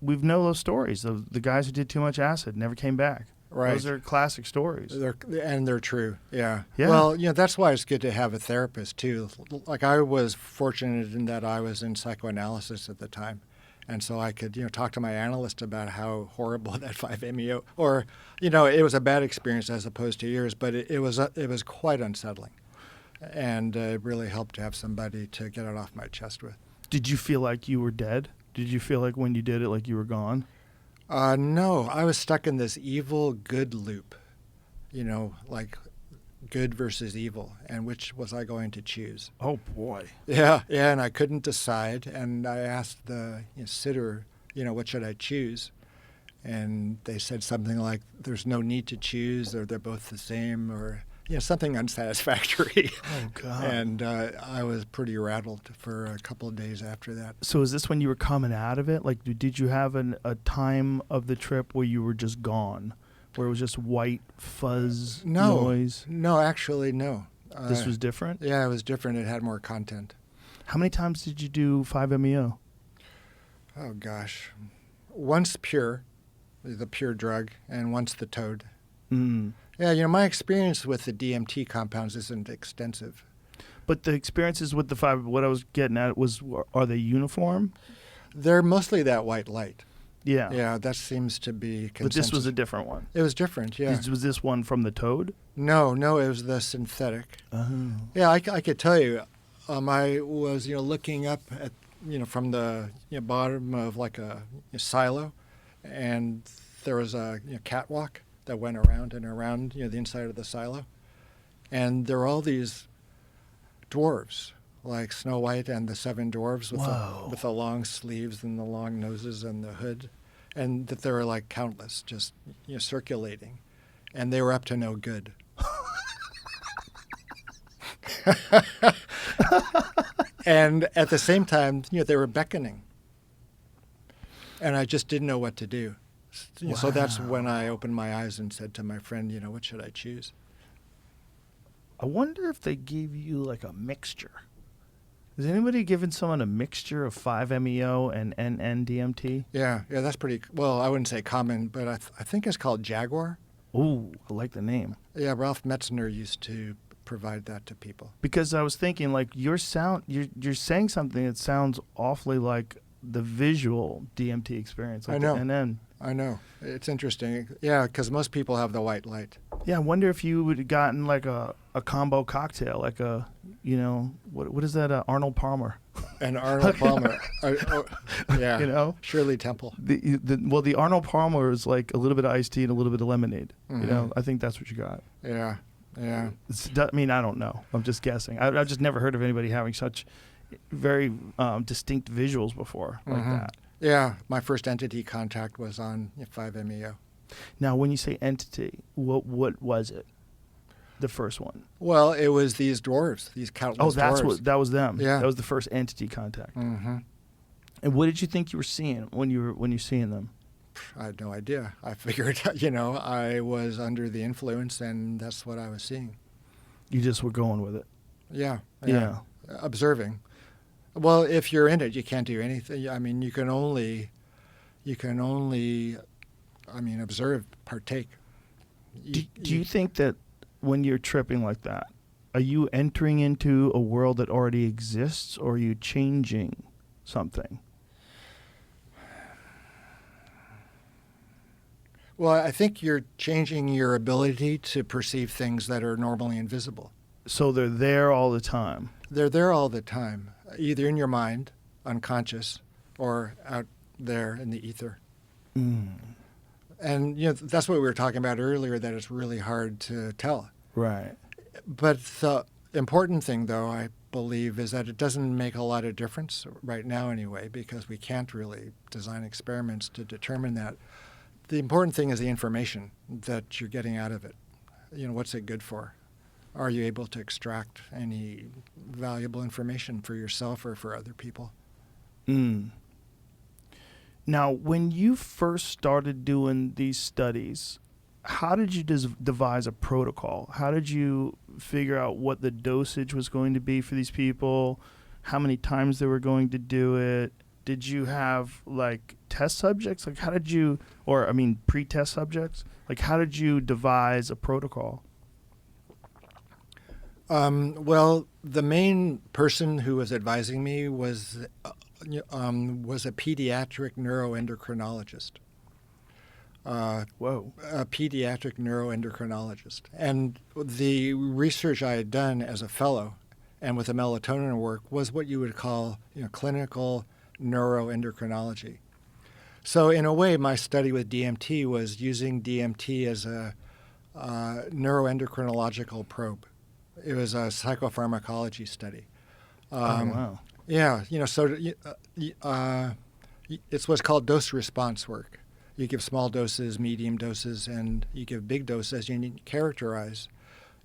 we've know those stories of the guys who did too much acid never came back. Right. Those are classic stories. They're true. Yeah. Yeah. Well, that's why it's good to have a therapist too. Like I was fortunate in that I was in psychoanalysis at the time. And so I could, talk to my analyst about how horrible that 5-MeO, or, it was a bad experience as opposed to yours, but it was quite unsettling. And it really helped to have somebody to get it off my chest with. Did you feel like you were dead? Did you feel like when you did it, like you were gone? No, I was stuck in this evil-good loop, like good versus evil, and which was I going to choose? Oh, boy. Yeah, and I couldn't decide, and I asked the sitter, what should I choose? And they said something like, there's no need to choose, or they're both the same, or something unsatisfactory. Oh, God. And I was pretty rattled for a couple of days after that. So is this when you were coming out of it? Like, did you have a time of the trip where you were just gone, where it was just white fuzz noise? No, actually, no. This was different? Yeah, it was different. It had more content. How many times did you do 5-MeO? Oh, gosh. Once pure, the pure drug, and once the toad. Yeah, my experience with the DMT compounds isn't extensive. But the experiences with the 5, what I was getting at was, are they uniform? They're mostly that white light. Yeah. Yeah, that seems to be consensus. But this was a different one. It was different, yeah. Was this one from the toad? No, it was the synthetic. Oh. Yeah, I could tell you. I was, looking up at, from the bottom of like a silo, and there was a catwalk that went around and around, the inside of the silo. And there were all these dwarves, like Snow White and the 7 dwarves with the long sleeves and the long noses and the hood. And that there were like countless just circulating. And they were up to no good. And at the same time, they were beckoning. And I just didn't know what to do. So that's when I opened my eyes and said to my friend, what should I choose? I wonder if they gave you like a mixture. Has anybody given someone a mixture of 5-MeO and NN-DMT? Yeah, that's pretty, well, I wouldn't say common, but I think it's called Jaguar. Ooh, I like the name. Yeah, Ralph Metzner used to provide that to people. Because I was thinking, like, you're saying something that sounds awfully like the visual DMT experience. Like I know. The NN. I know. It's interesting. Yeah, because most people have the white light. Yeah, I wonder if you would have gotten like a combo cocktail, like a, what is that, Arnold Palmer? And Arnold Palmer. Yeah. Shirley Temple. The Arnold Palmer is like a little bit of iced tea and a little bit of lemonade. Mm-hmm. I think that's what you got. Yeah. I mean, I don't know. I'm just guessing. I've just never heard of anybody having such very distinct visuals before like that. Yeah, my first entity contact was on 5-MeO. Now, when you say entity, what was it? The first one? Well, it was these dwarves, these countless dwarves. That was them. Yeah, that was the first entity contact. Mm-hmm. And what did you think you were seeing when you're seeing them? I had no idea. I figured, I was under the influence, and that's what I was seeing. You just were going with it. Yeah. Observing. Well, if you're in it, you can't do anything. I mean, you can only, You can only, observe, partake. Do you think that when you're tripping like that, are you entering into a world that already exists, or are you changing something? Well, I think you're changing your ability to perceive things that are normally invisible. So they're there all the time. They're there all the time, either in your mind, unconscious, or out there in the ether. And that's what we were talking about earlier, that it's really hard to tell. Right. But the important thing, though, I believe, is that it doesn't make a lot of difference right now anyway, because we can't really design experiments to determine that. The important thing is the information that you're getting out of it. What's it good for? Are you able to extract any valuable information for yourself or for other people? Now, when you first started doing these studies, how did you devise a protocol? How did you figure out what the dosage was going to be for these people? How many times they were going to do it? Did you have test subjects? How did you, pre-test subjects? How did you devise a protocol? Well, the main person who was advising me was a pediatric neuroendocrinologist. Whoa. A pediatric neuroendocrinologist. And the research I had done as a fellow and with the melatonin work was what you would call clinical neuroendocrinology. So in a way, my study with DMT was using DMT as a neuroendocrinological probe. It was a psychopharmacology study. Wow. Yeah, it's what's called dose-response work. You give small doses, medium doses, and you give big doses. You need to characterize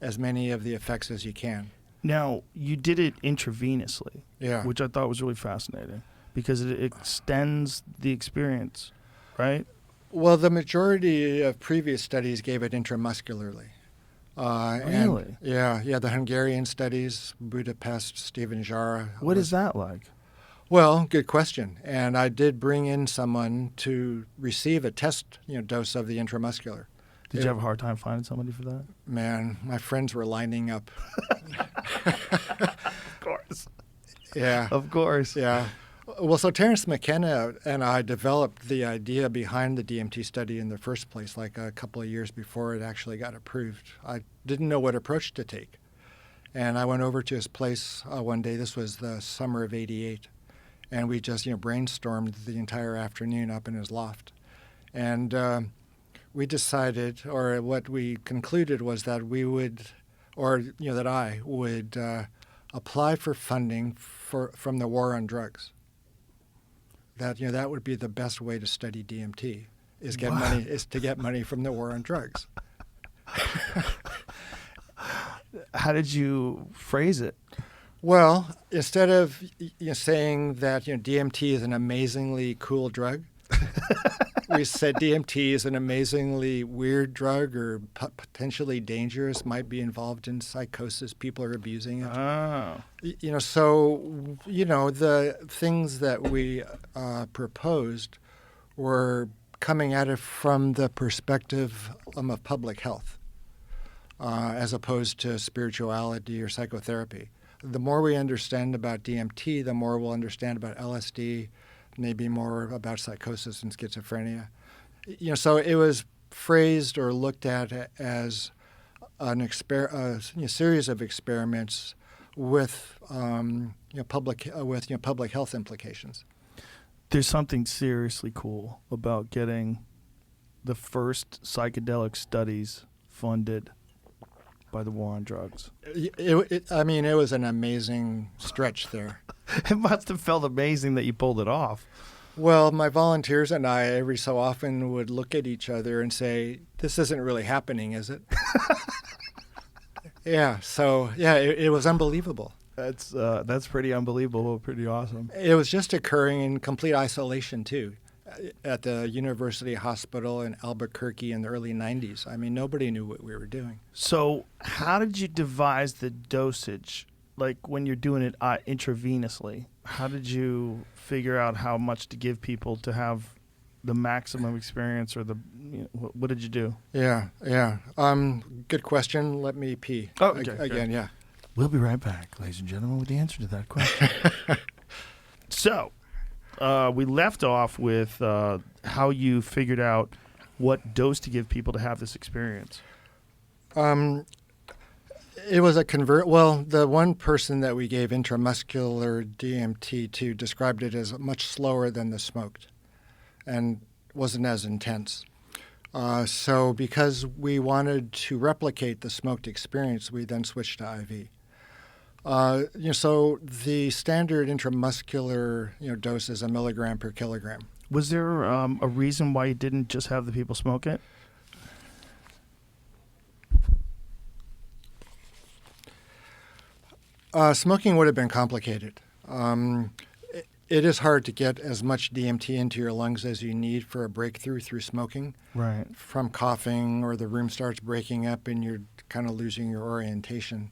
as many of the effects as you can. Now, you did it intravenously, Yeah. which I thought was really fascinating because it extends the experience, right? Well, the majority of previous studies gave it intramuscularly. Really? Yeah, the Hungarian studies, Budapest, Stephen Jara. What is that like? Well, good question. And I did bring in someone to receive a test dose of the intramuscular. Did you have a hard time finding somebody for that? Man, my friends were lining up. Of course. Yeah. Of course. Yeah. Well, so Terence McKenna and I developed the idea behind the DMT study in the first place, a couple of years before it actually got approved. I didn't know what approach to take. And I went over to his place one day. This was the summer of '88. And we just, brainstormed the entire afternoon up in his loft. And we decided, or what we concluded was that we would, that I would apply for funding from the war on drugs. That would be the best way to study DMT, is to get money from the war on drugs. How did you phrase it? Well, instead of saying that DMT is an amazingly cool drug, we said DMT is an amazingly weird drug or potentially dangerous, might be involved in psychosis. People are abusing it. Oh. The things that we proposed were coming at it from the perspective of public health, as opposed to spirituality or psychotherapy. The more we understand about DMT, the more we'll understand about LSD, maybe more about psychosis and schizophrenia. So it was phrased or looked at as a series of experiments with public health implications. There's something seriously cool about getting the first psychedelic studies funded by the war on drugs. It was an amazing stretch there. It must have felt amazing that you pulled it off. Well, my volunteers and I every so often would look at each other and say, "This isn't really happening, is it?" Yeah. So it was unbelievable. That's pretty unbelievable. Pretty awesome. It was just occurring in complete isolation too, at the University Hospital in Albuquerque in the early '90s. Nobody knew what we were doing. So, how did you devise the dosage? When you're doing it intravenously, how did you figure out how much to give people to have the maximum experience or the what did you do? Yeah. Good question. Let me pee. Oh, okay, Again, good. yeah. We'll be right back, ladies and gentlemen, with the answer to that question. So, we left off with how you figured out what dose to give people to have this experience. It was a Well, the one person that we gave intramuscular DMT to described it as much slower than the smoked and wasn't as intense. So because we wanted to replicate the smoked experience, we then switched to IV. So the standard intramuscular dose is 1 milligram per kilogram. Was there a reason why you didn't just have the people smoke it? Smoking would have been complicated. It is hard to get as much DMT into your lungs as you need for a breakthrough through smoking. Right. From coughing or the room starts breaking up and you're kind of losing your orientation.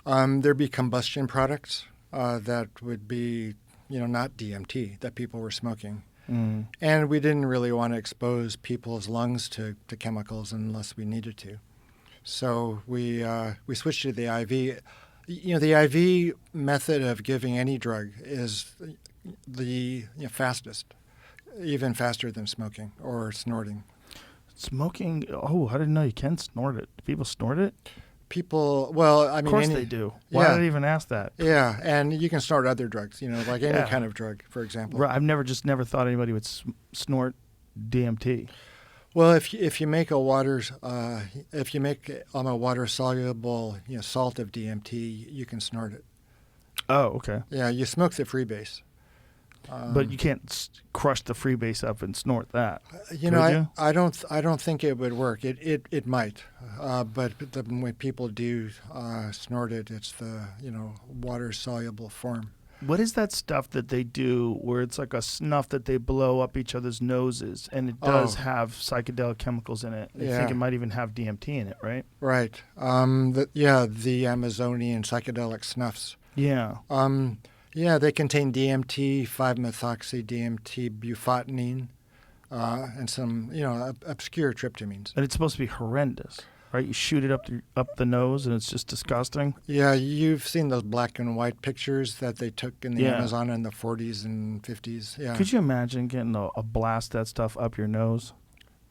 There'd be combustion products that would be, not DMT that people were smoking. Mm. And we didn't really want to expose people's lungs to chemicals unless we needed to. So we switched to the IV. The IV method of giving any drug is the fastest, even faster than smoking or snorting. Smoking? Oh, I didn't know you can snort it. Do people snort it? People, well, I mean, of course they do. Why did I even ask that? Yeah, and you can snort other drugs, like any kind of drug, for example. Right, I've never thought anybody would snort DMT. Well, if you make a water soluble salt of DMT, you can snort it. Oh, okay. Yeah, you smoke the freebase. But you can't crush the freebase up and snort that. I don't think it would work. It might, but when people do snort it, it's the water soluble form. What is that stuff that they do where it's like a snuff that they blow up each other's noses, and it does have psychedelic chemicals in it? I think it might even have DMT in it, right? Right. The Amazonian psychedelic snuffs. Yeah. They contain DMT, 5-methoxy-DMT, bufotenine, and some obscure tryptamines. And it's supposed to be horrendous, right? You shoot it up the nose, and it's just disgusting. Yeah, you've seen those black and white pictures that they took in the Amazon in the 40s and 50s. Yeah. Could you imagine getting a blast of that stuff up your nose?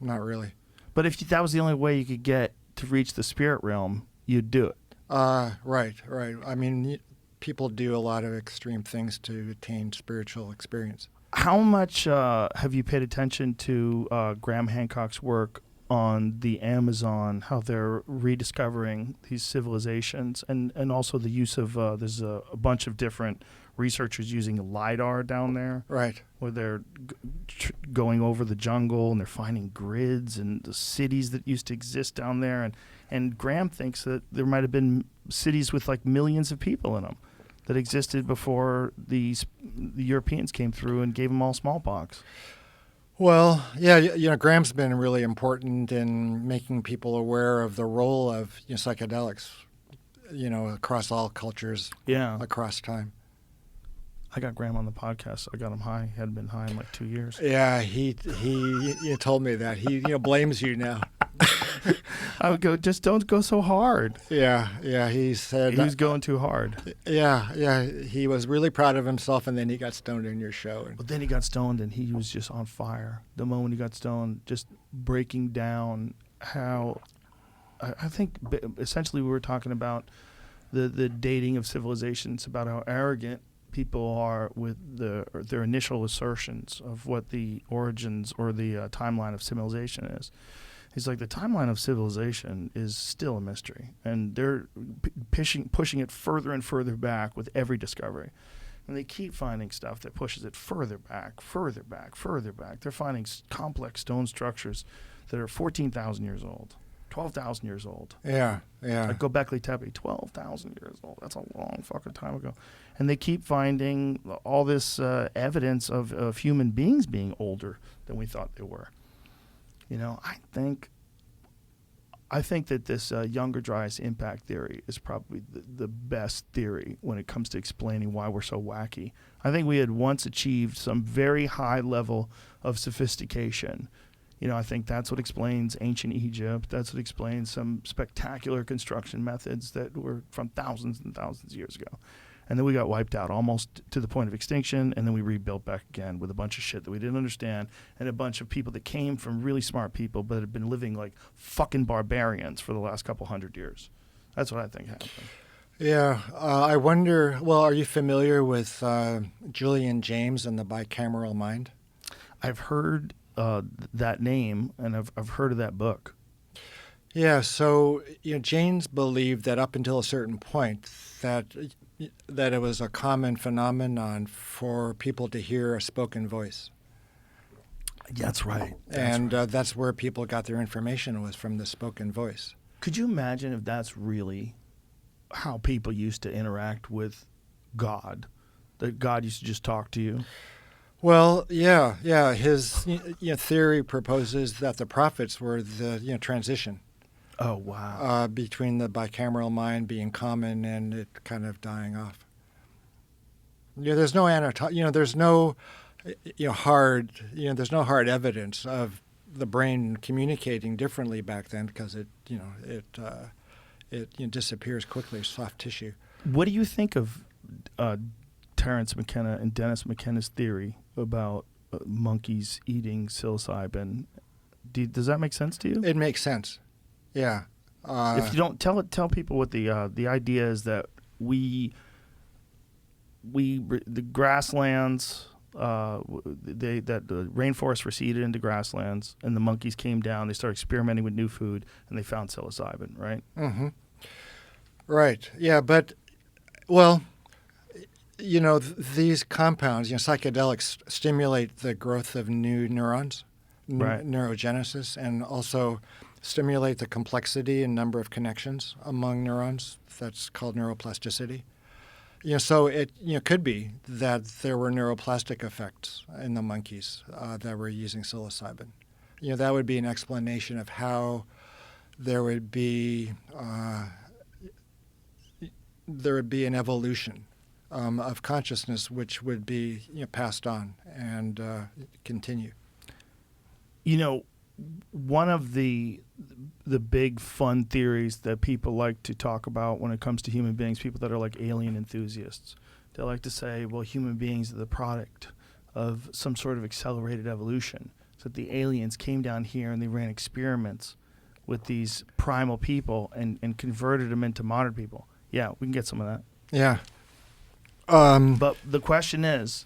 Not really. But if that was the only way you could get to reach the spirit realm, you'd do it. Right. I mean, people do a lot of extreme things to attain spiritual experience. How much have you paid attention to Graham Hancock's work on the Amazon, how they're rediscovering these civilizations, and also the use of, there's a bunch of different researchers using LiDAR down there. Right. Where they're going over the jungle and they're finding grids and the cities that used to exist down there. And Graham thinks that there might have been cities with like millions of people in them that existed before the Europeans came through and gave them all smallpox. Well, yeah, Graham's been really important in making people aware of the role of psychedelics, across all cultures, across time. I got Graham on the podcast. I got him high. He hadn't been high in like 2 years. Yeah, he told me that. He blames you now. I would go, just don't go so hard. Yeah, he said... He was going too hard. Yeah, he was really proud of himself, and then he got stoned in your show. But then he got stoned, and he was just on fire. The moment he got stoned, just breaking down how... I think essentially we were talking about the dating of civilizations, about how arrogant people are with their initial assertions of what the origins or the timeline of civilization is. He's like, the timeline of civilization is still a mystery, and they're pushing it further and further back with every discovery. And they keep finding stuff that pushes it further back, further back, further back. They're finding complex stone structures that are 14,000 years old, 12,000 years old. Yeah. Like Göbekli Tepe, 12,000 years old. That's a long fucking time ago. And they keep finding all this evidence of human beings being older than we thought they were. I think I think that this younger dryas impact theory is probably the best theory when it comes to explaining why we're so wacky. I think we had once achieved some very high level of sophistication. I think that's what explains ancient Egypt. That's what explains some spectacular construction methods that were from thousands and thousands of years ago. And then we got wiped out almost to the point of extinction, and then we rebuilt back again with a bunch of shit that we didn't understand, and a bunch of people that came from really smart people but had been living like fucking barbarians for the last couple hundred years. That's what I think happened. Yeah, I wonder, well, are you familiar with Julian James and the Bicameral Mind? I've heard that name, and I've heard of that book. Yeah, so James believed that up until a certain point that it was a common phenomenon for people to hear a spoken voice. That's right. That's where people got their information, was from the spoken voice. Could you imagine if that's really how people used to interact with God? That God used to just talk to you? Well, yeah. His theory proposes that the prophets were the transition. Oh, wow. Between the bicameral mind being common and it kind of dying off. There's no there's no hard evidence of the brain communicating differently back then, because it disappears quickly, soft tissue. What do you think of Terence McKenna and Dennis McKenna's theory about monkeys eating psilocybin? Does that make sense to you? It makes sense. Yeah. If you don't tell people what the idea is, that the grasslands that the rainforest receded into grasslands, and the monkeys came down. They started experimenting with new food, and they found psilocybin. Right. Mm-hmm. Right. Yeah, but these compounds, psychedelics stimulate the growth of new neurons, right. Neurogenesis, and also stimulate the complexity and number of connections among neurons. That's called neuroplasticity. So it could be that there were neuroplastic effects in the monkeys that were using psilocybin. That would be an explanation of how there would be an evolution of consciousness, which would be passed on and continue. One of the big fun theories that people like to talk about when it comes to human beings, people that are like alien enthusiasts, they like to say, well, human beings are the product of some sort of accelerated evolution. So that the aliens came down here and they ran experiments with these primal people and converted them into modern people. Yeah, we can get some of that. Yeah. But the question is,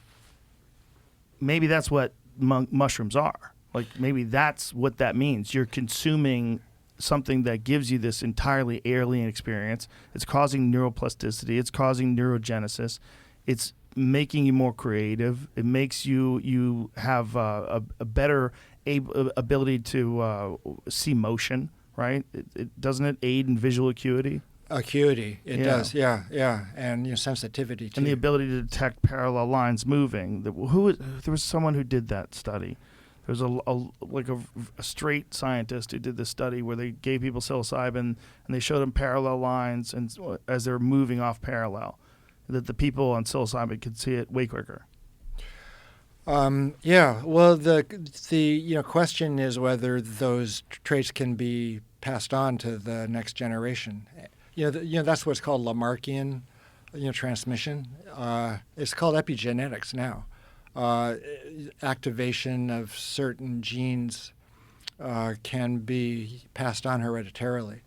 maybe that's what mushrooms are. Like, maybe that's what that means. You're consuming something that gives you this entirely alien experience. It's causing neuroplasticity. It's causing neurogenesis. It's making you more creative. It makes you have a better ability to see motion, right? Doesn't it aid in visual acuity? Acuity, it does, yeah, and sensitivity too. And the ability to detect parallel lines moving. There was someone who did that study. There was a straight scientist who did this study where they gave people psilocybin and they showed them parallel lines, and as they're moving off parallel, that the people on psilocybin could see it way quicker. Yeah. Well, the question is whether those traits can be passed on to the next generation. That's what's called Lamarckian, transmission. It's called epigenetics now. Activation of certain genes can be passed on hereditarily.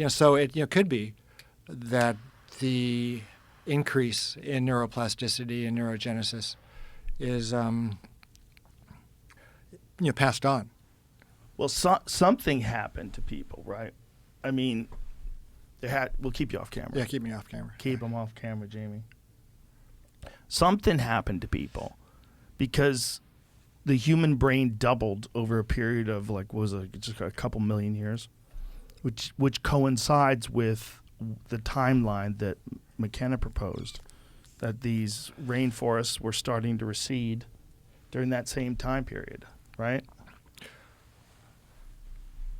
So it could be that the increase in neuroplasticity and neurogenesis is passed on. Well, something happened to people, right? I mean, we'll keep you off camera. Yeah, keep me off camera. Keep them off camera, Jamie. Something happened to people because the human brain doubled over a period of just a couple million years, which coincides with the timeline that McKenna proposed, that these rainforests were starting to recede during that same time period, right?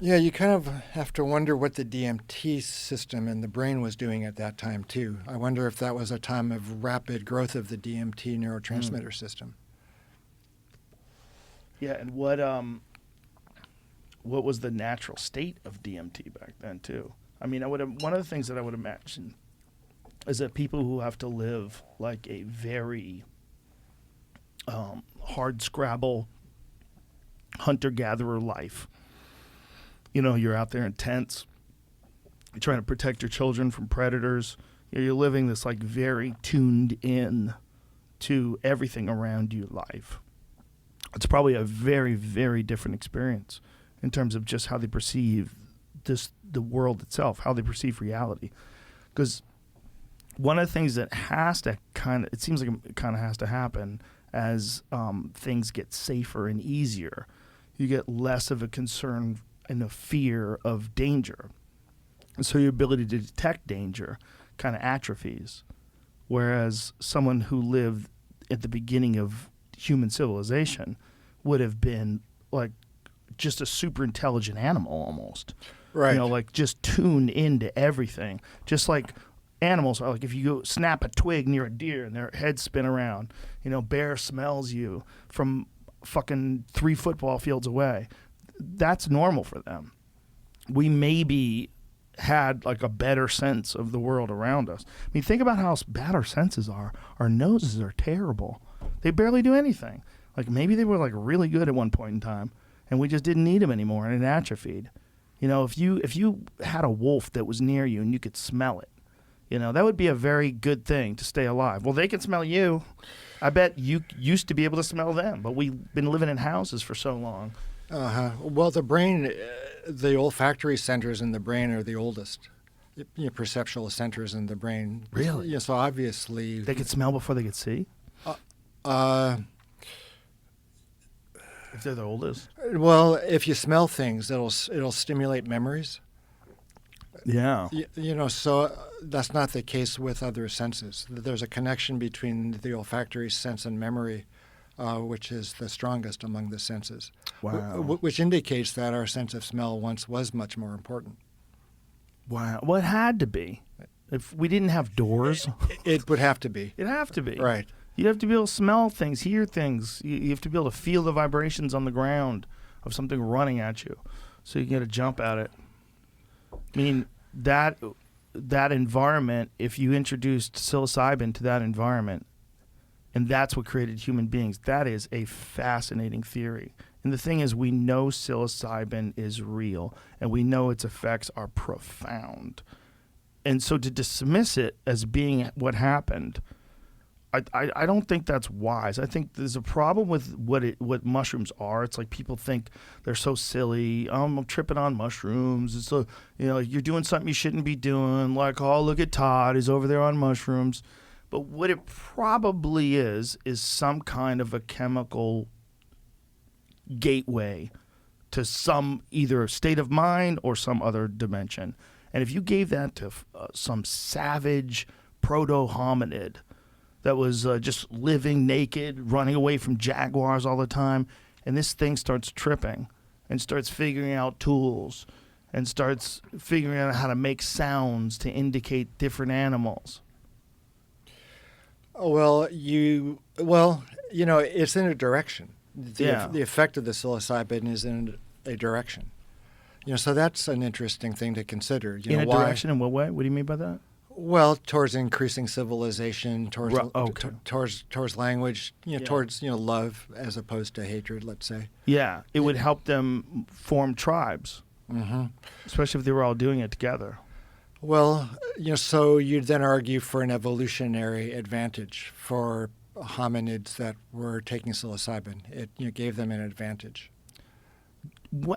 Yeah, you kind of have to wonder what the DMT system in the brain was doing at that time, too. I wonder if that was a time of rapid growth of the DMT neurotransmitter system. Yeah, and what was the natural state of DMT back then, too? I mean, one of the things that I would imagine is that people who have to live like a very hard scrabble hunter-gatherer life. You know, you're out there in tents. You're trying to protect your children from predators. You're living this like very tuned in to everything around you life. It's probably a very, very different experience in terms of just how they perceive the world itself, how they perceive reality. Because one of the things that has to it seems like it kind of has to happen as things get safer and easier, you get less of a concern and a fear of danger. And so your ability to detect danger kind of atrophies. Whereas someone who lived at the beginning of human civilization would have been like just a super intelligent animal almost. Right. You know, like just tuned into everything. Just like animals are, like if you go snap a twig near a deer and their heads spin around, you know, bear smells you from fucking 3 football fields away. That's normal for them. We maybe had like a better sense of the world around us. I mean, think about how bad our senses are. Our noses are terrible. They barely do anything. Like maybe they were like really good at one point in time and we just didn't need them anymore and it atrophied. You know, if you had a wolf that was near you and you could smell it, you know, that would be a very good thing to stay alive. Well, they can smell you. I bet you used to be able to smell them, but we've been living in houses for so long. Well, the brain, the olfactory centers in the brain are the oldest, perceptual centers in the brain. Really? Yeah, so obviously... They could smell before they could see? If they're the oldest? Well, if you smell things, it'll stimulate memories. Yeah. So that's not the case with other senses. There's a connection between the olfactory sense and memory, which is the strongest among the senses. Wow. Which indicates that our sense of smell once was much more important. Wow. Well, it had to be. If we didn't have doors. It would have to be. It'd have to be. Right. You have to be able to smell things, hear things. You have to be able to feel the vibrations on the ground of something running at you so you can get a jump at it. I mean, that environment, if you introduced psilocybin to that environment, and that's what created human beings, that is a fascinating theory. And the thing is, we know psilocybin is real, and we know its effects are profound. And so to dismiss it as being what happened, I don't think that's wise. I think there's a problem with what mushrooms are. It's like people think they're so silly. I'm tripping on mushrooms. It's so, you're doing something you shouldn't be doing. Like, oh, look at Todd. He's over there on mushrooms. But what it probably is some kind of a chemical gateway to some either state of mind or some other dimension. And if you gave that to some savage proto-hominid that was just living naked, running away from jaguars all the time, and this thing starts tripping and starts figuring out tools and starts figuring out how to make sounds to indicate different animals. Well, it's in a direction. The effect of the psilocybin is in a direction. So that's an interesting thing to consider. Direction in what way? What do you mean by that? Well, towards increasing civilization, towards language, towards love as opposed to hatred. Let's say. Yeah, it would help them form tribes, especially if they were all doing it together. Well, so you'd then argue for an evolutionary advantage for hominids that were taking psilocybin. It gave them an advantage.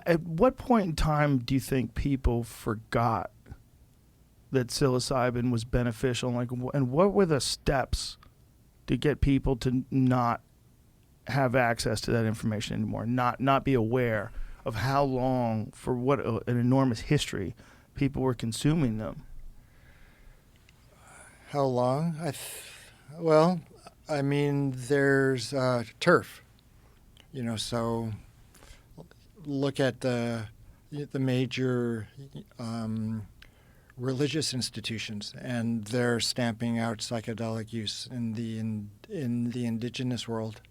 At what point in time do you think people forgot that psilocybin was beneficial? And what were the steps to get people to not have access to that information anymore, not be aware of how long, for what an enormous history, people were consuming them? How long? There's turf. So look at the the major religious institutions, and they're stamping out psychedelic use in the indigenous world.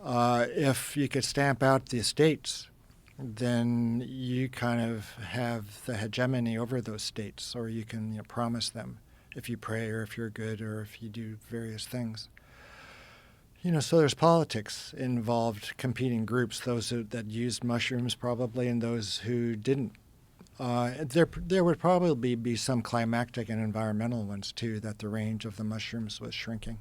If you could stamp out the states, then you kind of have the hegemony over those states, or you can promise them if you pray or if you're good or if you do various things. So there's politics involved, competing groups, those that used mushrooms probably and those who didn't. There would probably be some climactic and environmental ones too, that the range of the mushrooms was shrinking.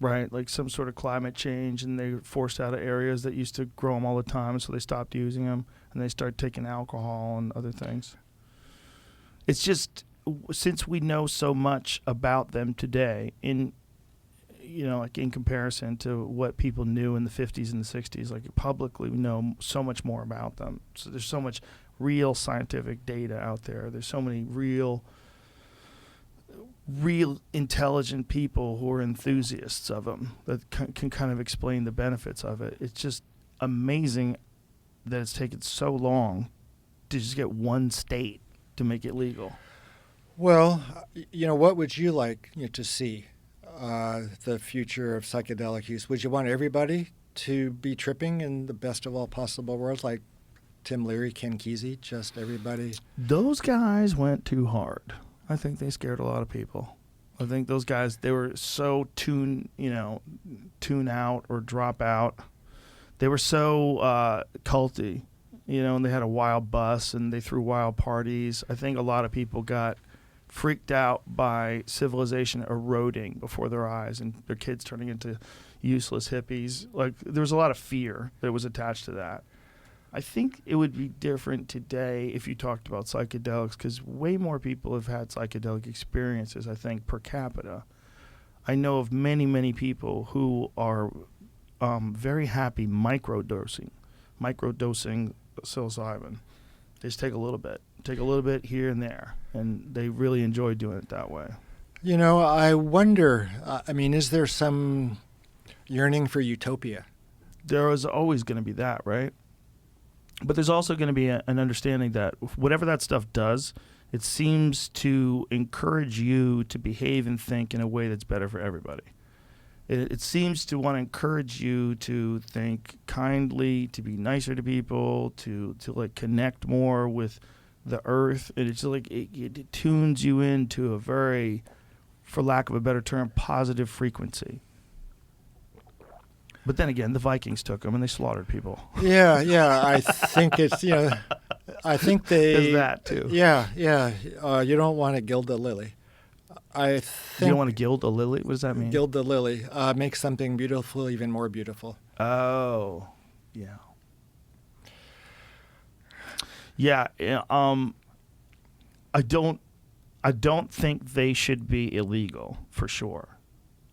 Right, like some sort of climate change, and they were forced out of areas that used to grow them all the time, so they stopped using them, and they started taking alcohol and other things. It's just, since we know so much about them today, like in comparison to what people knew in the 50s and the 60s, like publicly we know so much more about them. So there's so much real scientific data out there. There's so many real intelligent people who are enthusiasts of them that can kind of explain the benefits of it. It's just amazing that it's taken so long to just get one state to make it legal. Well, what would you like to see the future of psychedelic use? Would you want everybody to be tripping in the best of all possible worlds, like Tim Leary, Ken Kesey, just everybody? Those guys went too hard. I think they scared a lot of people. I think those guys, they were so tune out or drop out. They were so culty, and they had a wild bus and they threw wild parties. I think a lot of people got freaked out by civilization eroding before their eyes and their kids turning into useless hippies. Like, there was a lot of fear that was attached to that. I think it would be different today if you talked about psychedelics, because way more people have had psychedelic experiences, I think, per capita. I know of many, many people who are very happy microdosing psilocybin. They just take a little bit here and there, and they really enjoy doing it that way. I wonder, is there some yearning for utopia? There is always going to be that, right? But there's also going to be an understanding that whatever that stuff does, it seems to encourage you to behave and think in a way that's better for everybody. It seems to want to encourage you to think kindly, to be nicer to people, to like connect more with the earth. And it's like it tunes you into a very, for lack of a better term, positive frequency. But then again, the Vikings took them and they slaughtered people. Yeah. I think it's, I think they... There's that, too. Yeah. You don't want to gild the lily. I think... You don't want to gild a lily? What does that mean? Gild the lily. Make something beautiful even more beautiful. Oh, yeah. Yeah, I don't think they should be illegal, for sure.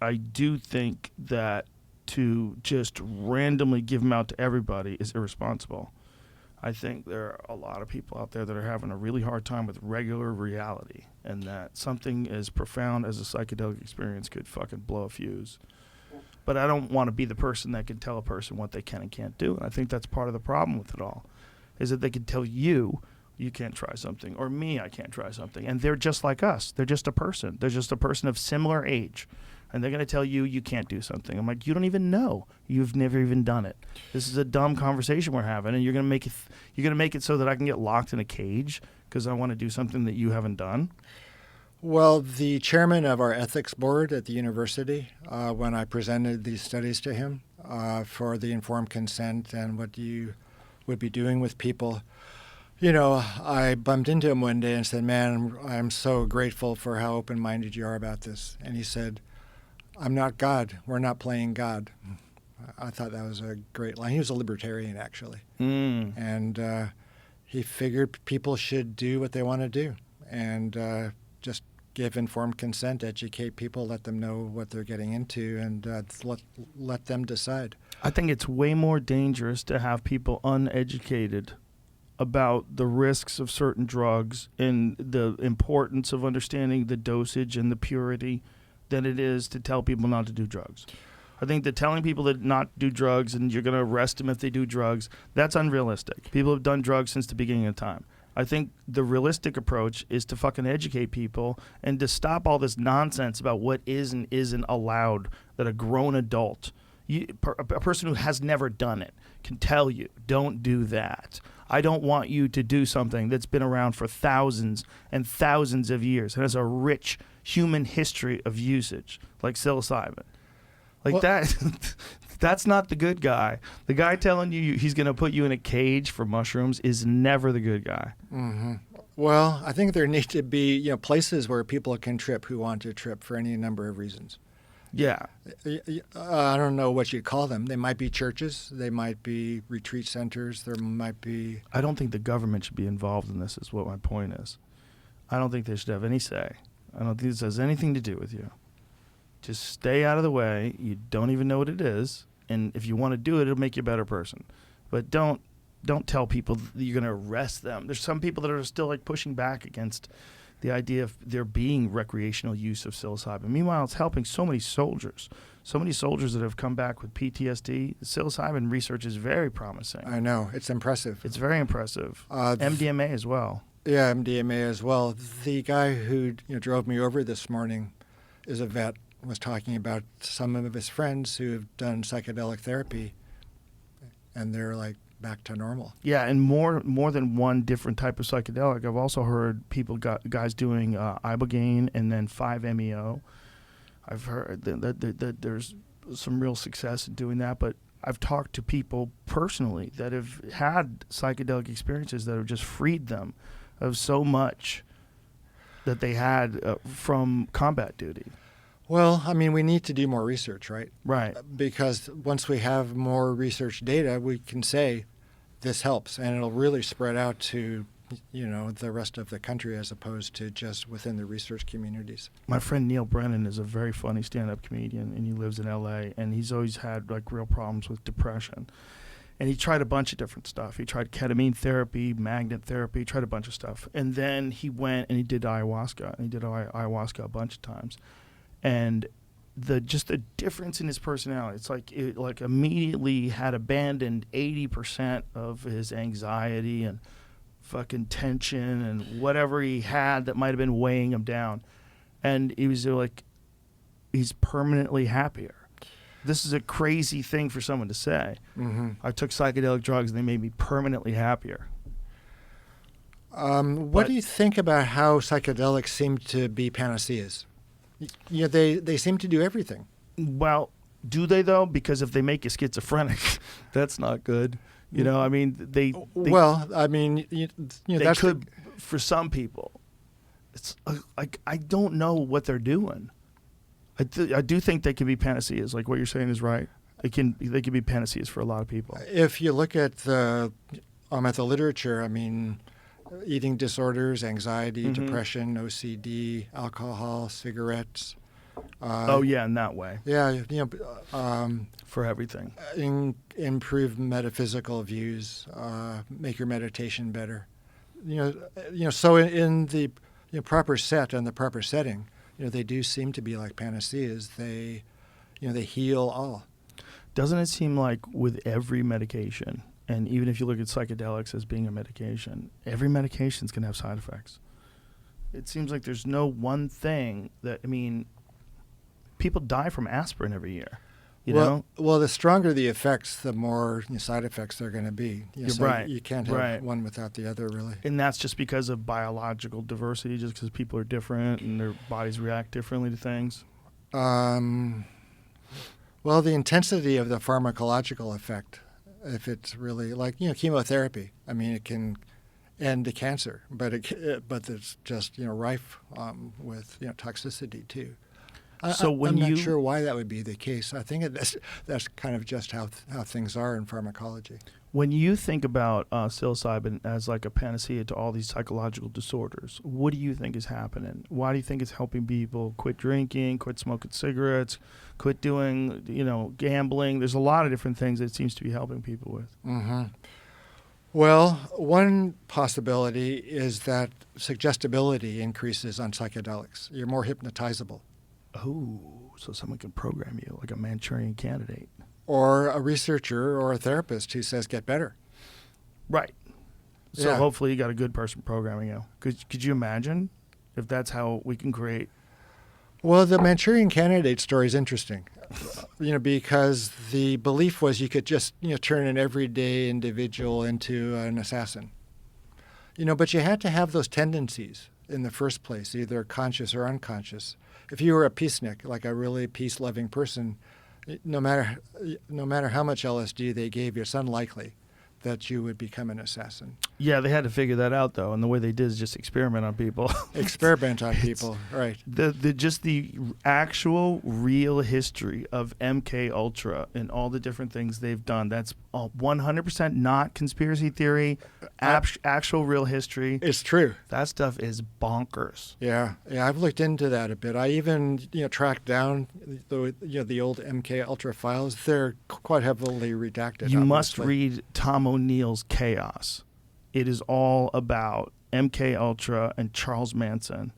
I do think that to just randomly give them out to everybody is irresponsible. I think there are a lot of people out there that are having a really hard time with regular reality, and that something as profound as a psychedelic experience could fucking blow a fuse. But I don't want to be the person that can tell a person what they can and can't do, and I think that's part of the problem with it all, is that they can tell you can't try something, or me, I can't try something, and they're just like us. They're just a person. They're just a person of similar age. And they're going to tell you can't do something. I'm like, you don't even know. You've never even done it. This is a dumb conversation we're having, and you're going to make it so that I can get locked in a cage because I want to do something that you haven't done. Well, the chairman of our ethics board at the university, when I presented these studies to him for the informed consent and what you would be doing with people, I bumped into him one day and said, "Man, I'm so grateful for how open-minded you are about this." And he said, "I'm not God. We're not playing God." I thought that was a great line. He was a libertarian, actually. And he figured people should do what they want to do and just give informed consent, educate people, let them know what they're getting into, and let them decide. I think it's way more dangerous to have people uneducated about the risks of certain drugs and the importance of understanding the dosage and the purity than it is to tell people not to do drugs. I think that telling people to not do drugs and you're going to arrest them if they do drugs, that's unrealistic. People have done drugs since the beginning of time. I think the realistic approach is to fucking educate people and to stop all this nonsense about what is and isn't allowed that a grown adult, a person who has never done it, can tell you, don't do that. I don't want you to do something that's been around for thousands and thousands of years and has a rich human history of usage, like psilocybin. Like that's not the good guy. The guy telling you he's going to put you in a cage for mushrooms is never the good guy. Mm-hmm. Well, I think there need to be places where people can trip who want to trip for any number of reasons. Yeah. I don't know what you'd call them. They might be churches. They might be retreat centers. There might be... I don't think the government should be involved in this is what my point is. I don't think they should have any say. I don't think this has anything to do with you. Just stay out of the way. You don't even know what it is. And if you want to do it, it'll make you a better person. But don't tell people that you're going to arrest them. There's some people that are still like pushing back against the idea of there being recreational use of psilocybin. Meanwhile, it's helping so many soldiers that have come back with PTSD. The psilocybin research is very promising. I know. It's impressive. It's very impressive. MDMA as well. Yeah, MDMA as well. The guy who drove me over this morning is a vet, was talking about some of his friends who have done psychedelic therapy, and they're like back to normal. Yeah, and more than one different type of psychedelic. I've also heard guys doing ibogaine and then 5-MeO. I've heard that there's some real success in doing that, but I've talked to people personally that have had psychedelic experiences that have just freed them of so much that they had from combat duty. Well, I mean, we need to do more research, right? Right. Because once we have more research data, we can say this helps, and it'll really spread out to, the rest of the country as opposed to just within the research communities. My friend Neil Brennan is a very funny stand-up comedian, and he lives in L.A., and he's always had like real problems with depression. And he tried a bunch of different stuff. He tried ketamine therapy, magnet therapy, tried a bunch of stuff. And then he went and he did ayahuasca, and he did ayahuasca a bunch of times. And the difference in his personality, it's like it immediately had abandoned 80% of his anxiety and fucking tension and whatever he had that might have been weighing him down. And he was like, he's permanently happier. This is a crazy thing for someone to say. Mm-hmm. I took psychedelic drugs and they made me permanently happier. What do you think about how psychedelics seem to be panaceas? They seem to do everything. Well, do they though? Because if they make you schizophrenic, that's not good. I mean, they well, I mean, they that's could for some people. It's like I don't know what they're doing. I do think they can be panaceas. Like what you're saying is right. They can be panaceas for a lot of people. If you look at the literature, I mean, eating disorders, anxiety, depression, OCD, alcohol, cigarettes. In that way. Yeah, for everything. Improve metaphysical views, make your meditation better. So in the proper set and the proper setting, they do seem to be like panaceas. They heal all. Doesn't it seem like with every medication, and even if you look at psychedelics as being a medication, every medication's going to have side effects. It seems like there's no one thing people die from aspirin every year. You know? Well, the stronger the effects, the more side effects there are going to be. You're so right. You can't have one without the other, really. And that's just because of biological diversity, just because people are different and their bodies react differently to things? Well, the intensity of the pharmacological effect, if it's really like, chemotherapy, I mean, it can end the cancer, but it's just, rife with, toxicity too. I'm not sure why that would be the case. I think that's kind of just how things are in pharmacology. When you think about psilocybin as like a panacea to all these psychological disorders, what do you think is happening? Why do you think it's helping people quit drinking, quit smoking cigarettes, quit doing, gambling? There's a lot of different things that it seems to be helping people with. Mm-hmm. Well, one possibility is that suggestibility increases on psychedelics. You're more hypnotizable. Oh, so someone can program you like a Manchurian candidate. Or a researcher or a therapist who says, get better. Right. So Yeah. hopefully you got a good person programming you. Could you imagine if that's how we can create? Well, the Manchurian candidate story is interesting, because the belief was you could just, turn an everyday individual into an assassin. But you had to have those tendencies in the first place, either conscious or unconscious. If you were a peacenik, like a really peace-loving person, no matter how much LSD they gave you, it's unlikely that you would become an assassin. Yeah, they had to figure that out though, and the way they did is just experiment on people. Experiment on people, right? The actual real history of MK Ultra and all the different things they've done. That's all 100% not conspiracy theory. Actual real history. It's true. That stuff is bonkers. Yeah. I've looked into that a bit. I even tracked down the old MK Ultra files. They're quite heavily redacted. You must obviously. read Tom O'Neill's Chaos. It is all about MK Ultra and Charles Manson,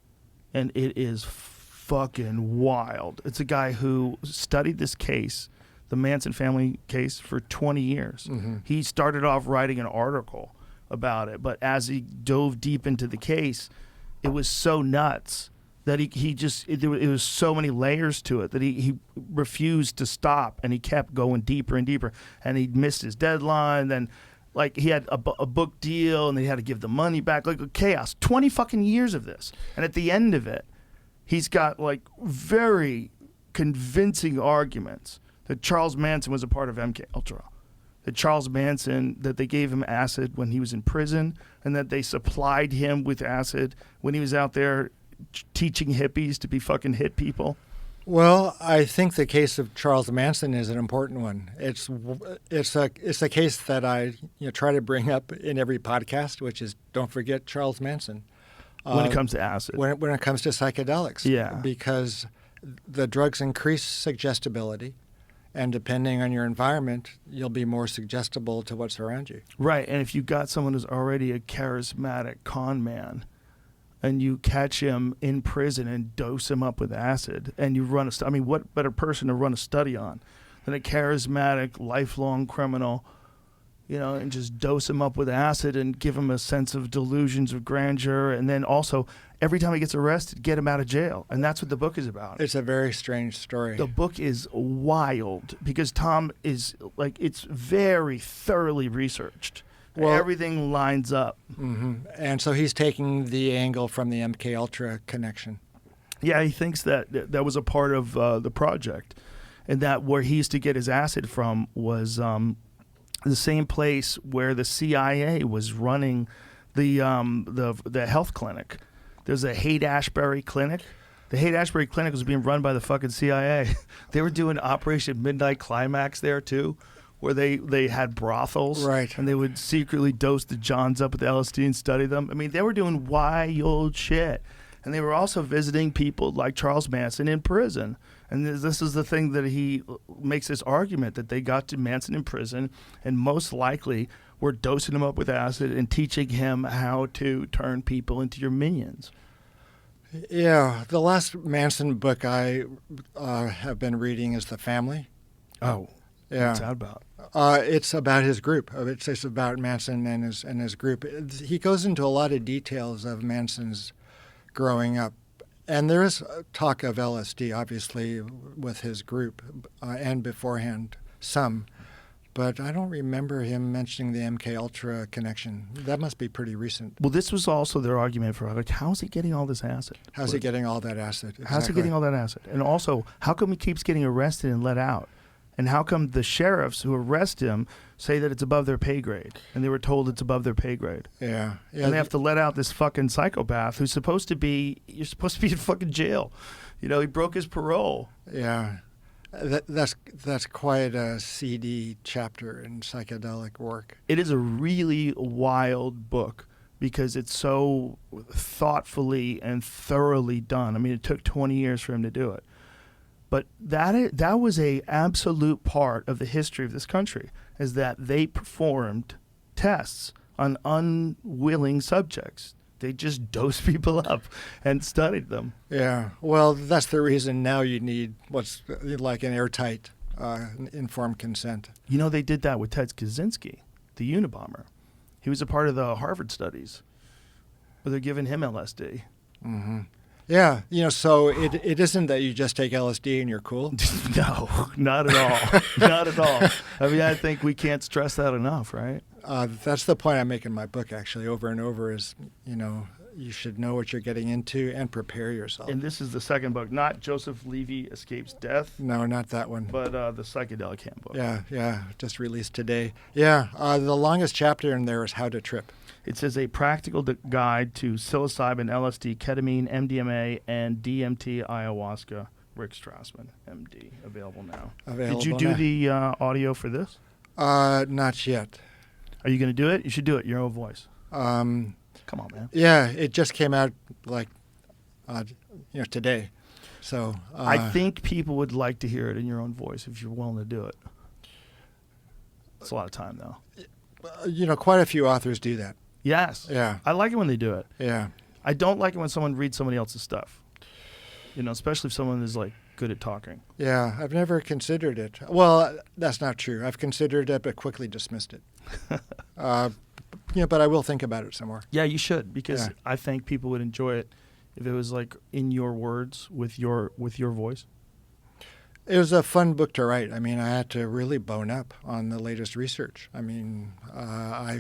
and it is fucking wild. It's a guy who studied this case, the Manson family case, for 20 years. Mm-hmm. He started off writing an article about it, but as he dove deep into the case, it was so nuts that it was so many layers to it that he refused to stop, and he kept going deeper and deeper, and he missed his deadline. Then like he had a book deal, and they had to give the money back. Like chaos, 20 fucking years of this, and at the end of it, he's got like very convincing arguments that Charles Manson was a part of MK Ultra, that Charles Manson, that they gave him acid when he was in prison, and that they supplied him with acid when he was out there teaching hippies to be fucking hit people. Well, I think the case of Charles Manson is an important one. It's a case that I try to bring up in every podcast, which is don't forget Charles Manson. When it comes to acid. When it comes to psychedelics. Yeah. Because the drugs increase suggestibility, and depending on your environment, you'll be more suggestible to what's around you. Right, and if you got someone who's already a charismatic con man, and you catch him in prison and dose him up with acid, and you run what better person to run a study on than a charismatic, lifelong criminal, and just dose him up with acid and give him a sense of delusions of grandeur, and then also, every time he gets arrested, get him out of jail. And that's what the book is about. It's a very strange story. The book is wild because Tom is, it's very thoroughly researched. Well, everything lines up. Mm-hmm. And so he's taking the angle from the MK Ultra connection. Yeah, he thinks that was a part of the project, and that where he used to get his acid from was the same place where the CIA was running the health clinic. There's a Haight-Ashbury clinic. The Haight-Ashbury clinic was being run by the fucking CIA. They were doing Operation Midnight Climax there too, where they had brothels, right, and they would secretly dose the Johns up with LSD and study them. I mean, they were doing wild shit. And they were also visiting people like Charles Manson in prison. And this is the thing that he makes this argument that they got to Manson in prison and most likely were dosing him up with acid and teaching him how to turn people into your minions. Yeah, the last Manson book I have been reading is The Family. Oh, yeah. What's that about? It's about his group. It's about Manson and his group. He goes into a lot of details of Manson's growing up. And there is talk of LSD, obviously, with his group, and beforehand, some. But I don't remember him mentioning the MK Ultra connection. That must be pretty recent. Well, this was also their argument for, like, how is he getting all this acid? How's he getting all that acid? Exactly. How's he getting all that acid? And also, how come he keeps getting arrested and let out? And how come the sheriffs who arrest him say that it's above their pay grade? And they were told it's above their pay grade. Yeah. And they have to let out this fucking psychopath who's supposed to be, you're supposed to be in fucking jail. He broke his parole. Yeah. That's quite a seedy chapter in psychedelic work. It is a really wild book because it's so thoughtfully and thoroughly done. I mean, it took 20 years for him to do it. But that was a absolute part of the history of this country, is that they performed tests on unwilling subjects. They just dosed people up and studied them. Yeah. Well, that's the reason now you need what's like an airtight informed consent. You know, they did that with Ted Kaczynski, the Unabomber. He was a part of the Harvard studies where they're giving him LSD. Mm-hmm. Yeah. So it isn't that you just take LSD and you're cool. No, not at all. Not at all. I mean, I think we can't stress that enough, right? That's the point I make in my book, actually, over and over is, you should know what you're getting into and prepare yourself. And this is the second book, not Joseph Levy Escapes Death. No, not that one. But the Psychedelic Handbook. Yeah, just released today. Yeah, the longest chapter in there is How to Trip. It says a practical guide to psilocybin, LSD, ketamine, MDMA, and DMT ayahuasca. Rick Strassman, MD, available now. Did you do the audio for this? Not yet. Are you going to do it? You should do it, your own voice. Come on, man. Yeah, it just came out today. So I think people would like to hear it in your own voice if you're willing to do it. It's a lot of time, though. Quite a few authors do that. Yes. Yeah. I like it when they do it. Yeah. I don't like it when someone reads somebody else's stuff. Especially if someone is good at talking. Yeah, I've never considered it. Well, that's not true. I've considered it but quickly dismissed it. But I will think about it some more. Yeah, you should, because I think people would enjoy it if it was in your words with your voice. It was a fun book to write. I mean, I had to really bone up on the latest research. I mean, I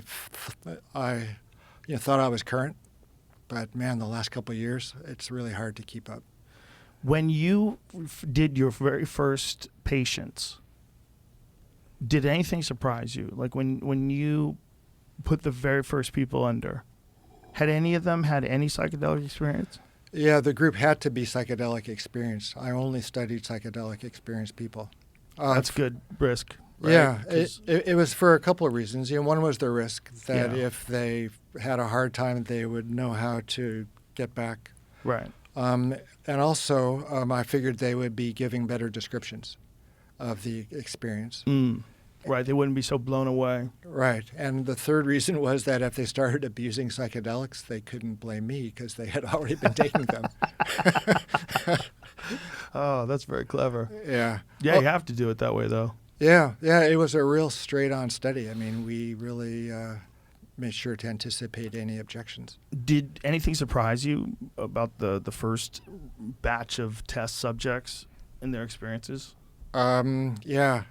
thought I was current, but man, the last couple of years, it's really hard to keep up. When you did your very first patients, did anything surprise you? Like when you put the very first people under, had any of them had any psychedelic experience? Yeah, the group had to be psychedelic experienced. I only studied psychedelic experienced people. That's good, brisk. Right? Yeah, it was for a couple of reasons. One was the risk that if they had a hard time, they would know how to get back. Right. And also, I figured they would be giving better descriptions of the experience. Right, they wouldn't be so blown away. Right, and the third reason was that if they started abusing psychedelics, they couldn't blame me because they had already been taking them. Oh, that's very clever. Yeah. Yeah, you have to do it that way, though. Yeah, it was a real straight-on study. I mean, we really made sure to anticipate any objections. Did anything surprise you about the first batch of test subjects and their experiences? Yeah.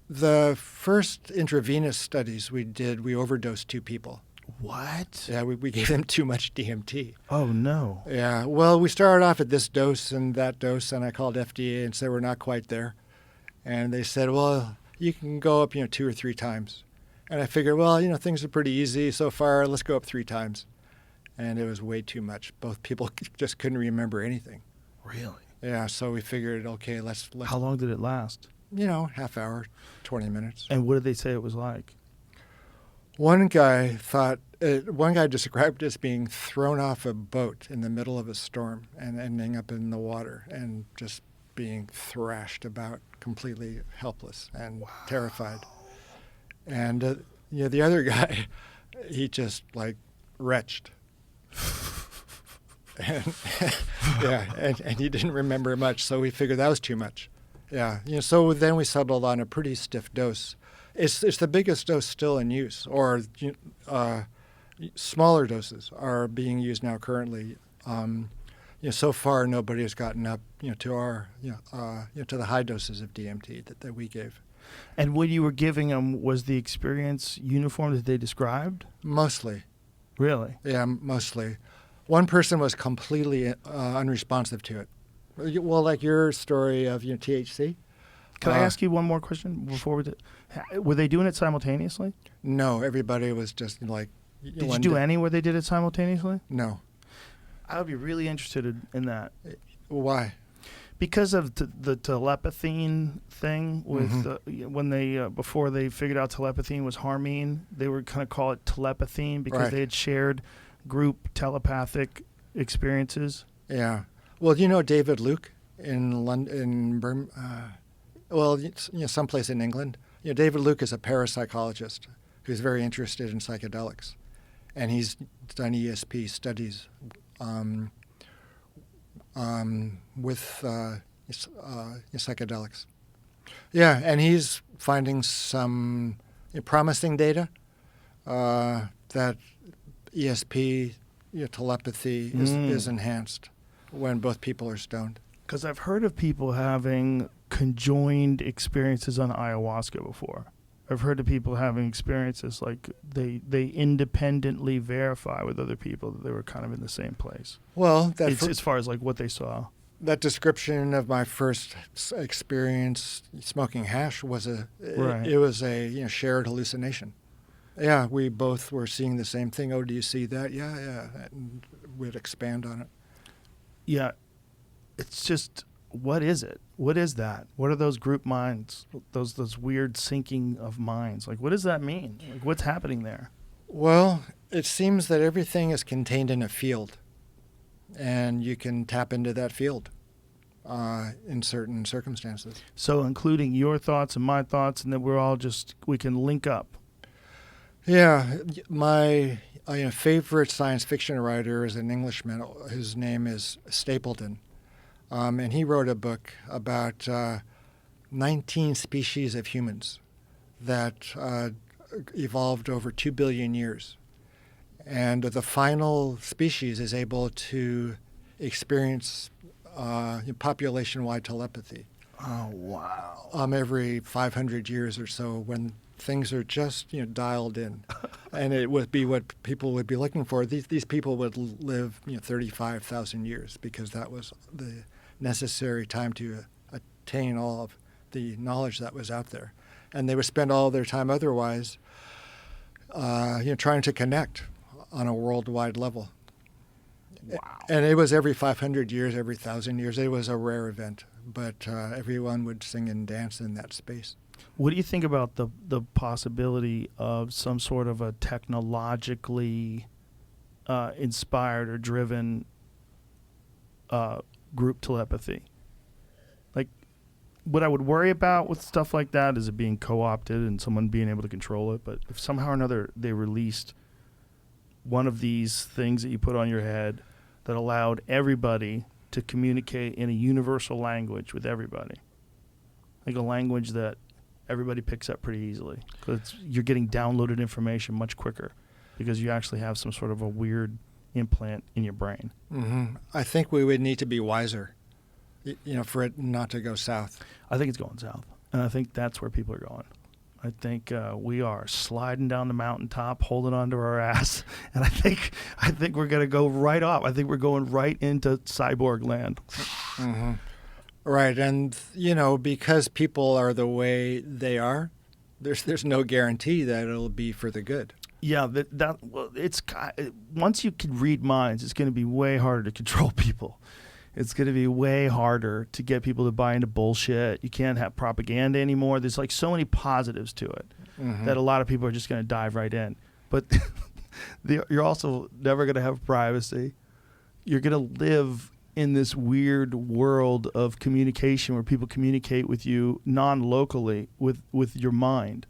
The first intravenous studies we did, we overdosed 2 people. What? Yeah, we gave them too much DMT. Oh, no. Yeah, well, we started off at this dose and that dose, and I called FDA and said we're not quite there. And they said, well, you can go up, 2 or 3 times. And I figured, well, things are pretty easy so far. Let's go up 3 times. And it was way too much. Both people just couldn't remember anything. Really? Yeah, so we figured, okay, let's. How long did it last? Half hour, 20 minutes. And what did they say it was like? One guy described it as being thrown off a boat in the middle of a storm and ending up in the water and just being thrashed about, completely helpless and terrified. And the other guy, he just retched. And he didn't remember much, so we figured that was too much. Yeah, so then we settled on a pretty stiff dose. It's the biggest dose still in use, or smaller doses are being used now currently. So far nobody has gotten up, to our, to the high doses of DMT that we gave. And when you were giving them, was the experience uniform that they described? Mostly. Really? Yeah, mostly. One person was completely unresponsive to it. Well, like your story of THC. Can I ask you one more question before we do? Were they doing it simultaneously? No, everybody was just Did you do any where they did it simultaneously? No. I would be really interested in that. Why? Because of the telepathy thing with when they before they figured out telepathy was harmine, they were kind of call it telepathy because they had shared group telepathic experiences. Yeah. Well, David Luke in London, someplace in England. David Luke is a parapsychologist who's very interested in psychedelics. and he's done ESP studies with psychedelics. Yeah, and he's finding some promising data that ESP, telepathy, is enhanced when both people are stoned. Because I've heard of people having conjoined experiences on ayahuasca before. I've heard of people having experiences like they independently verify with other people that they were kind of in the same place. Well, As far as like what they saw. That description of my first experience smoking hash was it was a shared hallucination. Yeah, we both were seeing the same thing. Oh, do you see that? Yeah. And we'd expand on it. Yeah, it's just, what is it? What is that? What are those group minds? Those weird syncing of minds? Like, what does that mean? Like, what's happening there? Well, it seems that everything is contained in a field, and you can tap into that field in certain circumstances. So including your thoughts and my thoughts, and then we can link up. Yeah, my favorite science fiction writer is an Englishman. His name is Stapleton, and he wrote a book about 19 species of humans that evolved over 2 billion years. And the final species is able to experience population-wide telepathy. Oh, wow. Every 500 years or so, when things are just dialed in, and it would be what people would be looking for. These people would live 35,000 years because that was the necessary time to attain all of the knowledge that was out there, and they would spend all their time otherwise, trying to connect on a worldwide level. Wow. And it was every 500 years, every 1,000 years. It was a rare event, but everyone would sing and dance in that space. What do you think about the possibility of some sort of a technologically inspired or driven group telepathy? Like, what I would worry about with stuff like that is it being co-opted and someone being able to control it. But if somehow or another they released one of these things that you put on your head that allowed everybody to communicate in a universal language with everybody, like a language that everybody picks up pretty easily, because you're getting downloaded information much quicker because you actually have some sort of a weird implant in your brain. Mm-hmm. I think we would need to be wiser, for it not to go south. I think it's going south, and I think that's where people are going. I think we are sliding down the mountaintop, holding onto our ass, and I think we're going to go right off. I think we're going right into cyborg land. Mm-hmm. Right, and because people are the way they are, there's no guarantee that it'll be for the good. Yeah, once you can read minds, it's going to be way harder to control people. It's going to be way harder to get people to buy into bullshit. You can't have propaganda anymore. There's like so many positives to it that a lot of people are just going to dive right in. But you're also never going to have privacy. You're going to live in this weird world of communication where people communicate with you non-locally with your mind.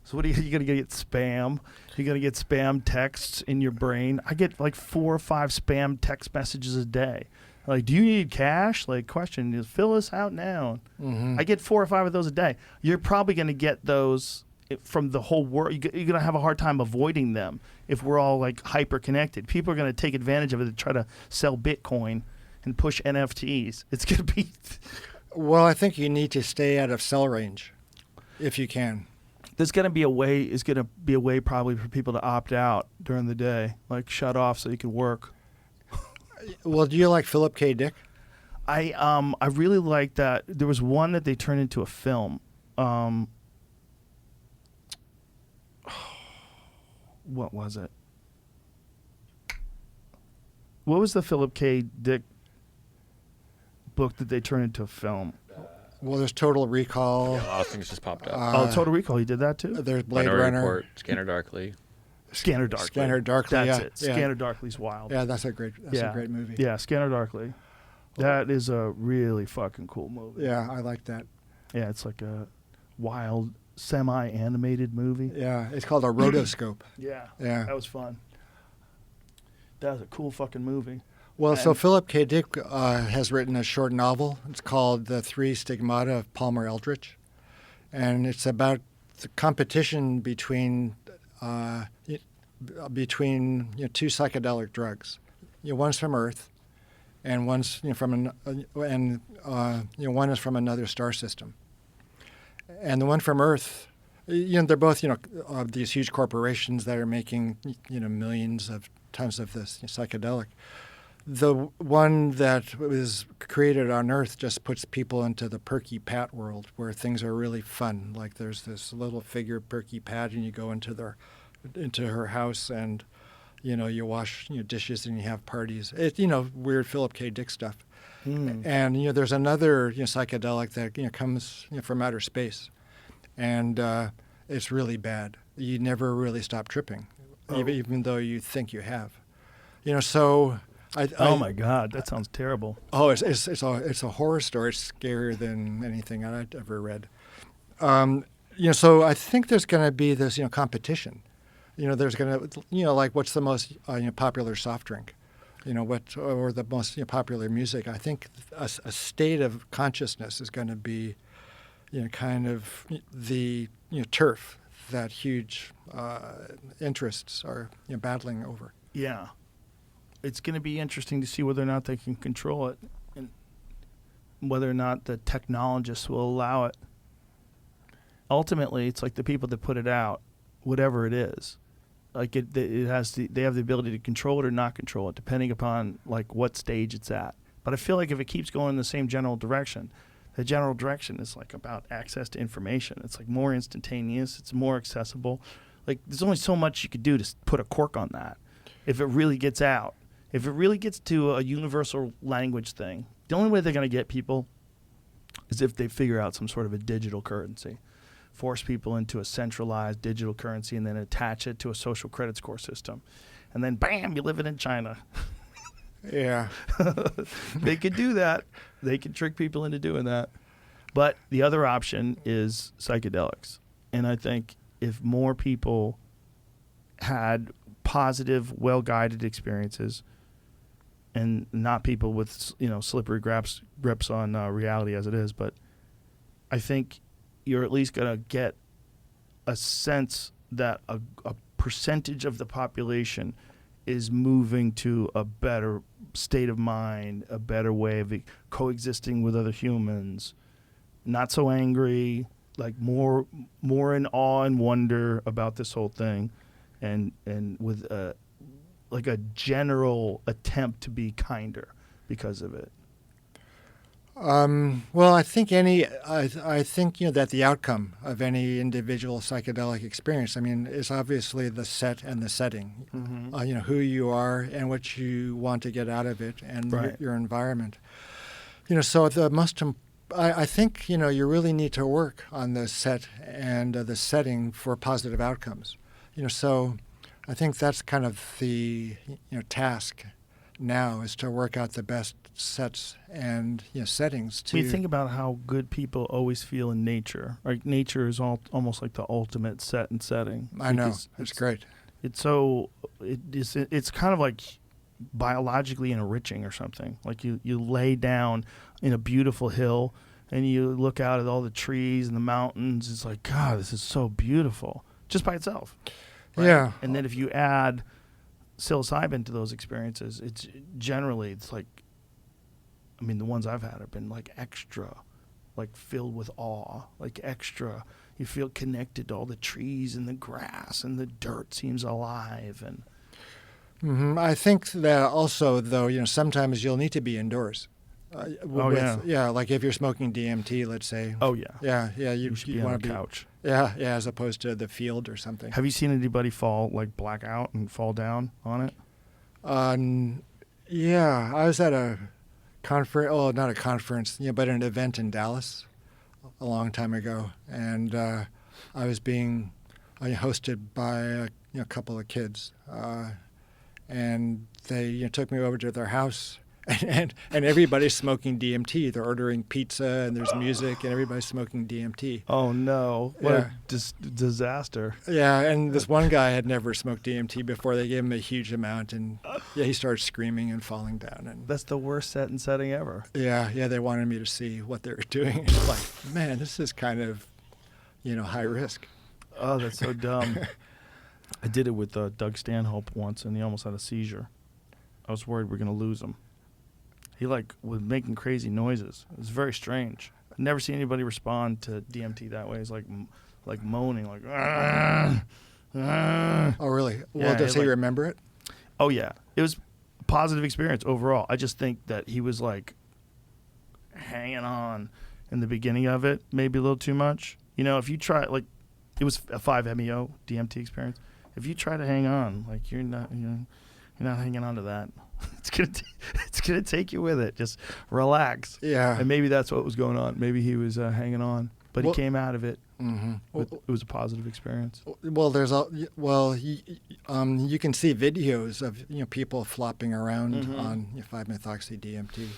So what are you going to get spam? You're going to get spam texts in your brain. I get like 4 or 5 spam text messages a day. Like, do you need cash? Like, question is, fill us out now. Mm-hmm. I get 4 or 5 of those a day. You're probably going to get those from the whole world. You're going to have a hard time avoiding them if we're all like hyper connected. People are going to take advantage of it to try to sell Bitcoin and push NFTs. It's going to be... Well, I think you need to stay out of cell range if you can. There's going to be a way probably for people to opt out during the day, like shut off so you can work. Well, do you like Philip K. Dick? I really like that. There was one that they turned into a film. What was it? What was the Philip K. Dick book that they turned into a film? Well, there's Total Recall. Yeah, a lot of things just popped up. Total Recall. He did that too? There's Blade Minority Runner. Report, Scanner Darkly. Scanner Darkly. That's it. Yeah. Scanner Darkly's wild. Yeah, that's a great movie. Yeah, Scanner Darkly. That is a really fucking cool movie. Yeah, I like that. Yeah, it's like a wild, semi-animated movie. Yeah, it's called a rotoscope. Yeah. Yeah. That was fun. That was a cool fucking movie. Well, so Philip K. Dick has written a short novel. It's called The Three Stigmata of Palmer Eldritch. And it's about the competition between two psychedelic drugs. One's from Earth, and one's from one is from another star system. And the one from Earth, they're both these huge corporations that are making millions of tons of this psychedelic. The one that was created on Earth just puts people into the Perky Pat world, where things are really fun. Like there's this little figure Perky Pat, and you go into her house, and you wash dishes and you have parties. Weird Philip K. Dick stuff. And there's another psychedelic that comes from outer space, and it's really bad. You never really stop tripping, even though you think you have. So. Oh my God, that sounds terrible. Oh, it's a horror story. It's scarier than anything I'd ever read. So I think there's going to be this competition. There's going to like what's the most popular soft drink, or the most popular music. I think a state of consciousness is going to be kind of the turf that huge interests are battling over. Yeah. It's going to be interesting to see whether or not they can control it, and whether or not the technologists will allow it. Ultimately, it's like the people that put it out, whatever it is, like they have the ability to control it or not control it, depending upon like what stage it's at. But I feel like if it keeps going in the same general direction, the general direction is like about access to information. It's like more instantaneous. It's more accessible. Like there's only so much you could do to put a cork on that. If it really gets out. If it really gets to a universal language thing, the only way they're going to get people is if they figure out some sort of a digital currency, force people into a centralized digital currency, and then attach it to a social credit score system. And then, bam, you're living in China. Yeah. They could do that. They could trick people into doing that. But the other option is psychedelics. And I think if more people had positive, well-guided experiences, and not people with slippery grips on reality as it is, but I think you're at least going to get a sense that a percentage of the population is moving to a better state of mind, a better way of coexisting with other humans, not so angry, like more in awe and wonder about this whole thing, and with like a general attempt to be kinder because of it. Well, I think that the outcome of any individual psychedelic experience, is obviously the set and the setting. Mm-hmm. Who you are and what you want to get out of it, and right. your environment. So I think you really need to work on the set and the setting for positive outcomes. So I think that's kind of the task now, is to work out the best sets and settings. When you think about how good people always feel in nature, like nature is almost like the ultimate set and setting. I know, it's great. It's kind of like biologically enriching or something. Like you lay down in a beautiful hill and you look out at all the trees and the mountains. It's like, God, this is so beautiful just by itself. Right? Yeah. And then if you add psilocybin to those experiences, it's like, the ones I've had have been like extra, like filled with awe, like extra. You feel connected to all the trees and the grass, and the dirt seems alive. And mm-hmm. I think that also, though, sometimes you'll need to be indoors. Like if you're smoking DMT, let's say. Oh yeah. Yeah. You should be want on to a couch. Yeah, as opposed to the field or something. Have you seen anybody black out and fall down on it? Yeah, I was at a conference. Oh, not a conference, but an event in Dallas a long time ago, and I was being hosted by a couple of kids, and they took me over to their house, And everybody's smoking DMT. They're ordering pizza and there's music and everybody's smoking DMT. Oh no! What Yeah. a disaster! Yeah, and this one guy had never smoked DMT before. They gave him a huge amount, and he started screaming and falling down. And That's the worst setting ever. yeah, they wanted me to see what they were doing. It's like, man, this is kind of, high risk. Oh, that's so dumb. I did it with Doug Stanhope once, and he almost had a seizure. I was worried we are going to lose him. He was making crazy noises. It was very strange. I've never seen anybody respond to DMT that way. It's like moaning, like. "Ah, ah." Oh, really? Well, Yeah, does he remember it? Oh yeah, it was a positive experience overall. I just think that he was hanging on in the beginning of it, maybe a little too much. If you try, it was a 5-MeO DMT experience. If you try to hang on, you're not hanging on to that. It's gonna take you with it. Just relax. Yeah. And maybe that's what was going on. Maybe he was hanging on, but he came out of it. Mm-hmm. It was a positive experience. Well, you can see videos of people flopping around on 5-methoxy DMT.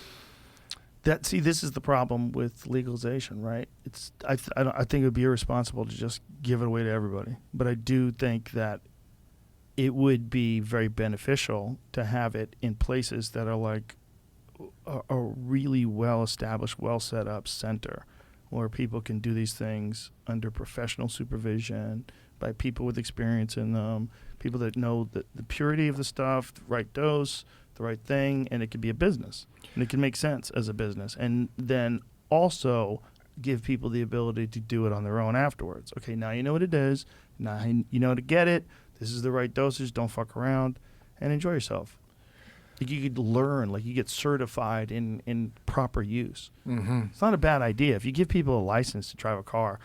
This is the problem with legalization, right? I think it would be irresponsible to just give it away to everybody. But I do think that it would be very beneficial to have it in places that are a really well-established, well-set-up center where people can do these things under professional supervision by people with experience in them, people that know the purity of the stuff, the right dose, the right thing, and it could be a business. And it can make sense as a business. And then also give people the ability to do it on their own afterwards. Okay, now you know what it is. Now you know how to get it. This is the right dosage. Don't fuck around and enjoy yourself. You could learn, you get certified in proper use. Mm-hmm. It's not a bad idea. If you give people a license to drive a car,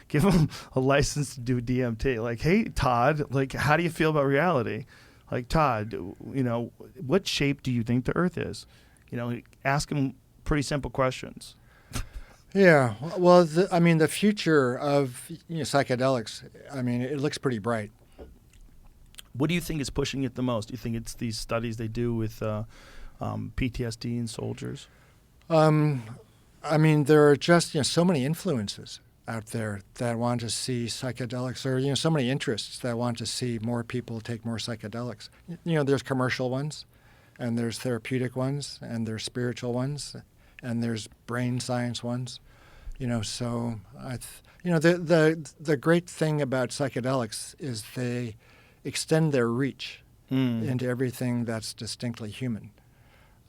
give them a license to do DMT. Hey, Todd, how do you feel about reality? Todd, what shape do you think the Earth is? Ask them pretty simple questions. Yeah. Well, the future of psychedelics, it looks pretty bright. What do you think is pushing it the most? Do you think it's these studies they do with PTSD in soldiers? There are just so many influences out there that want to see psychedelics, or so many interests that want to see more people take more psychedelics. There's commercial ones, and there's therapeutic ones, and there's spiritual ones, and there's brain science ones. So the great thing about psychedelics is they extend their reach into everything that's distinctly human.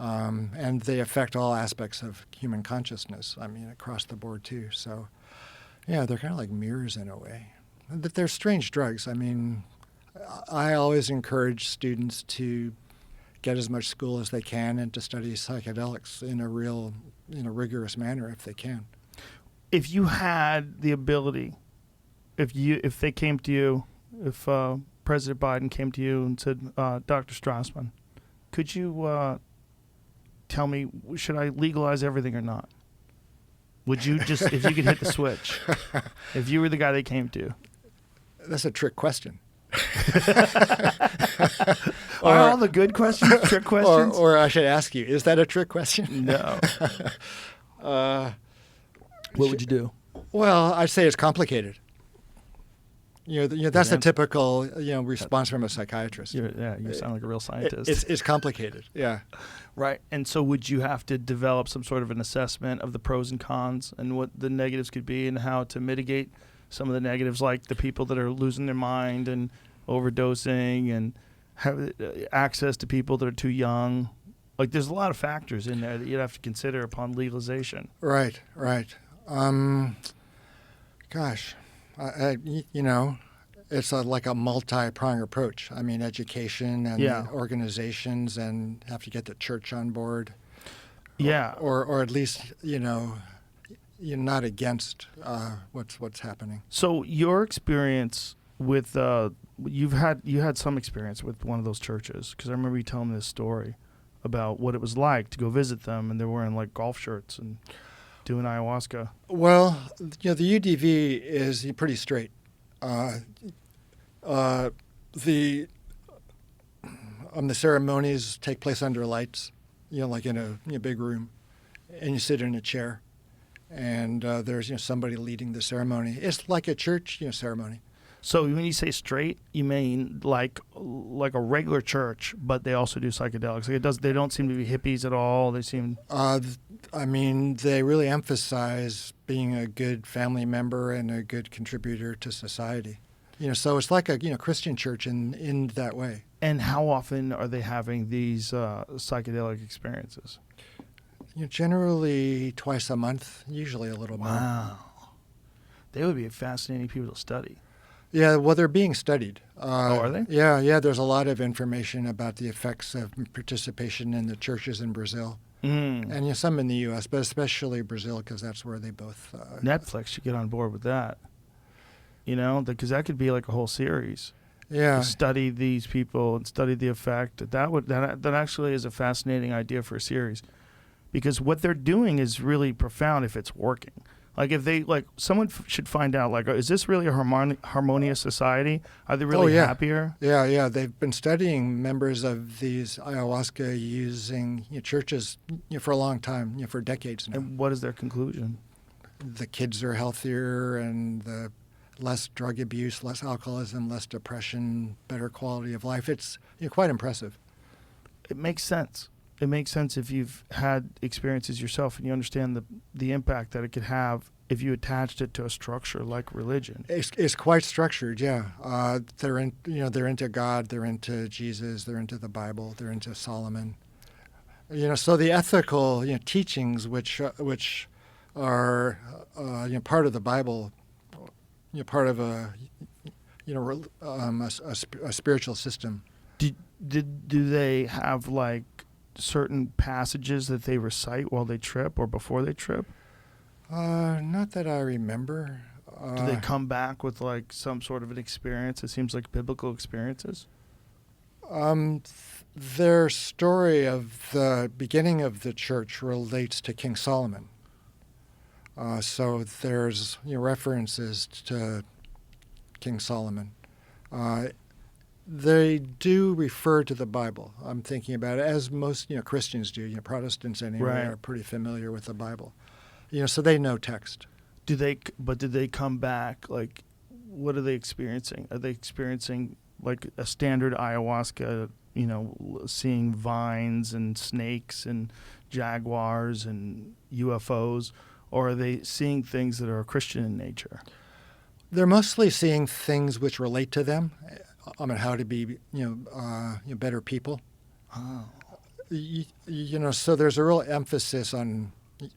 And they affect all aspects of human consciousness, across the board too. So, yeah, they're kind of like mirrors in a way. They're strange drugs. I always encourage students to get as much school as they can and to study psychedelics in a real, rigorous manner if they can. If you had the ability, if they came to you, if President Biden came to you and said, Dr. Strassman, could you tell me, should I legalize everything or not? Would you just, if you could hit the switch, if you were the guy they came to? That's a trick question. Are all the good questions trick questions? Or I should ask you, is that a trick question? No. What would you do? Well, I'd say it's complicated. That's the typical, response from a psychiatrist. You sound like a real scientist. It's complicated, yeah. Right. And so would you have to develop some sort of an assessment of the pros and cons and what the negatives could be and how to mitigate some of the negatives, like the people that are losing their mind and overdosing and have access to people that are too young? There's a lot of factors in there that you'd have to consider upon legalization. Right. It's like a multi-pronged approach. Education and the organizations, and have to get the church on board. Yeah. Or at least, you're not against what's happening. So your experience with you had some experience with one of those churches, because I remember you telling me this story about what it was like to go visit them, and they're wearing golf shirts and doing ayahuasca. Well, the UDV is pretty straight. The ceremonies take place under lights, like in a big room, and you sit in a chair, and there's somebody leading the ceremony. It's like a church ceremony. So when you say straight, you mean like a regular church, but they also do psychedelics. Like they don't seem to be hippies at all. They seem. I mean, they really emphasize being a good family member and a good contributor to society. So it's like a Christian church in that way. And how often are they having these psychedelic experiences? Generally twice a month, usually a little more. Wow. They would be fascinating people to study. Yeah, well, they're being studied. Are they? Yeah. There's a lot of information about the effects of participation in the churches in Brazil, and some in the U.S., but especially Brazil, because that's where they both. Netflix should get on board with that. Because that could be like a whole series. Yeah. To study these people and study the effect. That actually is a fascinating idea for a series, because what they're doing is really profound if it's working. Like if they someone should find out is this really a harmonious society? Are they really happier? Yeah. They've been studying members of these ayahuasca using churches for a long time, for decades now. And what is their conclusion? The kids are healthier, and the less drug abuse, less alcoholism, less depression, better quality of life. It's quite impressive. It makes sense. It makes sense if you've had experiences yourself and you understand the impact that it could have if you attached it to a structure like religion. It's quite structured, yeah. They're into God, they're into Jesus, they're into the Bible, they're into Solomon. So the ethical teachings, which are part of the Bible, part of a spiritual system. Do they have certain passages that they recite while they trip or before they trip? Not that I remember. Do they come back with some sort of an experience? It seems like biblical experiences. Their story of the beginning of the church relates to King Solomon. So there's references to King Solomon. They do refer to the Bible. I'm thinking about it, as most Christians do. Protestants anyway Right. are pretty familiar with the Bible. So they know text. Did they come back? What are they experiencing? Are they experiencing a standard ayahuasca? Seeing vines and snakes and jaguars and UFOs, or are they seeing things that are Christian in nature? They're mostly seeing things which relate to them. How to be, better people. Oh. So there's a real emphasis on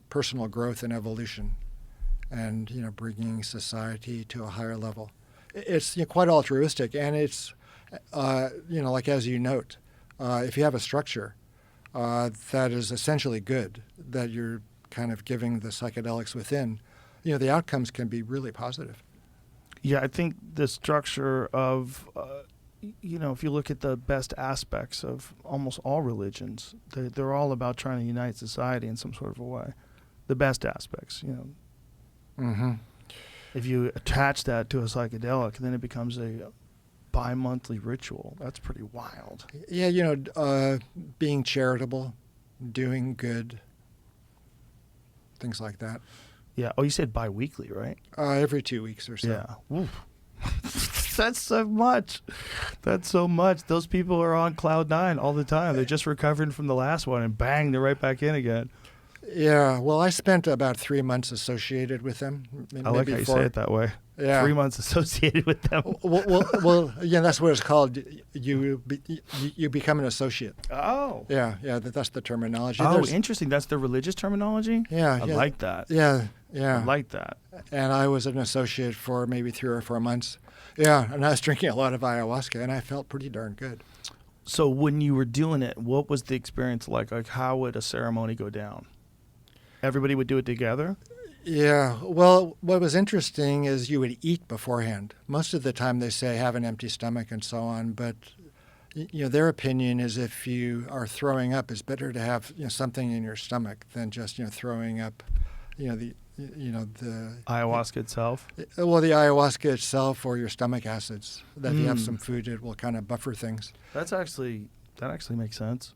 personal growth and evolution, and bringing society to a higher level. It's quite altruistic, and it's as you note, if you have a structure that is essentially good, that you're kind of giving the psychedelics within, the outcomes can be really positive. Yeah, I think the structure of, if you look at the best aspects of almost all religions, they're all about trying to unite society in some sort of a way. The best aspects, Mm-hmm. If you attach that to a psychedelic, then it becomes a bi-monthly ritual. That's pretty wild. Yeah, being charitable, doing good, things like that. Yeah. Oh, you said bi-weekly, right? Every 2 weeks or so. Yeah. Oof. That's so much. That's so much. Those people are on cloud nine all the time. They're just recovering from the last one, and bang, they're right back in again. Yeah. Well, I spent about 3 months associated with them. I like how you say it that way. Yeah. 3 months associated with them. Well, yeah, that's what it's called. You become an associate. Oh. Yeah, that's the terminology. Oh, interesting. That's the religious terminology? Yeah. I like that. Yeah. I like that. And I was an associate for maybe 3 or 4 months. Yeah, and I was drinking a lot of ayahuasca, and I felt pretty darn good. So when you were doing it, what was the experience like? How would a ceremony go down? Everybody would do it together? Yeah. Well, what was interesting is you would eat beforehand. Most of the time they say have an empty stomach and so on, but their opinion is if you are throwing up, it's better to have something in your stomach than just throwing up the ayahuasca itself? Well, the ayahuasca itself or your stomach acids. That if you have some food, it will kind of buffer things. That actually makes sense.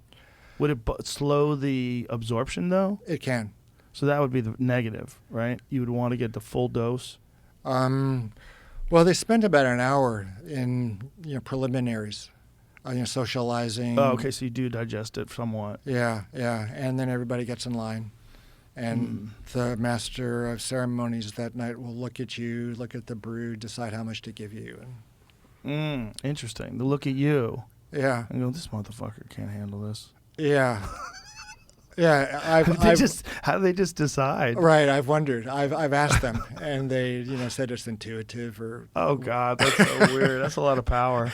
Would it slow the absorption though? It can. So that would be the negative, right? You would want to get the full dose. Well, they spend about an hour in preliminaries, socializing. Oh, okay. So you do digest it somewhat. Yeah, and then everybody gets in line, and the master of ceremonies that night will look at you, look at the brew, decide how much to give you. Interesting. They look at you. Yeah. And go, this motherfucker can't handle this. Yeah. Yeah, How do they just decide? Right, I've wondered. I've asked them, and they said it's intuitive or. Oh God, that's so weird. That's a lot of power.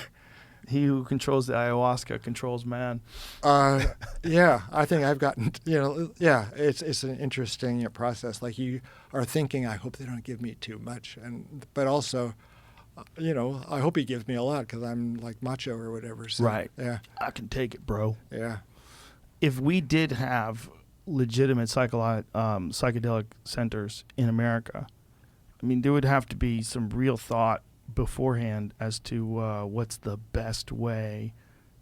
He who controls the ayahuasca controls man. Yeah, I think I've gotten. It's an interesting process. Like you are thinking, I hope they don't give me too much, but also, I hope he gives me a lot because I'm like macho or whatever. So, right. Yeah. I can take it, bro. Yeah. If we did have legitimate psychedelic centers in America, I mean, there would have to be some real thought beforehand as to what's the best way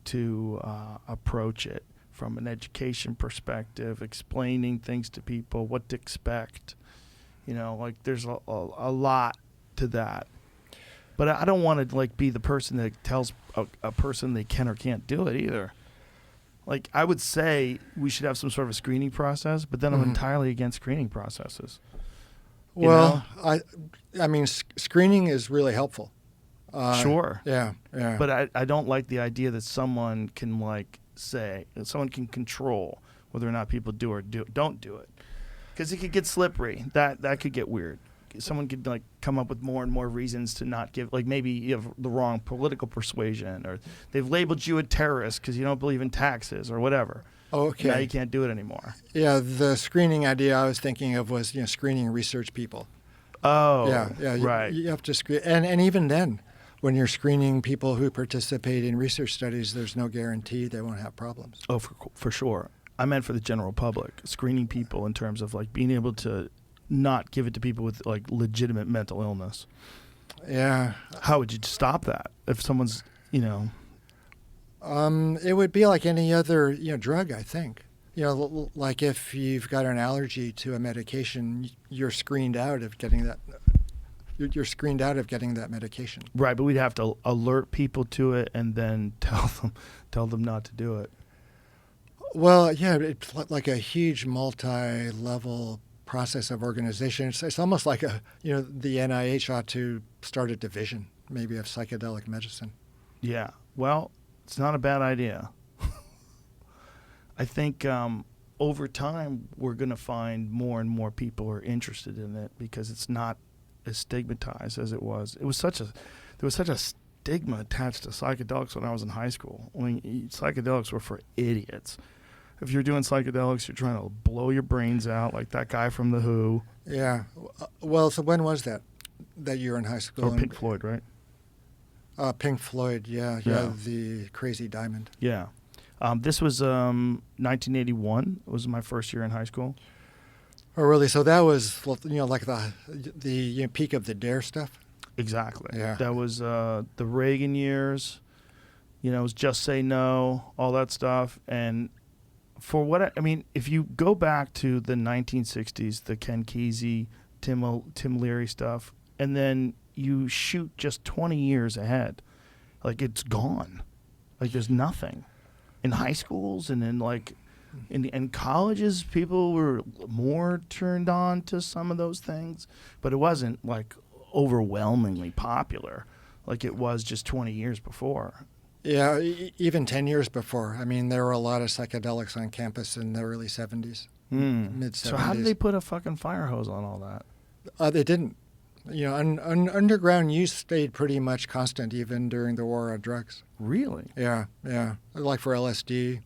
to approach it from an education perspective, explaining things to people, what to expect. There's a lot to that. But I don't want to be the person that tells a person they can or can't do it either. I would say we should have some sort of a screening process, but then I'm entirely against screening processes. Well, I mean, screening is really helpful. Sure. Yeah. But I don't like the idea that someone can someone can control whether or not people do or don't do it, because it could get slippery. That could get weird. Someone could come up with more and more reasons to not give. Maybe you have the wrong political persuasion, or they've labeled you a terrorist because you don't believe in taxes or whatever. Okay. Now you can't do it anymore. Yeah, the screening idea I was thinking of was screening research people. Oh. Yeah. Right. You have to screen, and even then, when you're screening people who participate in research studies, there's no guarantee they won't have problems. Oh, for sure. I meant for the general public, screening people in terms of being able to not give it to people with legitimate mental illness. Yeah. How would you stop that if someone's, It would be like any other, drug, I think. Like if you've got an allergy to a medication, you're screened out of getting that. You're screened out of getting that medication. Right, but we'd have to alert people to it and then tell them not to do it. Well, yeah, it's like a huge multi-level process of organization. It's almost like the NIH ought to start a division, maybe, of psychedelic medicine. Yeah, well, it's not a bad idea. I think over time we're going to find more and more people are interested in it because it's not as stigmatized as it was. There was such a stigma attached to psychedelics when I was in high school. I mean, psychedelics were for idiots. If you're doing psychedelics, you're trying to blow your brains out, like that guy from The Who. Yeah. Well, so when was that you were in high school? Or Pink Floyd, right? Pink Floyd, yeah, the Crazy Diamond. Yeah. This was 1981. It was my first year in high school. Oh, really? So that was, like the peak of the DARE stuff? Exactly. Yeah. That was the Reagan years. It was Just Say No, all that stuff. And for what I mean, if you go back to the 1960s, the Ken Kesey, Tim Leary stuff, and then you shoot just 20 years ahead, it's gone. There's nothing. In high schools and in colleges, people were more turned on to some of those things, but it wasn't overwhelmingly popular like it was just 20 years before. Yeah, even 10 years before. I mean, there were a lot of psychedelics on campus in the early 70s, mid-70s. So how did they put a fucking fire hose on all that? They didn't. Underground use stayed pretty much constant even during the war on drugs. Really? Yeah. Like for LSD.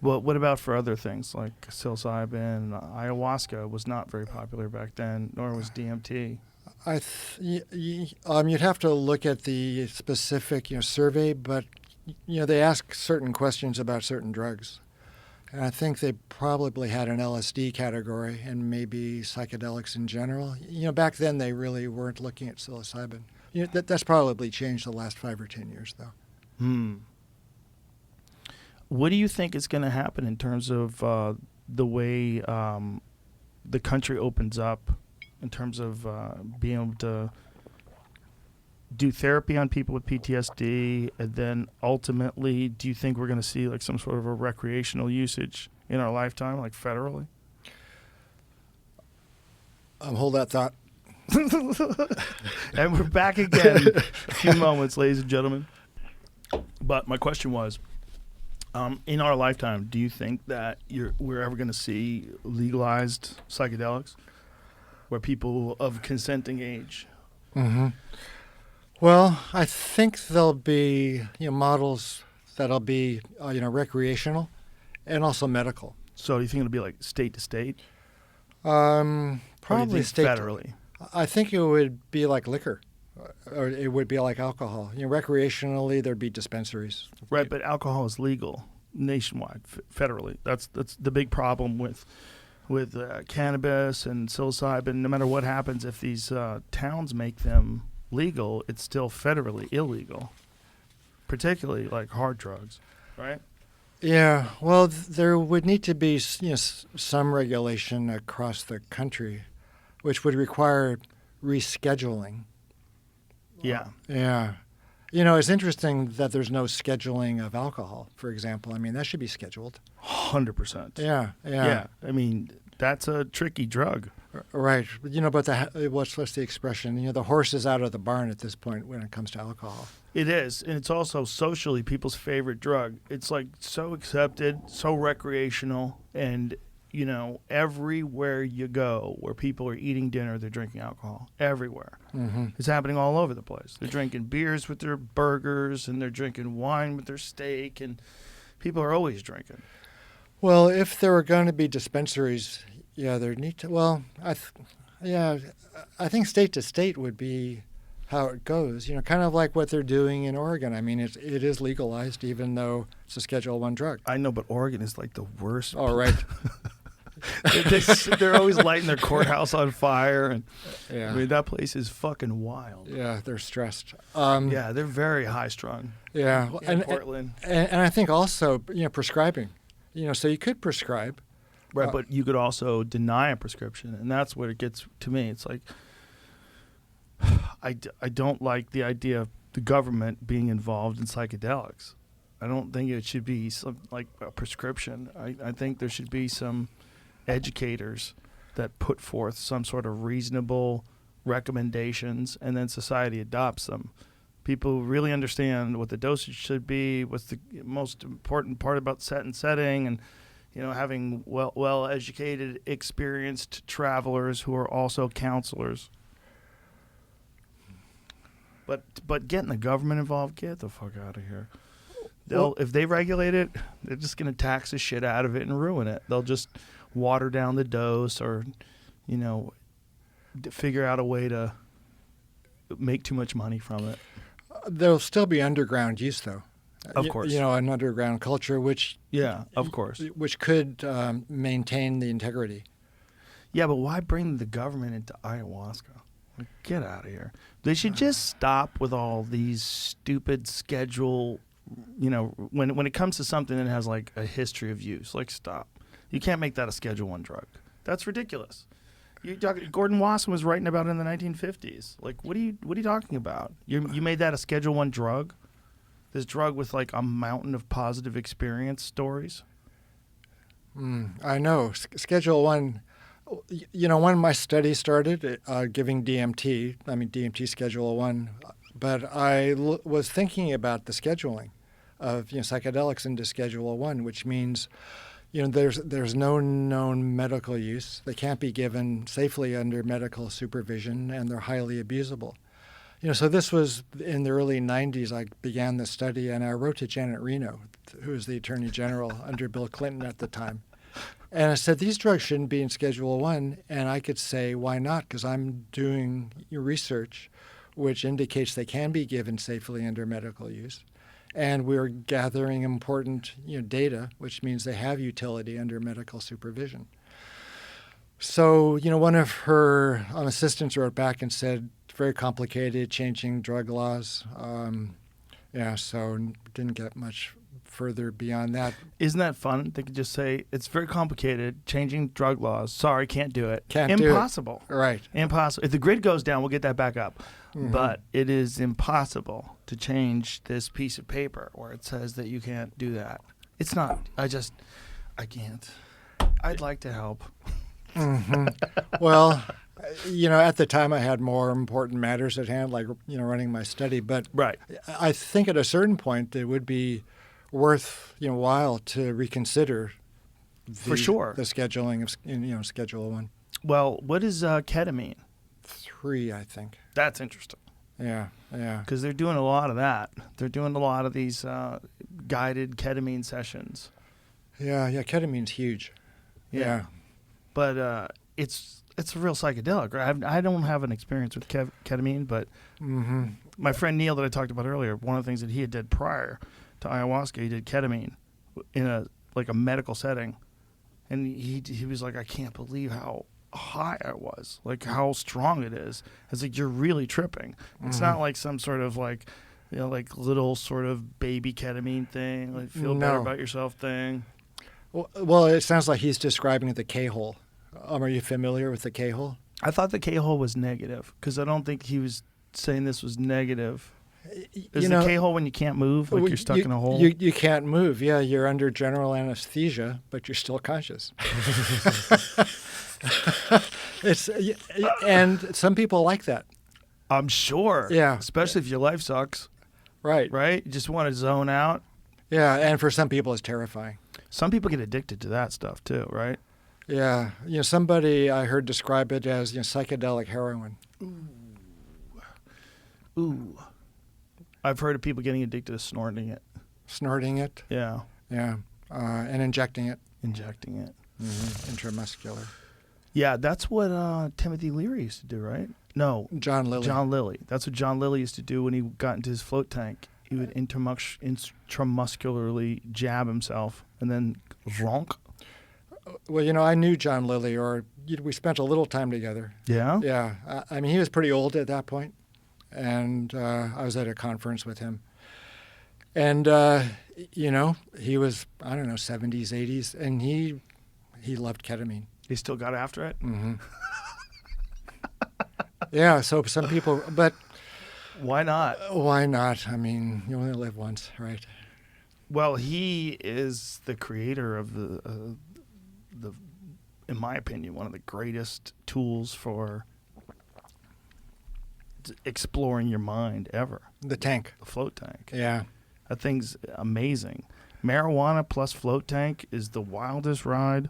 Well, what about for other things like psilocybin? Ayahuasca was not very popular back then, nor was DMT. You'd have to look at the specific survey, but they ask certain questions about certain drugs. And I think they probably had an LSD category and maybe psychedelics in general. Back then they really weren't looking at psilocybin. That's probably changed the last 5 or 10 years, though. What do you think is going to happen in terms of the way the country opens up, in terms of being able to do therapy on people with PTSD, and then ultimately, do you think we're going to see like some sort of a recreational usage in our lifetime, like federally? Hold that thought. And we're back again a few moments, ladies and gentlemen. But my question was, in our lifetime, do you think that we're ever going to see legalized psychedelics where people of consenting age? Mm-hmm. Well, I think there'll be models that'll be recreational and also medical. So do you think it'll be like state to state? Probably state federally. I think it would be like liquor, or it would be like alcohol. Recreationally, there'd be dispensaries. Right, but alcohol is legal nationwide, federally. That's the big problem with cannabis and psilocybin. No matter what happens, if these towns make them legal, it's still federally illegal, particularly like hard drugs, right? Yeah, well, there would need to be some regulation across the country, which would require rescheduling. Yeah. Yeah. It's interesting that there's no scheduling of alcohol, for example. I mean, that should be scheduled. 100%. Yeah. I mean, that's a tricky drug. Right. But what's the expression? The horse is out of the barn at this point when it comes to alcohol. It is. And it's also socially people's favorite drug. It's like so accepted, so recreational, and everywhere you go where people are eating dinner, they're drinking alcohol. Everywhere. Mm-hmm. It's happening all over the place. They're drinking beers with their burgers, and they're drinking wine with their steak, and people are always drinking. Well, if there were going to be dispensaries, there need to. Well, I think state to state would be how it goes. Kind of like what they're doing in Oregon. I mean, it is legalized, even though it's a Schedule I drug. I know, but Oregon is like the worst. Oh, right. They're always lighting their courthouse on fire, and Yeah. I mean that place is fucking wild. Yeah, they're stressed. Yeah, they're very high strung. Yeah, In Portland, and I think also prescribing. So you could prescribe. right? But you could also deny a prescription, and that's where it gets to me. It's like I don't like the idea of the government being involved in psychedelics. I don't think it should be like a prescription. I think there should be some educators that put forth some sort of reasonable recommendations, and then society adopts them. People who really understand what the dosage should be, what's the most important part about setting, and having well-educated, experienced travelers who are also counselors. But getting the government involved, get the fuck out of here. If they regulate it, they're just going to tax the shit out of it and ruin it. They'll just water down the dose, or figure out a way to make too much money from it. There'll still be underground use, though. Of course. An underground culture, which of course, which could maintain the integrity. Yeah, but why bring the government into ayahuasca? Like, get out of here. They should just stop with all these stupid schedule. When it comes to something that has like a history of use, like stop. You can't make that a Schedule I drug. That's ridiculous. Gordon Wasson was writing about it in the 1950s. Like, what are you talking about? You made that a Schedule I drug? This drug with like a mountain of positive experience stories? I know. Schedule I, when my study started, giving DMT, DMT Schedule I, but I was thinking about the scheduling of psychedelics into Schedule I, which means there's no known medical use. They can't be given safely under medical supervision, and they're highly abusable. So this was in the early 90s. I began this study, and I wrote to Janet Reno, who was the Attorney General under Bill Clinton at the time. And I said, these drugs shouldn't be in Schedule I. And I could say, why not? Because I'm doing research which indicates they can be given safely under medical use. And we're gathering important data, which means they have utility under medical supervision. So, one of her assistants wrote back and said, it's very complicated, changing drug laws. So didn't get much further beyond that. Isn't that fun? They could just say, it's very complicated, changing drug laws. Sorry, can't do it. Can't do it. Impossible. Right. Impossible. If the grid goes down, we'll get that back up. But it is impossible to change this piece of paper where it says that you can't do that. It's not. I can't. I'd like to help. Well, at the time I had more important matters at hand, like, running my study. But Right. I think at a certain point it would be worth, while to reconsider For sure. the scheduling of, Schedule 1. Well, what is ketamine? 3, I think. That's interesting. Yeah. Because they're doing a lot of that. They're doing a lot of these guided ketamine sessions. Yeah, ketamine's huge. Yeah. But it's a real psychedelic. Right? I don't have an experience with ketamine, but my friend Neil that I talked about earlier, one of the things that he had did prior to ayahuasca, he did ketamine in a medical setting, and he was like, I can't believe how high I was, like how strong it is. It's like, you're really tripping. It's not like some sort of little sort of baby ketamine thing, like feel better about yourself thing. Well, it sounds like he's describing the K-hole. Are you familiar with the K-hole? I thought the K-hole was negative because I don't think he was saying this was negative. Is the K-hole when you can't move, like you're stuck in a hole? You can't move. Yeah, you're under general anesthesia, but you're still conscious. And some people like that. I'm sure. Yeah. Especially if your life sucks. Right. Right? You just want to zone out. Yeah, and for some people it's terrifying. Some people get addicted to that stuff too, right? Yeah. Somebody I heard describe it as psychedelic heroin. Ooh. I've heard of people getting addicted to snorting it. Snorting it? Yeah. Yeah. And injecting it. Injecting it. Intramuscular. Yeah, that's what Timothy Leary used to do, right? No. John Lilly. John Lilly. That's what John Lilly used to do when he got into his float tank. He would intramuscularly jab himself and then ronk. Well, I knew John Lilly, or we spent a little time together. Yeah? Yeah. I mean, he was pretty old at that point, and I was at a conference with him. And, he was, 70s, 80s, and he loved ketamine. He still got after it? Mm-hmm. Yeah, so some people, but... Why not? Why not? I mean, you only live once, right? Well, he is the creator of the, in my opinion, one of the greatest tools for exploring your mind ever. The tank. The float tank. Yeah. That thing's amazing. Marijuana plus float tank is the wildest ride.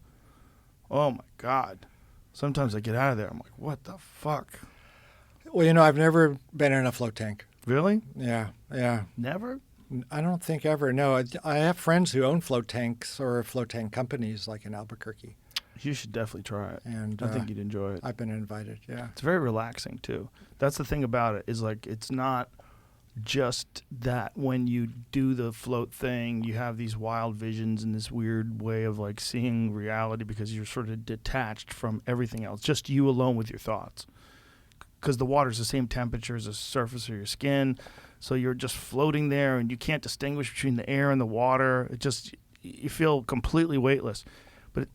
Oh, my God. Sometimes I get out of there, I'm like, what the fuck? Well, I've never been in a float tank. Really? Yeah. Never? I don't think ever. No, I have friends who own float tanks or float tank companies, like in Albuquerque. You should definitely try it. And I think you'd enjoy it. I've been invited, yeah. It's very relaxing, too. That's the thing about it, is like it's not just that when you do the float thing, you have these wild visions and this weird way of like seeing reality because you're sort of detached from everything else, just you alone with your thoughts. Because the water's the same temperature as the surface of your skin, so you're just floating there and you can't distinguish between the air and the water. You feel completely weightless. But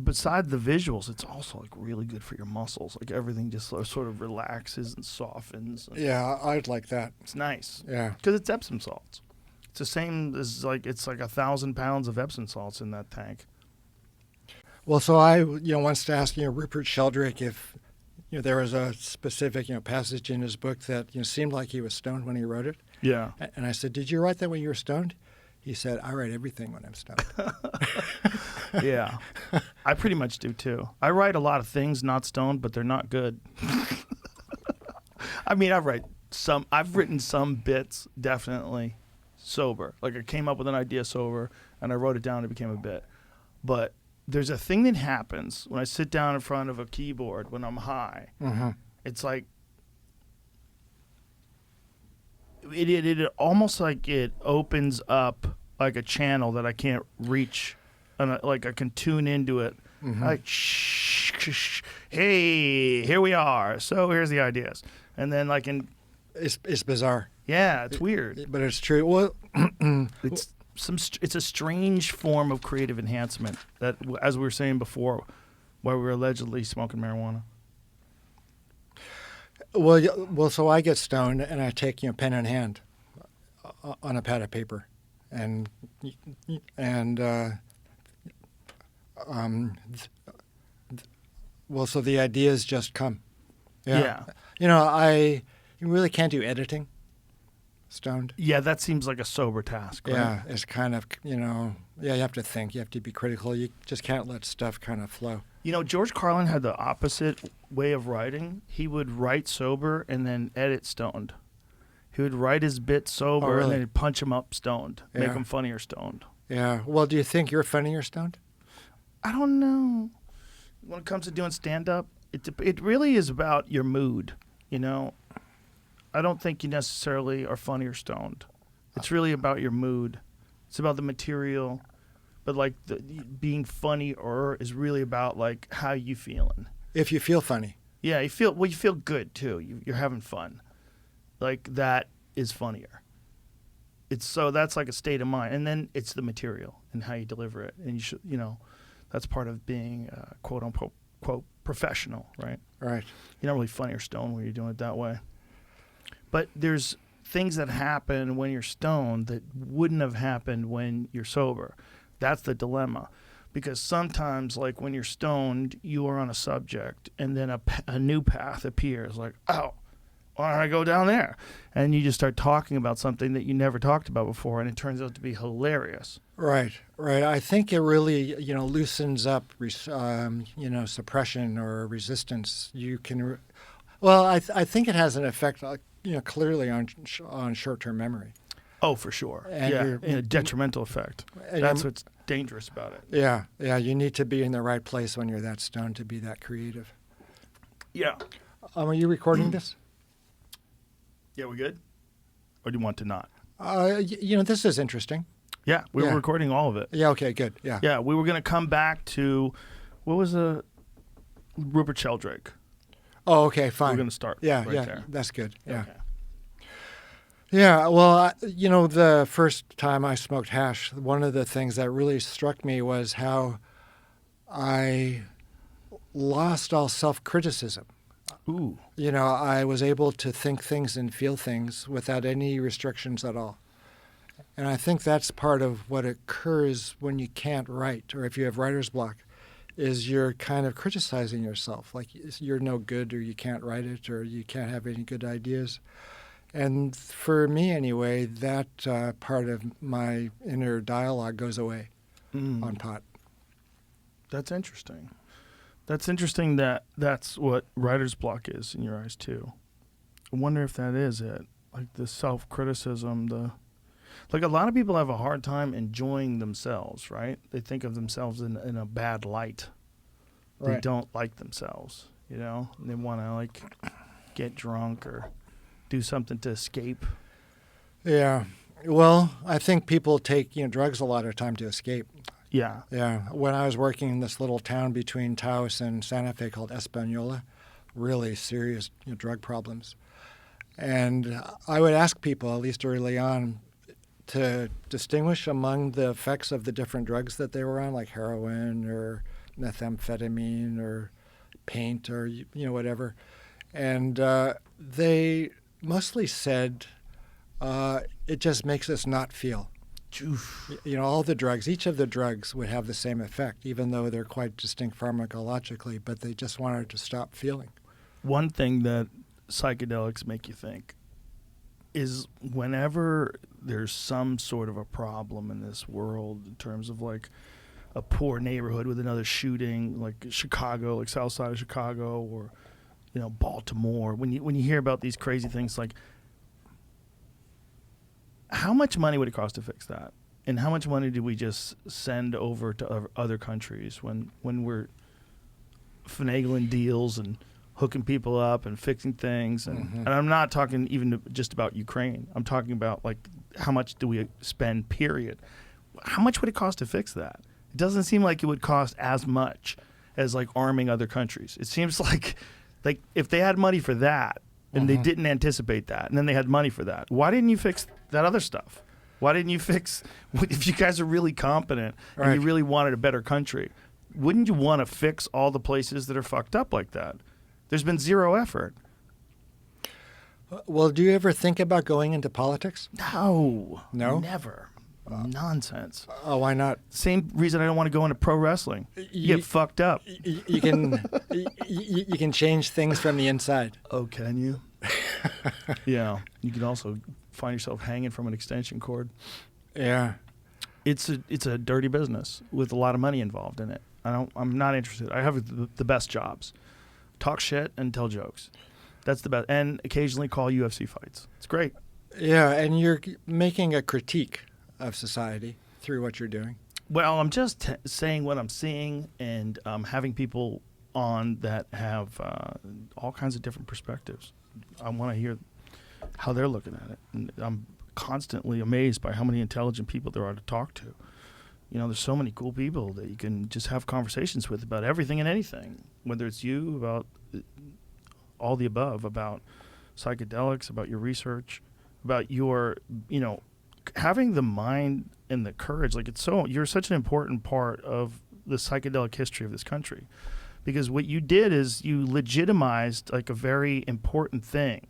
beside the visuals, it's also like really good for your muscles. Like everything just sort of relaxes and softens. And yeah, I'd like that. it's nice. Yeah. Because it's Epsom salts. It's the same as it's like 1,000 pounds of Epsom salts in that tank. Well, so I once to ask Rupert Sheldrake if there was a specific passage in his book that seemed like he was stoned when he wrote it. Yeah. And I said, "Did you write that when you were stoned?" He said, "I write everything when I'm stoned." Yeah. I pretty much do too. I write a lot of things not stoned, but they're not good. I mean, I've written some bits definitely sober. Like I came up with an idea sober and I wrote it down and it became a bit. But there's a thing that happens when I sit down in front of a keyboard when I'm high. Mm-hmm. It's like it almost like it opens up like a channel that I can't reach, and like I can tune into it. Mm-hmm. Like, shh, hey, here we are. So here's the ideas, and then like It's bizarre. yeah, it's weird. But it's true. Well, it's a strange form of creative enhancement that, as we were saying before, while we were allegedly smoking marijuana. Well, so I get stoned and I take pen in hand on a pad of paper, and so the ideas just come. Yeah. You really can't do editing stoned. Yeah, that seems like a sober task, right? Yeah, it's kind of, you have to think. You have to be critical. You just can't let stuff kind of flow. George Carlin had the opposite way of writing. He would write sober and then edit stoned. He would write his bits sober and then he'd punch him up stoned, make him funnier stoned. Yeah. Well, do you think you're funnier stoned? I don't know. When it comes to doing stand-up, it really is about your mood, I don't think you necessarily are funny or stoned. It's really about your mood. It's about the material. But being funny is really about how you feeling. If you feel funny. Yeah, you feel good too. You're having fun. That is funnier. That's like a state of mind. And then it's the material and how you deliver it. And you should, that's part of being quote unquote quote professional, right? Right. You're not really funny or stoned when you're doing it that way. But there's things that happen when you're stoned that wouldn't have happened when you're sober. That's the dilemma. Because sometimes, when you're stoned, you are on a subject, and then a new path appears. Why don't I go down there? And you just start talking about something that you never talked about before, and it turns out to be hilarious. Right. I think it really, loosens up, suppression or resistance. You can, I think it has an effect, clearly on short-term memory. Oh, for sure. And a detrimental effect. That's what's dangerous about it. Yeah. You need to be in the right place when you're that stoned to be that creative. Yeah. Are you recording this? Yeah, we good? Or do you want to not? This is interesting. Yeah, we were recording all of it. Yeah, okay, good. Yeah. Yeah, we were going to come back to, what was Rupert Sheldrake. Oh, okay, fine. We're going to start there. That's good. Yeah. Okay. Yeah, well, the first time I smoked hash, one of the things that really struck me was how I lost all self-criticism. Ooh. I was able to think things and feel things without any restrictions at all. And I think that's part of what occurs when you can't write, or if you have writer's block, is you're kind of criticizing yourself, like you're no good, or you can't write it, or you can't have any good ideas. And for me, anyway, that part of my inner dialogue goes away on pot. That's interesting. That's interesting that's what writer's block is in your eyes, too. I wonder if that is it. The self-criticism, a lot of people have a hard time enjoying themselves, right? They think of themselves in a bad light. Right. They don't like themselves, and they want to, get drunk or do something to escape. Yeah. Well, I think people take drugs a lot of time to escape. Yeah. Yeah. When I was working in this little town between Taos and Santa Fe called Española, really serious drug problems. And I would ask people, at least early on, to distinguish among the effects of the different drugs that they were on, like heroin or methamphetamine or paint or whatever. And they mostly said it just makes us not feel. All the drugs, each of the drugs would have the same effect, even though they're quite distinct pharmacologically, but they just wanted to stop feeling. One thing that psychedelics make you think is whenever there's some sort of a problem in this world in terms of a poor neighborhood with another shooting, like Chicago, south side of Chicago, or Baltimore, when you hear about these crazy things, how much money would it cost to fix that? And how much money do we just send over to other countries when we're finagling deals and hooking people up and fixing things? And I'm not talking even just about Ukraine. I'm talking about how much do we spend, period. How much would it cost to fix that? It doesn't seem like it would cost as much as arming other countries. It seems like if they had money for that and they didn't anticipate that, and then they had money for that, why didn't you fix that other stuff? Why didn't you fix? If you guys are really competent and Right. you really wanted a better country, wouldn't you want to fix all the places that are fucked up like that? There's been zero effort. Well, do you ever think about going into politics? No. No? Never. Nonsense. Oh, why not? Same reason I don't want to go into pro wrestling. You get fucked up. You can you can change things from the inside. Oh, can you? Yeah. You can also find yourself hanging from an extension cord. Yeah. It's a dirty business with a lot of money involved in it. I'm not interested. I have the best jobs. Talk shit and tell jokes. That's the best. And occasionally call UFC fights. It's great. Yeah, and you're making a critique of society through what you're doing. Well, I'm just saying what I'm seeing and having people on that have all kinds of different perspectives. I want to hear how they're looking at it. And I'm constantly amazed by how many intelligent people there are to talk to. You know, there's so many cool people that you can just have conversations with about everything and anything, whether it's you, about all the above, about psychedelics, about your research, about your, you know, having the mind and the courage. Like, you're such an important part of the psychedelic history of this country, because what you did is you legitimized like a very important thing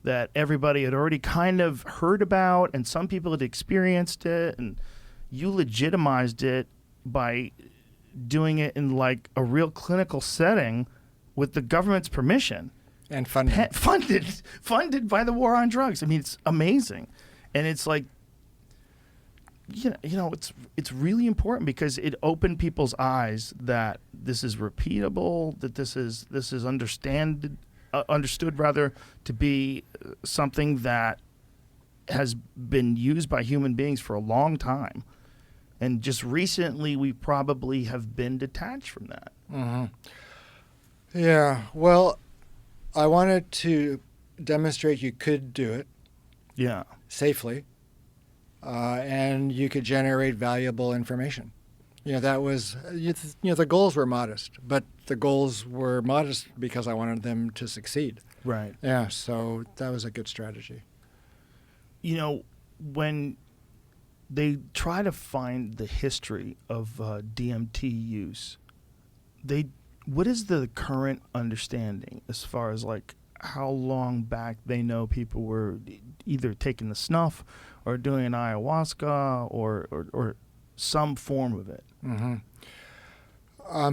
that everybody had already kind of heard about, and some people had experienced it, and you legitimized it by doing it in like a real clinical setting with the government's permission. And funding. Funded by the war on drugs. I mean, it's amazing. And it's like, you know, it's really important because it opened people's eyes that this is repeatable, that this is understood rather to be something that has been used by human beings for a long time. And just recently, we probably have been detached from that. Mm-hmm. Yeah, well, I wanted to demonstrate you could do it. Yeah. Safely, and you could generate valuable information. You know, that was, the goals were modest, but the goals were modest because I wanted them to succeed. Right. Yeah, so that was a good strategy. You know, when they try to find the history of DMT use, what is the current understanding as far as like how long back they know people were either taking the snuff or doing an ayahuasca or some form of it? Mm-hmm.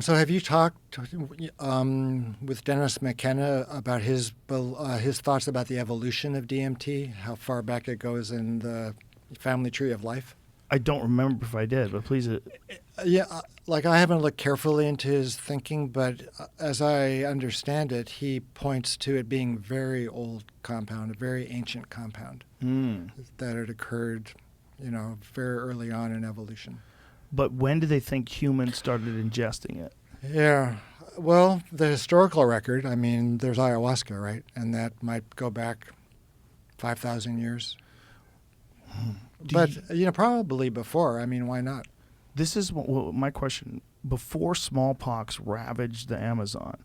So have you talked with Dennis McKenna about his thoughts about the evolution of DMT, how far back it goes in the family tree of life? I don't remember if I did, but please. Yeah, like I haven't looked carefully into his thinking, but as I understand it, he points to it being very old compound, a very ancient compound that had occurred, very early on in evolution. But when do they think humans started ingesting it? Yeah, well, the historical record, I mean, there's ayahuasca, right? And that might go back 5,000 years. But, probably before. I mean, why not? This is my question. Before smallpox ravaged the Amazon,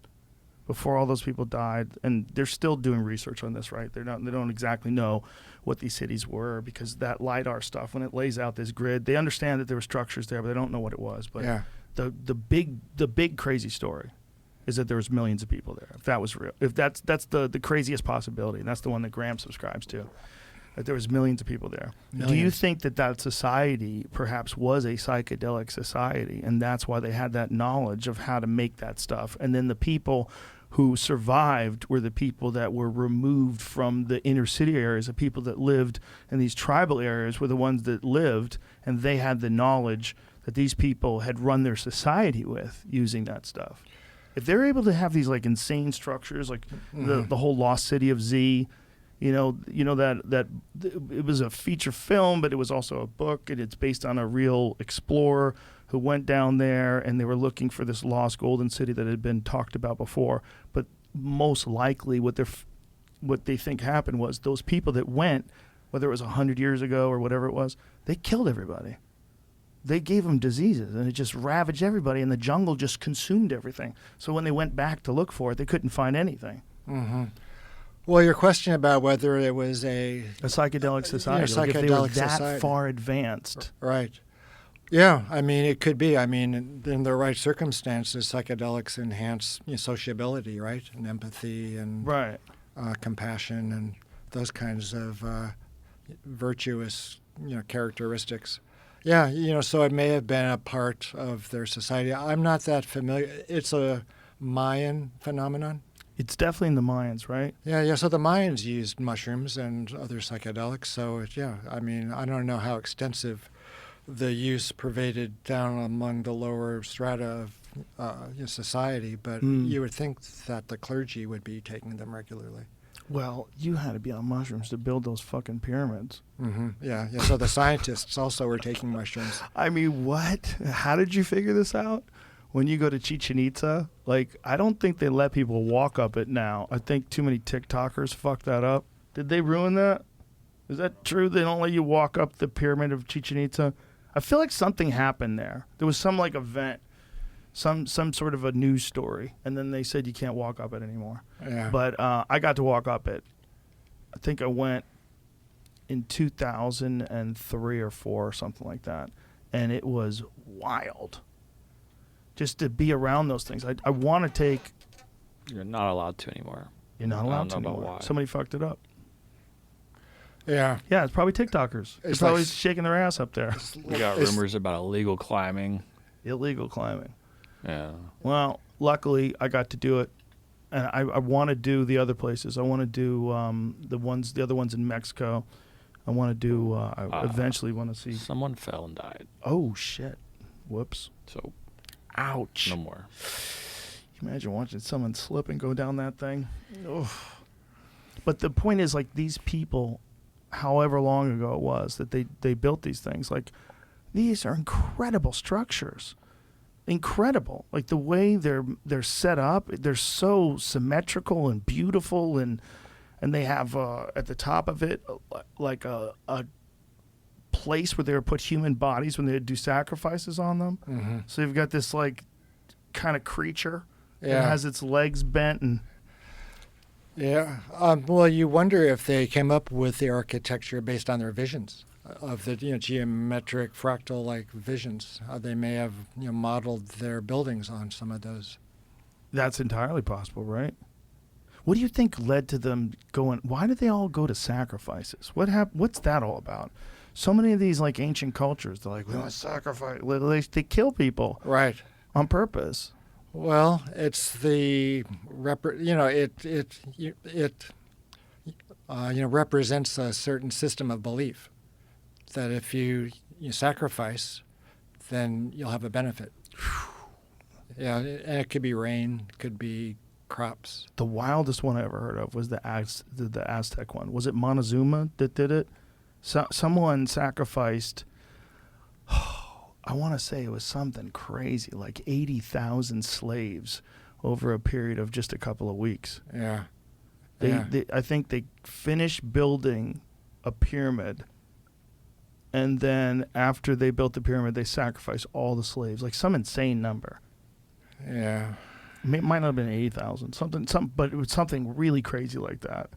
before all those people died, and they're still doing research on this, right? They don't exactly know what these cities were, because that LiDAR stuff, when it lays out this grid, they understand that there were structures there, but they don't know what it was. But yeah. the big crazy story is that there was millions of people there. If that was real, if that's the craziest possibility, and that's the one that Graham subscribes to. That there was millions of people there. Millions. Do you think that society perhaps was a psychedelic society, and that's why they had that knowledge of how to make that stuff? And then the people who survived were the people that were removed from the inner city areas. The people that lived in these tribal areas were the ones that lived, and they had the knowledge that these people had run their society with using that stuff. If they're able to have these like insane structures, like the whole Lost City of Z, that it was a feature film, but it was also a book, and it's based on a real explorer who went down there, and they were looking for this lost golden city that had been talked about before. But most likely what they think happened was those people that went, whether it was 100 years ago or whatever it was, they killed everybody. They gave them diseases, and it just ravaged everybody, and the jungle just consumed everything. So when they went back to look for it, they couldn't find anything. Mm-hmm. Well, your question about whether it was A psychedelic society. Yeah, Like if they were psychedelic that society. far advanced. right. Yeah, I mean, it could be. I mean, in the right circumstances, psychedelics enhance sociability, right, and empathy and Right. compassion and those kinds of virtuous, characteristics. Yeah, so it may have been a part of their society. I'm not that familiar. It's a Mayan phenomenon. It's definitely in the Mayans, right? Yeah. So the Mayans used mushrooms and other psychedelics. So I mean, I don't know how extensive the use pervaded down among the lower strata of society, but you would think that the clergy would be taking them regularly. Well, you had to be on mushrooms to build those fucking pyramids. Yeah. So the scientists also were taking mushrooms. I mean, what? How did you figure this out? When you go to Chichen Itza, like, I don't think they let people walk up it now. I think too many TikTokers fucked that up. Did they ruin that? Is that true? They don't let you walk up the pyramid of Chichen Itza? I feel like something happened there. There was some, like, event, some sort of a news story, and then they said you can't walk up it anymore. Yeah. But I got to walk up it. I think I went in 2003 or 4 or something like that, and it was wild. Just to be around those things. I want to take... You're not allowed to anymore. You're not allowed to I don't know anymore. about why. Somebody fucked it up. Yeah. Yeah, it's probably TikTokers. They're It's probably like- shaking their ass up there. We got rumors about illegal climbing. Illegal climbing. Yeah. Well, luckily I got to do it, and I want to do the other places. I want to do the other ones in Mexico. I want to do. I eventually want to see. Someone fell and died. Oh shit! Whoops! So, Ouch! no more. Can you imagine watching someone slip and go down that thing? Oof. But the point is, like, these people, however long ago it was that they built these things, like, these are incredible structures. Incredible. Like, the way they're set up, they're so symmetrical and beautiful, and they have at the top of it like a place where they would put human bodies when they would do sacrifices on them. Mm-hmm. So you've got this, like, kind of creature that Yeah. has its legs bent and... Yeah. Well, you wonder if they came up with the architecture based on their visions of the geometric fractal-like visions. They may have modeled their buildings on some of those. That's entirely possible, right? What do you think led to them going... Why did they all go to sacrifices? What's that all about? So many of these, like, ancient cultures, they're like, we want to sacrifice. They kill people Right. on purpose. Well, it's the represents a certain system of belief that if you sacrifice, then you'll have a benefit. Yeah, and it could be rain, it could be crops. The wildest one I ever heard of was the Aztec one. Was it Montezuma that did it? Someone sacrificed... I want to say it was something crazy, like 80,000 slaves over a period of just a couple of weeks. Yeah. I think they finished building a pyramid, and then after they built the pyramid, they sacrificed all the slaves, like some insane number. Yeah. It might not have been 80,000, but it was something really crazy like that.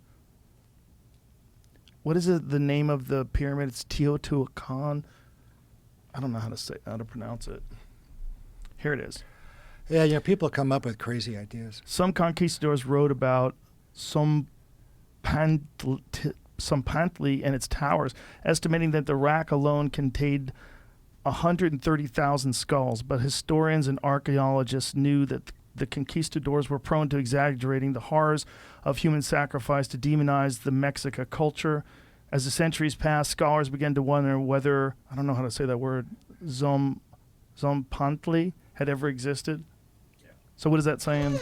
What is it? The name of the pyramid? It's Teotihuacan. I don't know how to pronounce it. Here it is. Yeah, people come up with crazy ideas. Some conquistadors wrote about Sompantli and its towers, estimating that the rack alone contained 130,000 skulls, but historians and archaeologists knew that the conquistadors were prone to exaggerating the horrors of human sacrifice to demonize the Mexica culture. As the centuries passed, scholars began to wonder whether, I don't know how to say that word, Zompantli had ever existed. So what is that saying?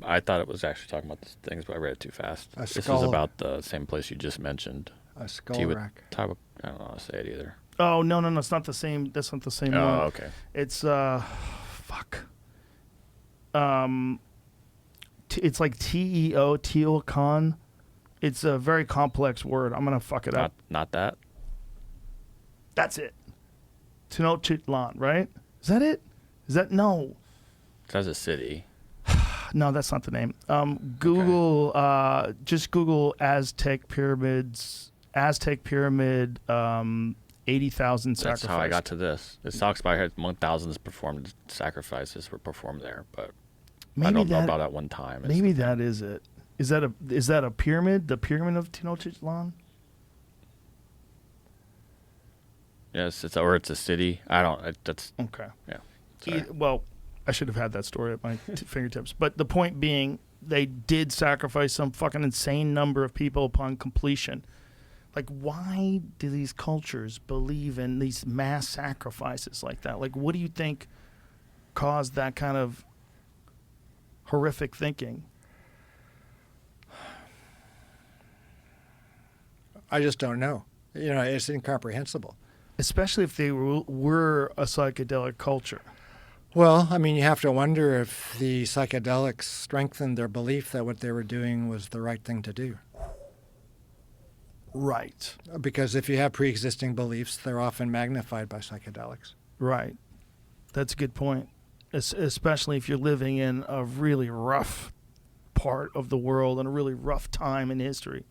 I thought it was actually talking about the things, but I read it too fast. A This is skull. about the same place you just mentioned. A skull rack. I don't know how to say it either. Oh, no, it's not the same. That's not the same one. Oh, okay. It's, fuck. It's like T-E-O, Teotihuacan. It's a very complex word. I'm going to fuck it up. Not that. That's it. Tenochtitlan, right? Is that it? No. It says a city. No, that's not the name. Google, just Google Aztec pyramids, 80,000 sacrifices. That's how I got to this. It talks about how 1,000 performed sacrifices were performed there, but I don't know about that one time. Maybe that is it. Is that a pyramid? The pyramid of Tenochtitlan? Yes, it's a city. I don't. That's Okay. yeah. Sorry. Well, I should have had that story at my fingertips. But the point being, they did sacrifice some fucking insane number of people upon completion. Like, why do these cultures believe in these mass sacrifices like that? Like, what do you think caused that kind of horrific thinking? I just don't know. It's incomprehensible. Especially if they were a psychedelic culture. Well, I mean, you have to wonder if the psychedelics strengthened their belief that what they were doing was the right thing to do. Right. Because if you have pre-existing beliefs, they're often magnified by psychedelics. Right. That's a good point. Especially if you're living in a really rough part of the world and a really rough time in history.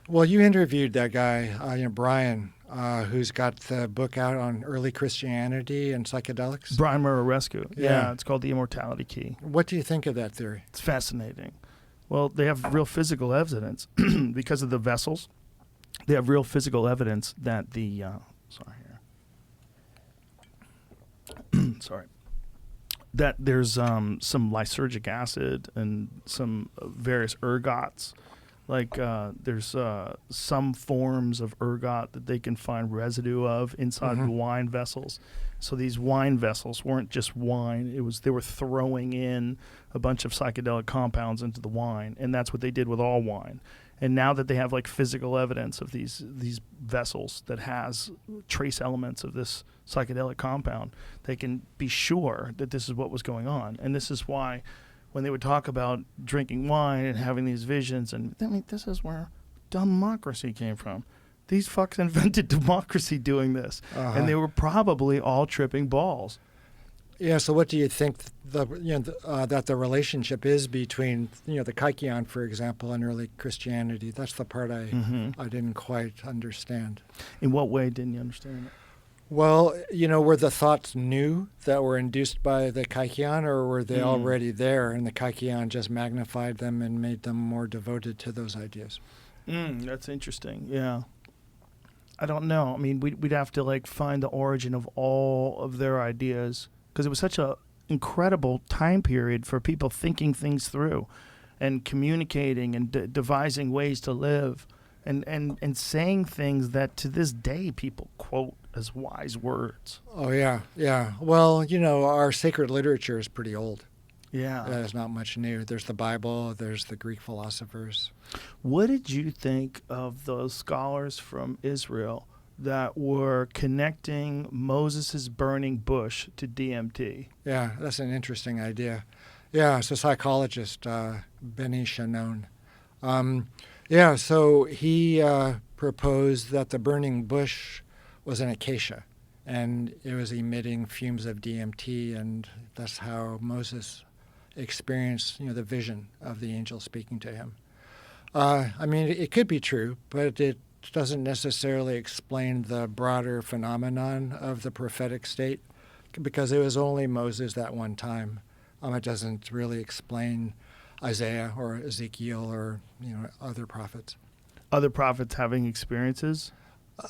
Well, you interviewed that guy, Brian, who's got the book out on early Christianity and psychedelics. Brian Murarescu. Yeah. It's called The Immortality Key. What do you think of that theory? It's fascinating. Well, they have real physical evidence because of the vessels. They have real physical evidence that the that there's some lysergic acid and some various ergots. Like there's some forms of ergot that they can find residue of inside the wine vessels. So these wine vessels weren't just wine. They were throwing in a bunch of psychedelic compounds into the wine, and that's what they did with all wine. And now that they have like physical evidence of these vessels that has trace elements of this psychedelic compound, they can be sure that this is what was going on. And this is why when they would talk about drinking wine and having these visions, and I mean, this is where democracy came from. These fucks invented democracy doing this, and they were probably all tripping balls. Yeah. So, what do you think that the relationship is between the Kaikian, for example, and early Christianity? That's the part I didn't quite understand. In what way didn't you understand it? Well, were the thoughts new that were induced by the Kaikian, or were they already there and the Kaikian just magnified them and made them more devoted to those ideas? That's interesting. Yeah. I don't know. I mean, we'd have to find the origin of all of their ideas, because it was such a incredible time period for people thinking things through and communicating and devising ways to live and saying things that to this day people quote as wise words. Oh, yeah, yeah. Well, our sacred literature is pretty old. Yeah. There's not much new. There's the Bible, there's the Greek philosophers. What did you think of those scholars from Israel that were connecting Moses' burning bush to DMT? Yeah, that's an interesting idea. Yeah, it's a psychologist, Benny Shannon. So he proposed that the burning bush was an acacia, and it was emitting fumes of DMT, and that's how Moses experienced, the vision of the angel speaking to him. I mean, it could be true, but it doesn't necessarily explain the broader phenomenon of the prophetic state, because it was only Moses that one time. It doesn't really explain Isaiah or Ezekiel or other prophets. Other prophets having experiences?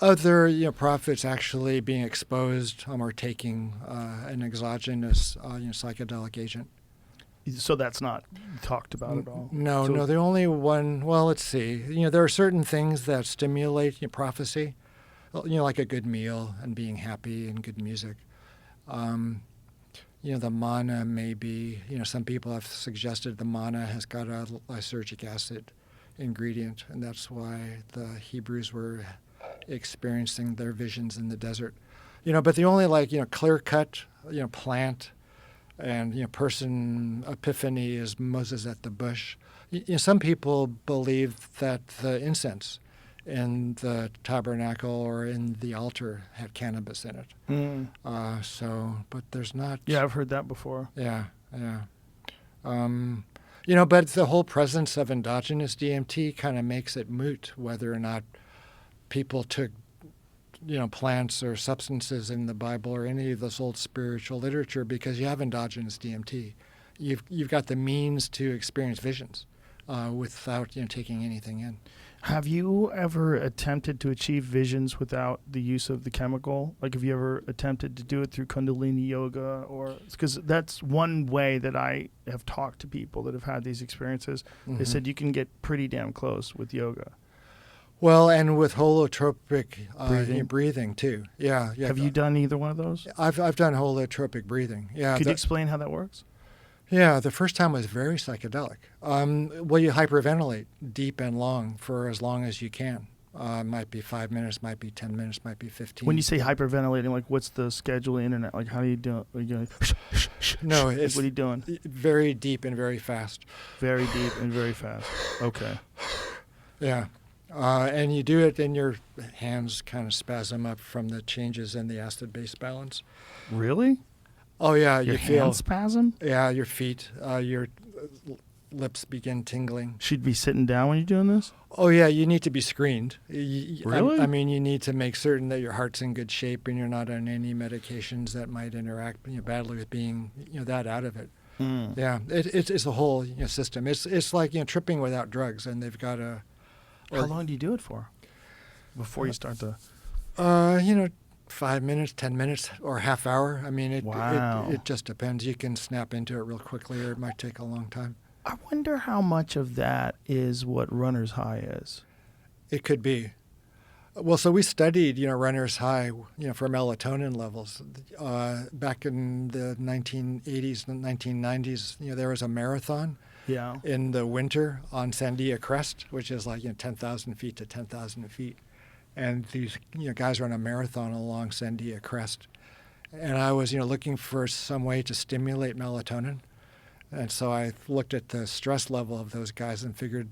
Other prophets actually being exposed or taking an exogenous psychedelic agent. So that's not talked about at all? No, the only one, well, let's see. There are certain things that stimulate prophecy, like a good meal and being happy and good music. The manna maybe, some people have suggested the manna has got a lysergic acid ingredient, and that's why the Hebrews were experiencing their visions in the desert. But the only clear-cut, plant and person epiphany is Moses at the bush. Some people believe that the incense in the tabernacle or in the altar had cannabis in it. But there's not. Yeah, I've heard that before. Yeah. But the whole presence of endogenous DMT kind of makes it moot whether or not people took, plants or substances in the Bible or any of this old spiritual literature, because you have endogenous DMT. You've got the means to experience visions without taking anything in. Have you ever attempted to achieve visions without the use of the chemical? Like, have you ever attempted to do it through Kundalini yoga? Or because that's one way that I have talked to people that have had these experiences. They said you can get pretty damn close with yoga. Well, and with holotropic breathing too. Yeah. Have you done either one of those? I've done holotropic breathing. Yeah. Could you explain how that works? Yeah, the first time was very psychedelic. Well, you hyperventilate deep and long for as long as you can. Might be 5 minutes, might be 10 minutes, might be 15. When you say hyperventilating, like, what's the schedule internet? Like, how do you do it? Are you going, no, like, it's what are you doing? Very deep and very fast. Very deep and very fast. Okay. Yeah. And you do it, and your hands kind of spasm up from the changes in the acid-base balance. Really? Oh, yeah. Your you feel hand spasm? Yeah, your feet, your lips begin tingling. Should be sitting down when you're doing this? Oh, yeah, you need to be screened. Really? I mean, you need to make certain that your heart's in good shape and you're not on any medications that might interact badly with being that out of it. Yeah, it's a whole system. It's like tripping without drugs, and they've got a... How long do you do it for before you start to... 5 minutes, 10 minutes, or half hour. I mean, Wow. it just depends. You can snap into it real quickly, or it might take a long time. I wonder how much of that is what runner's high is. It could be. Well, so we studied, runner's high, for melatonin levels. Back in the 1980s and 1990s, there was a marathon Yeah. in the winter on Sandia Crest, which is like 10,000 feet to 10,000 feet. And these guys run a marathon along Sandia Crest. And I was looking for some way to stimulate melatonin. And so I looked at the stress level of those guys and figured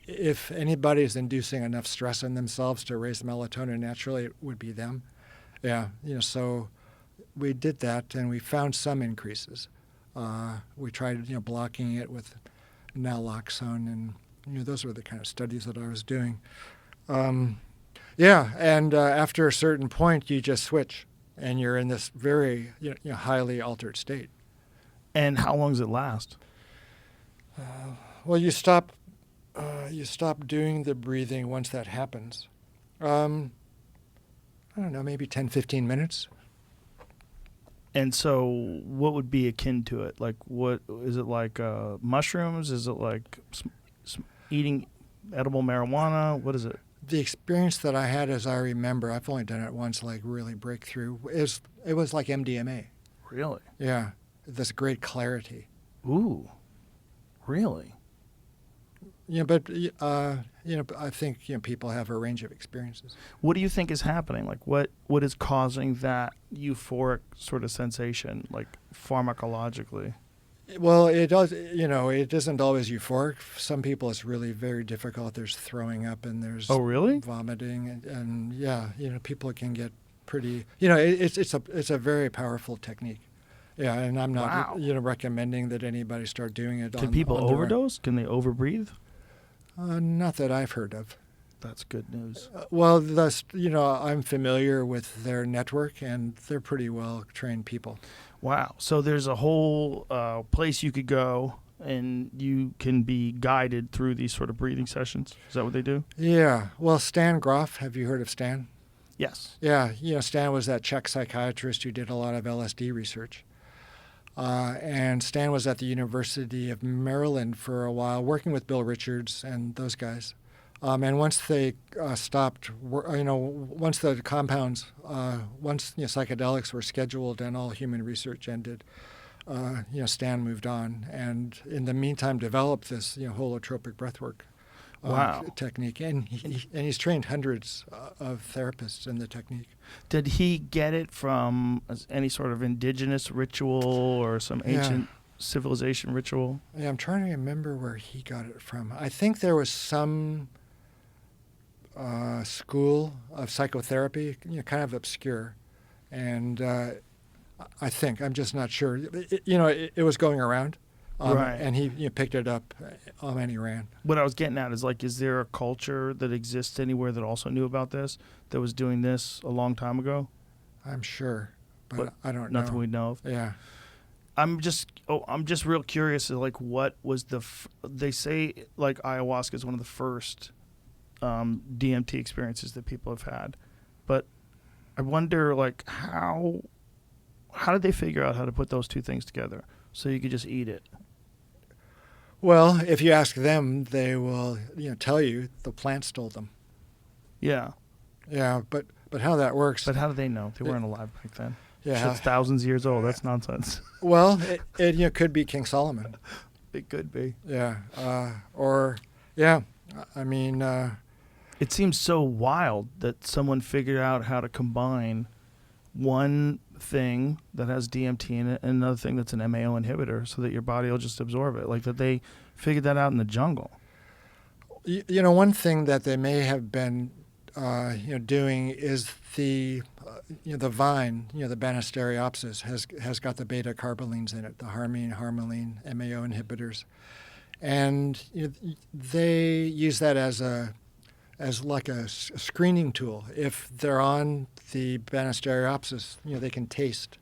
if anybody is inducing enough stress in themselves to raise melatonin naturally, it would be them. Yeah, so we did that, and we found some increases. We tried blocking it with naloxone, and those were the kind of studies that I was doing. Yeah, and after a certain point, you just switch, and you're in this very highly altered state. And how long does it last? Well, you stop doing the breathing once that happens. I don't know, maybe 10, 15 minutes. And so what would be akin to it? Like, what is it, like mushrooms? Is it like eating edible marijuana? What is it? The experience that I had, as I remember, I've only done it once, like really breakthrough, it was like MDMA. Really? Yeah, this great clarity. Ooh, really? But I think people have a range of experiences. What do you think is happening? Like, what is causing that euphoric sort of sensation, like pharmacologically? Well, it does. It isn't always euphoric. Some people, it's really very difficult. There's throwing up and there's really? Vomiting, and yeah, people can get pretty. It's a very powerful technique. Yeah, and I'm not recommending that anybody start doing it. Can people overdose? Can they overbreathe? Not that I've heard of. That's good news. Well, I'm familiar with their network, and they're pretty well trained people. Wow. So there's a whole place you could go, and you can be guided through these sort of breathing sessions. Is that what they do? Yeah. Well, Stan Groff, have you heard of Stan? Yes. Yeah. Stan was that Czech psychiatrist who did a lot of LSD research. And Stan was at the University of Maryland for a while, working with Bill Richards and those guys. And once they stopped, once the compounds, once psychedelics were scheduled and all human research ended, Stan moved on, and in the meantime developed this holotropic breathwork technique, and he's trained hundreds of therapists in the technique. Did he get it from any sort of indigenous ritual or some ancient civilization ritual? Yeah, I'm trying to remember where he got it from. I think there was some school of psychotherapy, kind of obscure, and I'm just not sure. It was going around, Right. And he picked it up and he ran. What I was getting at is like, is there a culture that exists anywhere that also knew about this, that was doing this a long time ago? I'm sure, but I don't know. Nothing we know of. Yeah. I'm just real curious. Like, what was they say like ayahuasca is one of the first DMT experiences that people have had, but I wonder like how did they figure out how to put those two things together so you could just eat it? Well, if you ask them, they will tell you the plant stole them. Yeah. Yeah, but how that works? But how do they know? They weren't alive back then. Yeah. Shit's thousands of years old. That's nonsense. Well, it could be King Solomon. It could be. Yeah. I mean. It seems so wild that someone figured out how to combine one thing that has DMT in it and another thing that's an MAO inhibitor so that your body will just absorb it. Like that they figured that out in the jungle. One thing that they may have been doing is the vine, the Banisteriopsis has got the beta carbolines in it, the harmine, MAO inhibitors, and they use that as like a screening tool. If they're on the Banisteriopsis, they can taste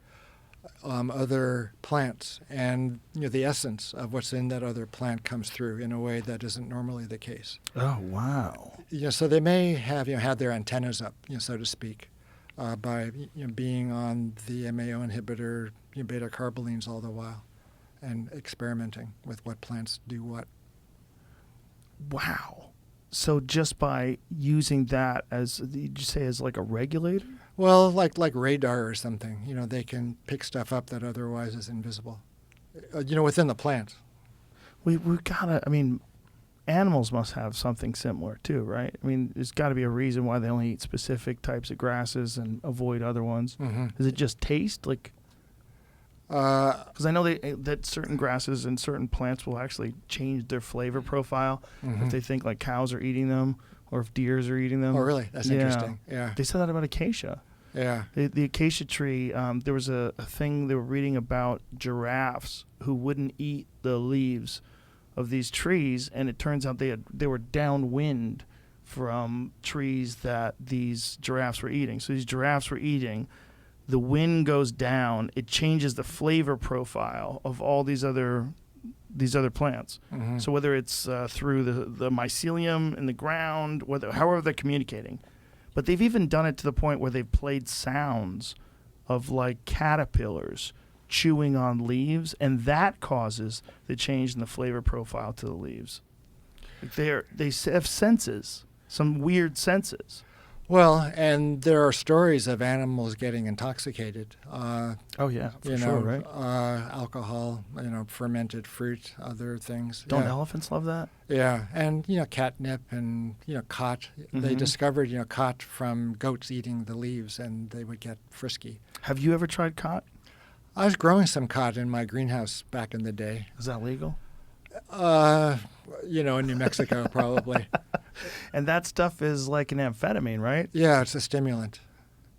other plants, and the essence of what's in that other plant comes through in a way that isn't normally the case. Oh, wow. So they may have had their antennas up, so to speak, by being on the MAO inhibitor, beta carbolines all the while, and experimenting with what plants do what. Wow. So just by using that as, did you say, as like a regulator? Well, like radar or something. They can pick stuff up that otherwise is invisible. Within the plant. We gotta. I mean, animals must have something similar too, right? I mean, there's got to be a reason why they only eat specific types of grasses and avoid other ones. Mm-hmm. Is it just taste? Like, because I know that certain grasses and certain plants will actually change their flavor profile if they think like cows are eating them or if deers are eating them. Oh, really? That's interesting. Yeah. They said that about acacia. Yeah. The acacia tree, there was a thing they were reading about giraffes who wouldn't eat the leaves of these trees, and it turns out they were downwind from trees that these giraffes were eating. So these giraffes were eating, the wind goes down, it changes the flavor profile of all these other plants. Mm-hmm. So whether it's through the mycelium in the ground, however they're communicating. But they've even done it to the point where they've played sounds of like caterpillars chewing on leaves, and that causes the change in the flavor profile to the leaves. Like they have senses, some weird senses. Well, and there are stories of animals getting intoxicated. Oh yeah, for sure, right? Alcohol, fermented fruit, other things. Don't elephants love that? Yeah, and catnip and cot. Mm-hmm. They discovered cot from goats eating the leaves, and they would get frisky. Have you ever tried cot? I was growing some cot in my greenhouse back in the day. Is that legal? In New Mexico, probably. And that stuff is like an amphetamine, right? Yeah, it's a stimulant.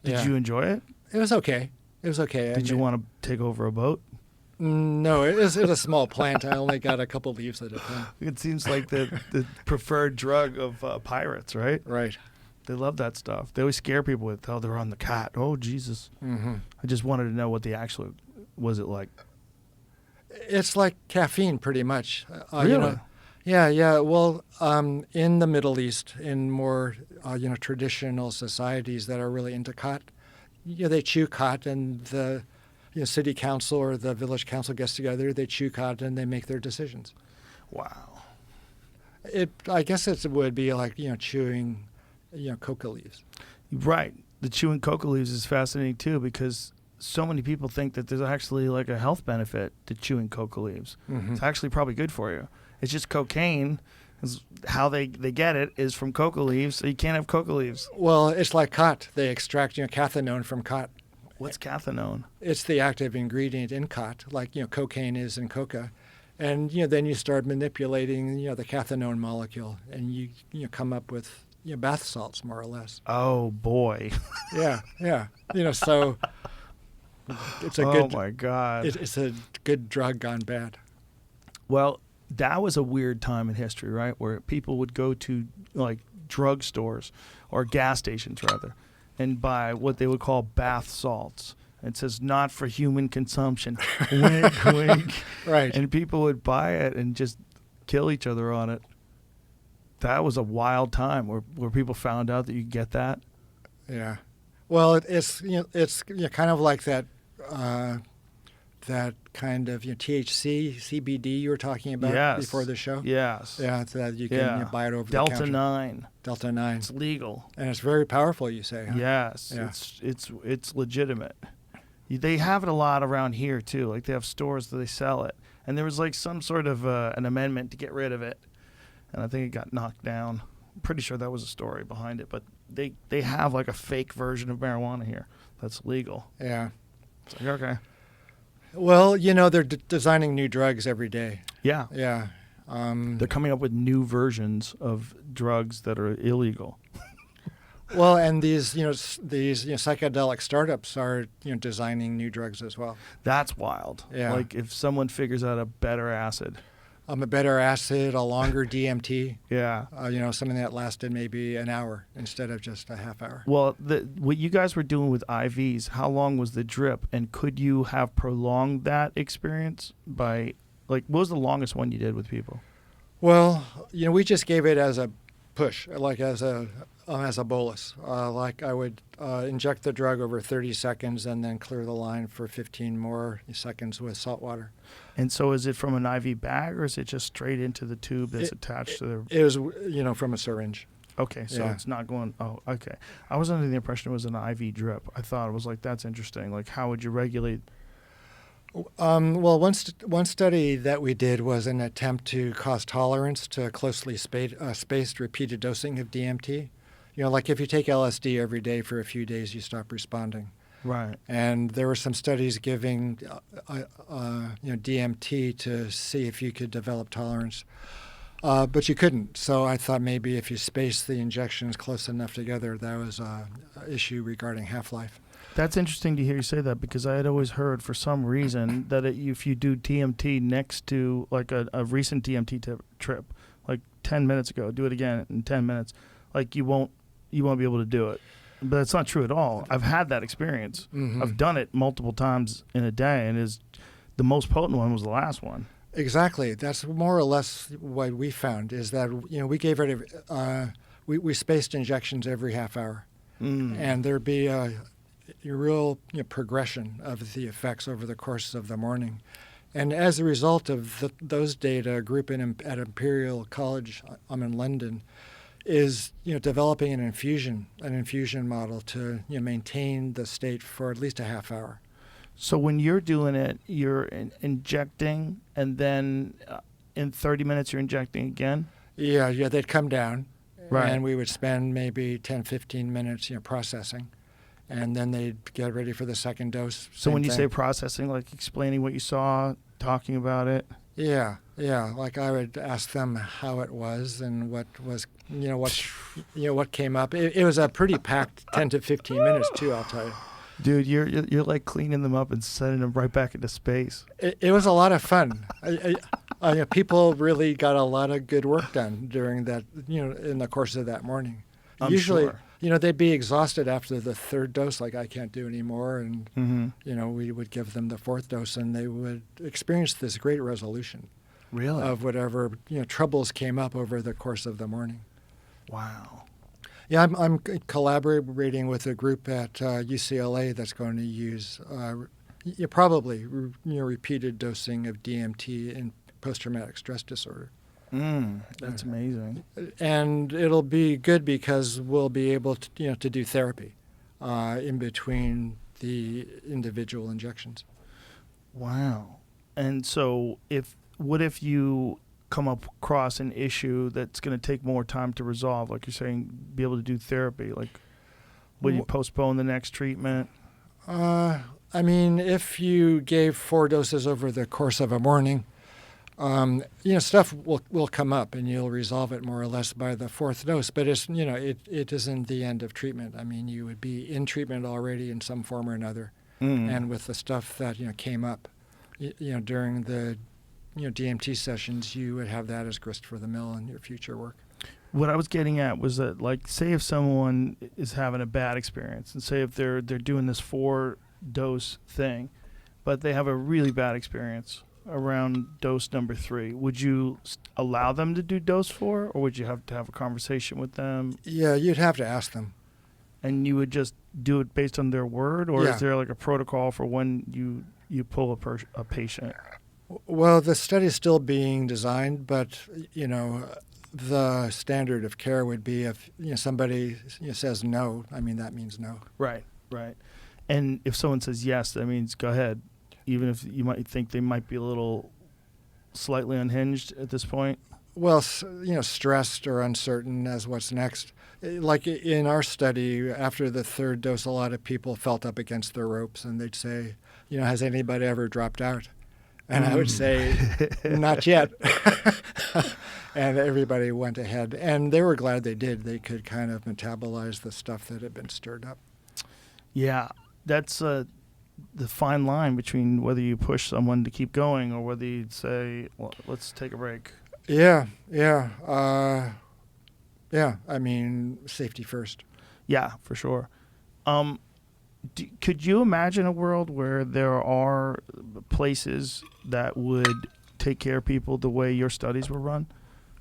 Did you enjoy it? It was okay. Did you want to take over a boat? No, it was a small plant. I only got a couple leaves at a time. It seems like the preferred drug of pirates, right? Right. They love that stuff. They always scare people with, oh, they're on the cot. Oh, Jesus. Mm-hmm. I just wanted to know what the actual, was it like? It's like caffeine, pretty much. Really? Yeah. Well, in the Middle East, in more traditional societies that are really into khat, they chew khat, and the city council or the village council gets together. They chew khat and they make their decisions. Wow. I guess it would be like chewing, coca leaves. Right. The chewing coca leaves is fascinating too, because so many people think that there's actually like a health benefit to chewing coca leaves. Mm-hmm. It's actually probably good for you. It's just cocaine. How they get it is from coca leaves, so you can't have coca leaves. Well, it's like khat. They extract cathinone from khat. What's cathinone? It's the active ingredient in khat, like cocaine is in coca. And then you start manipulating the cathinone molecule, and you come up with bath salts, more or less. Oh boy. Yeah. So it's a good. Oh my God. It's a good drug gone bad. Well, that was a weird time in history, right? Where people would go to like drugstores or gas stations rather and buy what they would call bath salts. It says not for human consumption. Wink, wink. Right. And people would buy it and just kill each other on it. That was a wild time where people found out that you could get that. Yeah. Well, it's kind of like that that kind of THC, CBD you were talking about Yes. before the show. Yes. Yeah, so that you can buy it over the counter. Delta 9. Delta 9. It's legal. And it's very powerful, you say, huh? Yes. Yeah. It's legitimate. They have it a lot around here too. Like they have stores that they sell it. And there was like some sort of an amendment to get rid of it. And I think it got knocked down. I'm pretty sure that was a story behind it. But they have like a fake version of marijuana here that's legal. Yeah. It's like, okay. Well, they're designing new drugs every day. Yeah. Yeah. They're coming up with new versions of drugs that are illegal. Well, and these psychedelic startups are designing new drugs as well. That's wild. Yeah. Like if someone figures out a better acid. A better acid, a longer DMT. Yeah. Something that lasted maybe an hour instead of just a half hour. Well, what you guys were doing with IVs, how long was the drip? And could you have prolonged that experience by, like, what was the longest one you did with people? Well, we just gave it as a push, like as a bolus. Like I would inject the drug over 30 seconds and then clear the line for 15 more seconds with salt water. And so is it from an IV bag or is it just straight into the tube that's attached to the... It was, from a syringe. Okay, so Yeah. it's not going... Oh, okay. I was under the impression it was an IV drip. I thought it was like, that's interesting. Like, how would you regulate... Well, one study that we did was an attempt to cause tolerance to closely spaced repeated dosing of DMT. Like if you take LSD every day for a few days, you stop responding. Right. And there were some studies giving DMT to see if you could develop tolerance, but you couldn't. So I thought maybe if you space the injections close enough together, that was an issue regarding half-life. That's interesting to hear you say that because I had always heard for some reason that if you do DMT next to like a recent DMT trip, like 10 minutes ago, do it again in 10 minutes, like you won't be able to do it. But it's not true at all. I've had that experience. Mm-hmm. I've done it multiple times in a day, and the most potent one was the last one. Exactly. That's more or less what we found is that we gave it we spaced injections every half hour, and there'd be a real progression of the effects over the course of the morning. And as a result of those data, a group at Imperial College in London is developing an infusion model to maintain the state for at least a half hour. So when you're doing it, you're injecting, and then in 30 minutes you're injecting again? Yeah, they'd come down, Right. and we would spend maybe 10, 15 minutes processing, and then they'd get ready for the second dose. So when you Same say thing. processing, like explaining what you saw, talking about it? Yeah. Like I would ask them how it was and what was, what came up. It was a pretty packed 10 to 15 minutes too, I'll tell you. Dude, you're like cleaning them up and sending them right back into space. It was a lot of fun. People really got a lot of good work done during that, in the course of that morning. I'm Usually, sure. they'd be exhausted after the third dose, like I can't do anymore, and Mm-hmm. we would give them the fourth dose, and they would experience this great resolution Really? of whatever troubles came up over the course of the morning. Wow. Yeah, I'm collaborating with a group at UCLA that's going to use probably repeated dosing of DMT in post-traumatic stress disorder. That's amazing. And it'll be good because we'll be able to to do therapy in between the individual injections. Wow. And so what if you come across an issue that's going to take more time to resolve, like you're saying, be able to do therapy? Like, would you postpone the next treatment? I mean, if you gave 4 doses over the course of a morning, stuff will come up and you'll resolve it more or less by the 4th dose. But it's it isn't the end of treatment. I mean, you would be in treatment already in some form or another, and with the stuff that came up, during the DMT sessions, you would have that as grist for the mill in your future work. What I was getting at was that, like, say if someone is having a bad experience, and say if they're doing this 4-dose thing, but they have a really bad experience around dose number 3, would you allow them to do dose 4, or would you have to have a conversation with them? Yeah, you'd have to ask them. And you would just do it based on their word, or Yeah. is there like a protocol for when you pull a patient? Well, the study is still being designed, but the standard of care would be if somebody says no. I mean, that means no. Right. And if someone says yes, that means go ahead, even if you might think they might be a little slightly unhinged at this point. Well, stressed or uncertain as what's next. Like in our study, after the 3rd dose, a lot of people felt up against their ropes, and they'd say, has anybody ever dropped out? And I would say, not yet. And everybody went ahead. And they were glad they did. They could kind of metabolize the stuff that had been stirred up. Yeah, that's the fine line between whether you push someone to keep going or whether you say, well, let's take a break. Yeah. I mean, safety first. Yeah, for sure. Could you imagine a world where there are places that would take care of people the way your studies were run,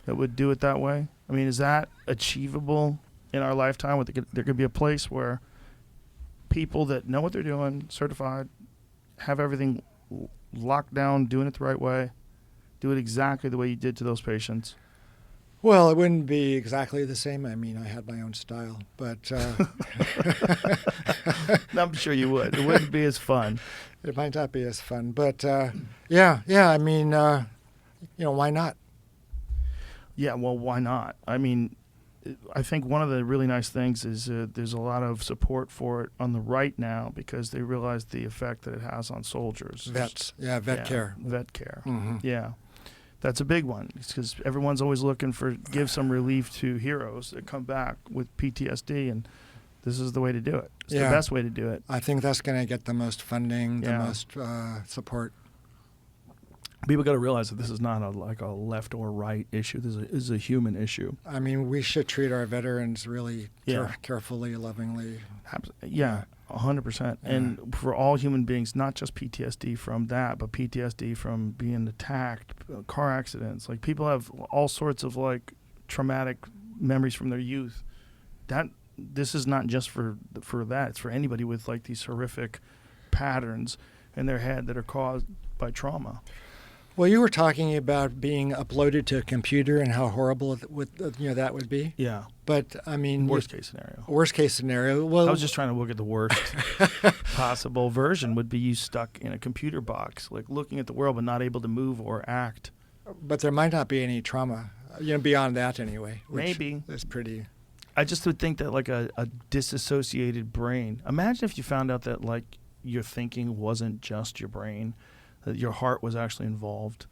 that would do it that way? I mean, is that achievable in our lifetime? Where there could be a place where people that know what they're doing, certified, have everything locked down, doing it the right way, do it exactly the way you did to those patients? Well, it wouldn't be exactly the same. I mean, I had my own style, but I'm sure you would. It wouldn't be as fun. It might not be as fun, but yeah. I mean, why not? Yeah, well, why not? I mean, I think one of the really nice things is there's a lot of support for it on the right now because they realize the effect that it has on soldiers. Vets, vet care. Vet care, Mm-hmm. yeah. That's a big one because everyone's always looking for give some relief to heroes that come back with PTSD, and this is the way to do it. It's the best way to do it. I think that's going to get the most funding, the most support. People got to realize that this is not a left or right issue. This is a human issue. I mean, we should treat our veterans really carefully, lovingly. Yeah, 100%. And for all human beings, not just PTSD from that, but PTSD from being attacked, car accidents. Like, people have all sorts of traumatic memories from their youth. This is not just for that. It's for anybody with these horrific patterns in their head that are caused by trauma. Well, you were talking about being uploaded to a computer and how horrible that would be. Yeah. But I mean, worst case scenario. Worst case scenario. Well, I was just trying to look at the worst possible version would be you stuck in a computer box, looking at the world but not able to move or act. But there might not be any trauma, beyond that anyway. Maybe. It's pretty. I just would think that a disassociated brain. Imagine if you found out that your thinking wasn't just your brain, that your heart was actually involved,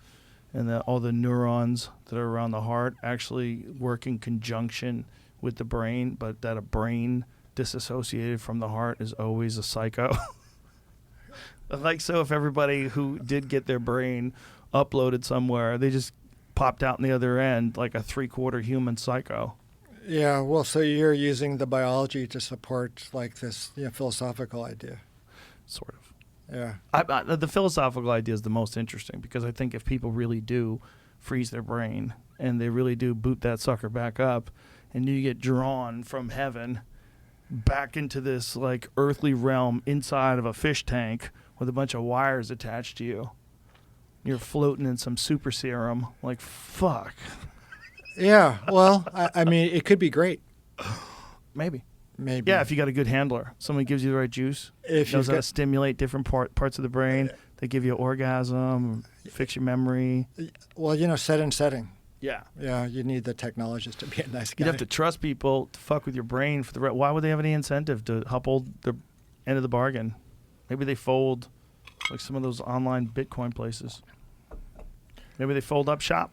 and that all the neurons that are around the heart actually work in conjunction with the brain, but that a brain disassociated from the heart is always a psycho. So if everybody who did get their brain uploaded somewhere, they just popped out on the other end like a 3/4 human psycho. Yeah, well, so you're using the biology to support this philosophical idea. Sort of. Yeah. The philosophical idea is the most interesting because I think if people really do freeze their brain and they really do boot that sucker back up and you get drawn from heaven back into this earthly realm inside of a fish tank with a bunch of wires attached to you, you're floating in some super serum, fuck. Yeah, well, I mean, it could be great. Maybe. Yeah, if you got a good handler, someone gives you the right juice, if knows how to stimulate different parts of the brain. They give you orgasm, fix your memory. Well, set and setting. Yeah. Yeah, you need the technologist to be a nice guy. You'd have to trust people to fuck with your brain for the right. Why would they have any incentive to uphold the end of the bargain? Maybe they fold like some of those online Bitcoin places. Maybe they fold up shop.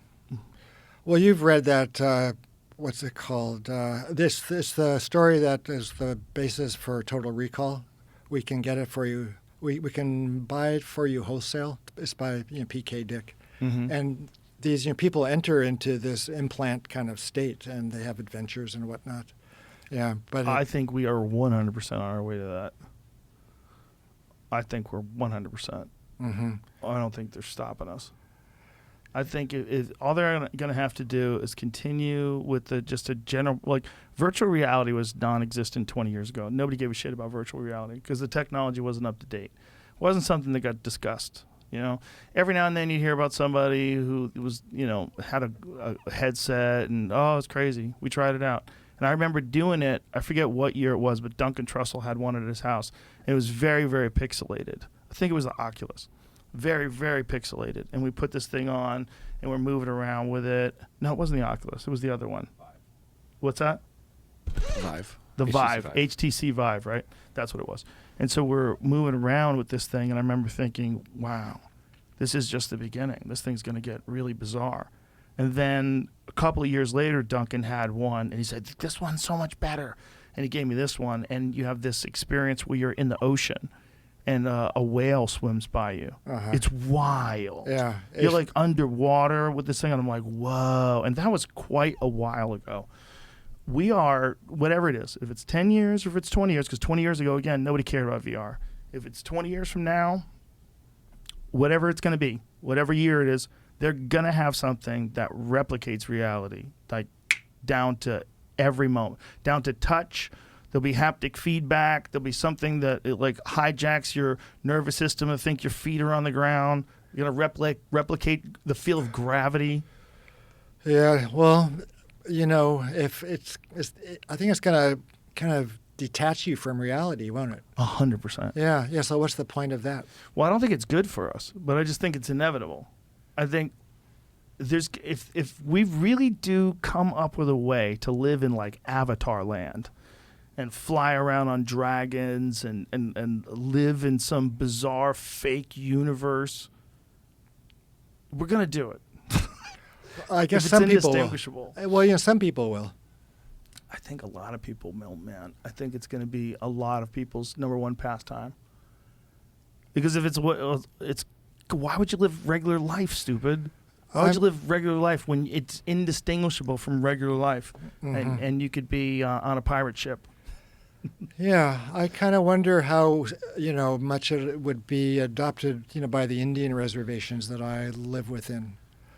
Well, you've read that. What's it called? This the story that is the basis for Total Recall. We can get it for you. We can buy it for you wholesale. It's by P.K. Dick. And these people enter into this implant kind of state, and they have adventures and whatnot. Yeah, but I think we are 100% on our way to that. I think we're 100%. I don't think they're stopping us. I think all they're going to have to do is continue with just a general, like, virtual reality was non-existent 20 years ago. Nobody gave a shit about virtual reality because the technology wasn't up to date. It wasn't something that got discussed. Every now and then you hear about somebody who was, had a headset and, oh, it's crazy. We tried it out. And I remember doing it. I forget what year it was, but Duncan Trussell had one at his house. And it was very, very pixelated. I think it was the Oculus. Very, very pixelated. And we put this thing on, and we're moving around with it. No, it wasn't the Oculus. It was the other one. What's that? Vive. The HTC Vive. HTC Vive, right? That's what it was. And so we're moving around with this thing, and I remember thinking, wow, this is just the beginning. This thing's going to get really bizarre. And then a couple of years later, Duncan had one, and he said, this one's so much better. And he gave me this one, and you have this experience where you're in the ocean, and a whale swims by you. It's wild. Yeah. You're like underwater with this thing, and I'm like, whoa. And that was quite a while ago. We are, whatever it is, if it's 10 years or if it's 20 years, because 20 years ago, again, nobody cared about VR. If it's 20 years from now, whatever it's going to be, whatever year it is, they're going to have something that replicates reality, like down to every moment, down to touch. There'll be haptic feedback. There'll be something that like hijacks your nervous system and think your feet are on the ground. You're going to replicate the feel of gravity. Yeah, well, if I think it's going to kind of detach you from reality, won't it? 100%. Yeah. So what's the point of that? Well, I don't think it's good for us, but I just think it's inevitable. I think if we really do come up with a way to live in like Avatar land and fly around on dragons and live in some bizarre fake universe, we're going to do it. I guess if some it's people will. indistinguishable. Well, some people will. I think a lot of people will, man. I think it's going to be a lot of people's number one pastime. Because if it's why would you live regular life, stupid? Why would you live regular life when it's indistinguishable from regular life, and you could be on a pirate ship? Yeah, I kind of wonder how much it would be adopted by the Indian reservations that I live within.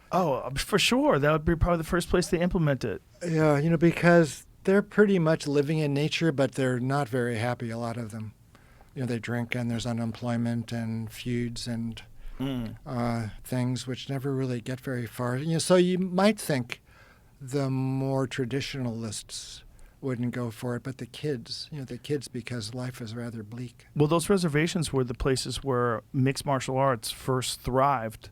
Oh, for sure. That would be probably the first place they implement it. Yeah, because they're pretty much living in nature, but they're not very happy, a lot of them. They drink and there's unemployment and feuds and things which never really get very far. So you might think the more traditionalists wouldn't go for it, but the kids, because life is rather bleak. Well, those reservations were the places where mixed martial arts first thrived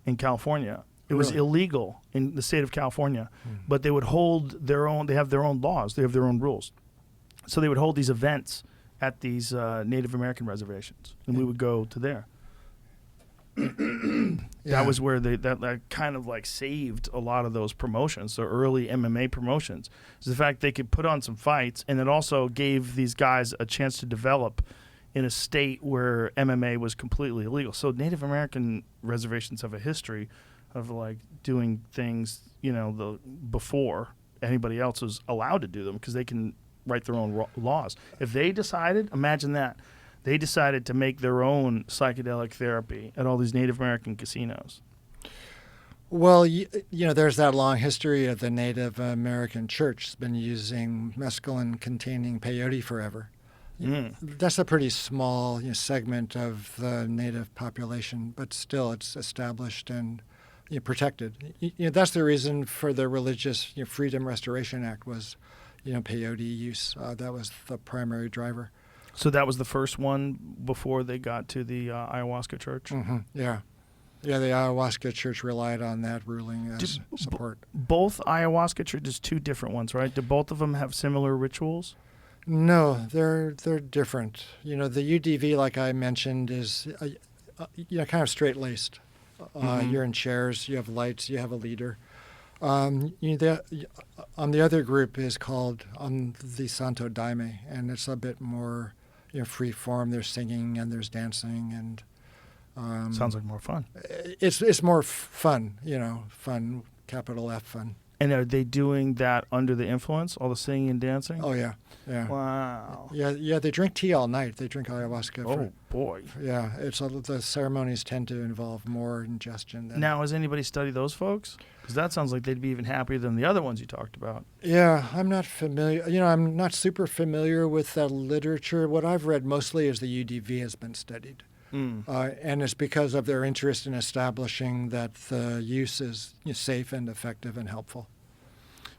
in California. It was illegal in the state of California, but they would hold their own. They have their own laws. They have their own rules. So they would hold these events at these Native American reservations, and we would go to there. That was where that kind of like saved a lot of those promotions, the early MMA promotions. Is the fact they could put on some fights, and it also gave these guys a chance to develop in a state where MMA was completely illegal. So Native American reservations have a history of like doing things, before anybody else was allowed to do them because they can write their own laws. If they decided, imagine that, they decided to make their own psychedelic therapy at all these Native American casinos. Well, there's that long history of the Native American church has been using mescaline-containing peyote forever. That's a pretty small segment of the native population, but still it's established and protected. That's the reason for the Religious Freedom Restoration Act was, peyote use. That was the primary driver. So that was the first one before they got to the ayahuasca church? Yeah. Yeah, the ayahuasca church relied on that ruling as support. Both ayahuasca churches, two different ones, right? Do both of them have similar rituals? No, they're different. The UDV, like I mentioned, is kind of straight-laced. You're in chairs, you have lights, you have a leader. The other group is called the Santo Daime, and it's a bit more free form. There's singing and there's dancing, and Sounds like more fun. It's more fun, fun, capital F fun. And are they doing that under the influence, all the singing and dancing? Oh, yeah. Wow. Yeah, they drink tea all night. They drink ayahuasca. Oh, boy. Yeah, the ceremonies tend to involve more ingestion than... Now, has anybody studied those folks? Because that sounds like they'd be even happier than the other ones you talked about. Yeah, I'm not familiar. I'm not super familiar with that literature. What I've read mostly is the UDV has been studied. And it's because of their interest in establishing that the use is safe and effective and helpful.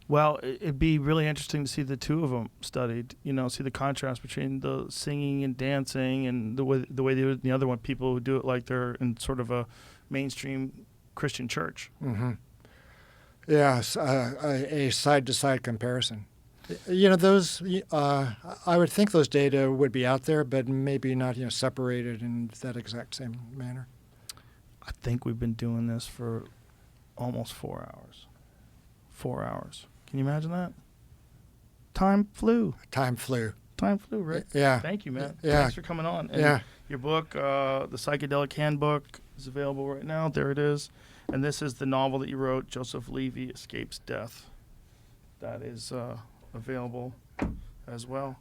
Well, it'd be really interesting to see the two of them studied, see the contrast between the singing and dancing and the way they do it and the other one, people who do it like they're in sort of a mainstream Christian church. Mm-hmm. Yeah, a side-to-side comparison. Those, I would think those data would be out there, but maybe not, separated in that exact same manner. I think we've been doing this for almost 4 hours. 4 hours. Can you imagine that? Time flew. Time flew, Rick. Yeah. Thank you, man. Yeah. Thanks for coming on. And Yeah. Your book, The Psychedelic Handbook, is available right now. There it is. And this is the novel that you wrote, Joseph Levy Escapes Death. That is available as well.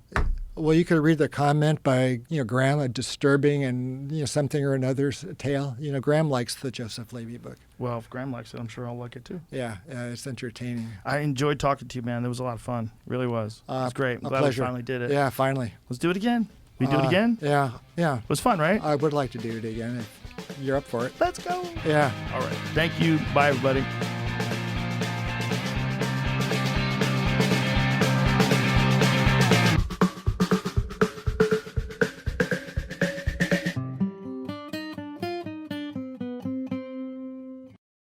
Well, you could read the comment by Graham, a disturbing and something or another's tale. Graham likes the Joseph Levy book. Well, if Graham likes it, I'm sure I'll like it too. Yeah, it's entertaining. I enjoyed talking to you, man. It was a lot of fun. Really was. It was great. I'm glad pleasure. we finally did it. Yeah, finally. Let's do it again. We do it again? Yeah. It was fun, right? I would like to do it again if you're up for it. Let's go. Yeah. All right. Thank you. Bye, everybody.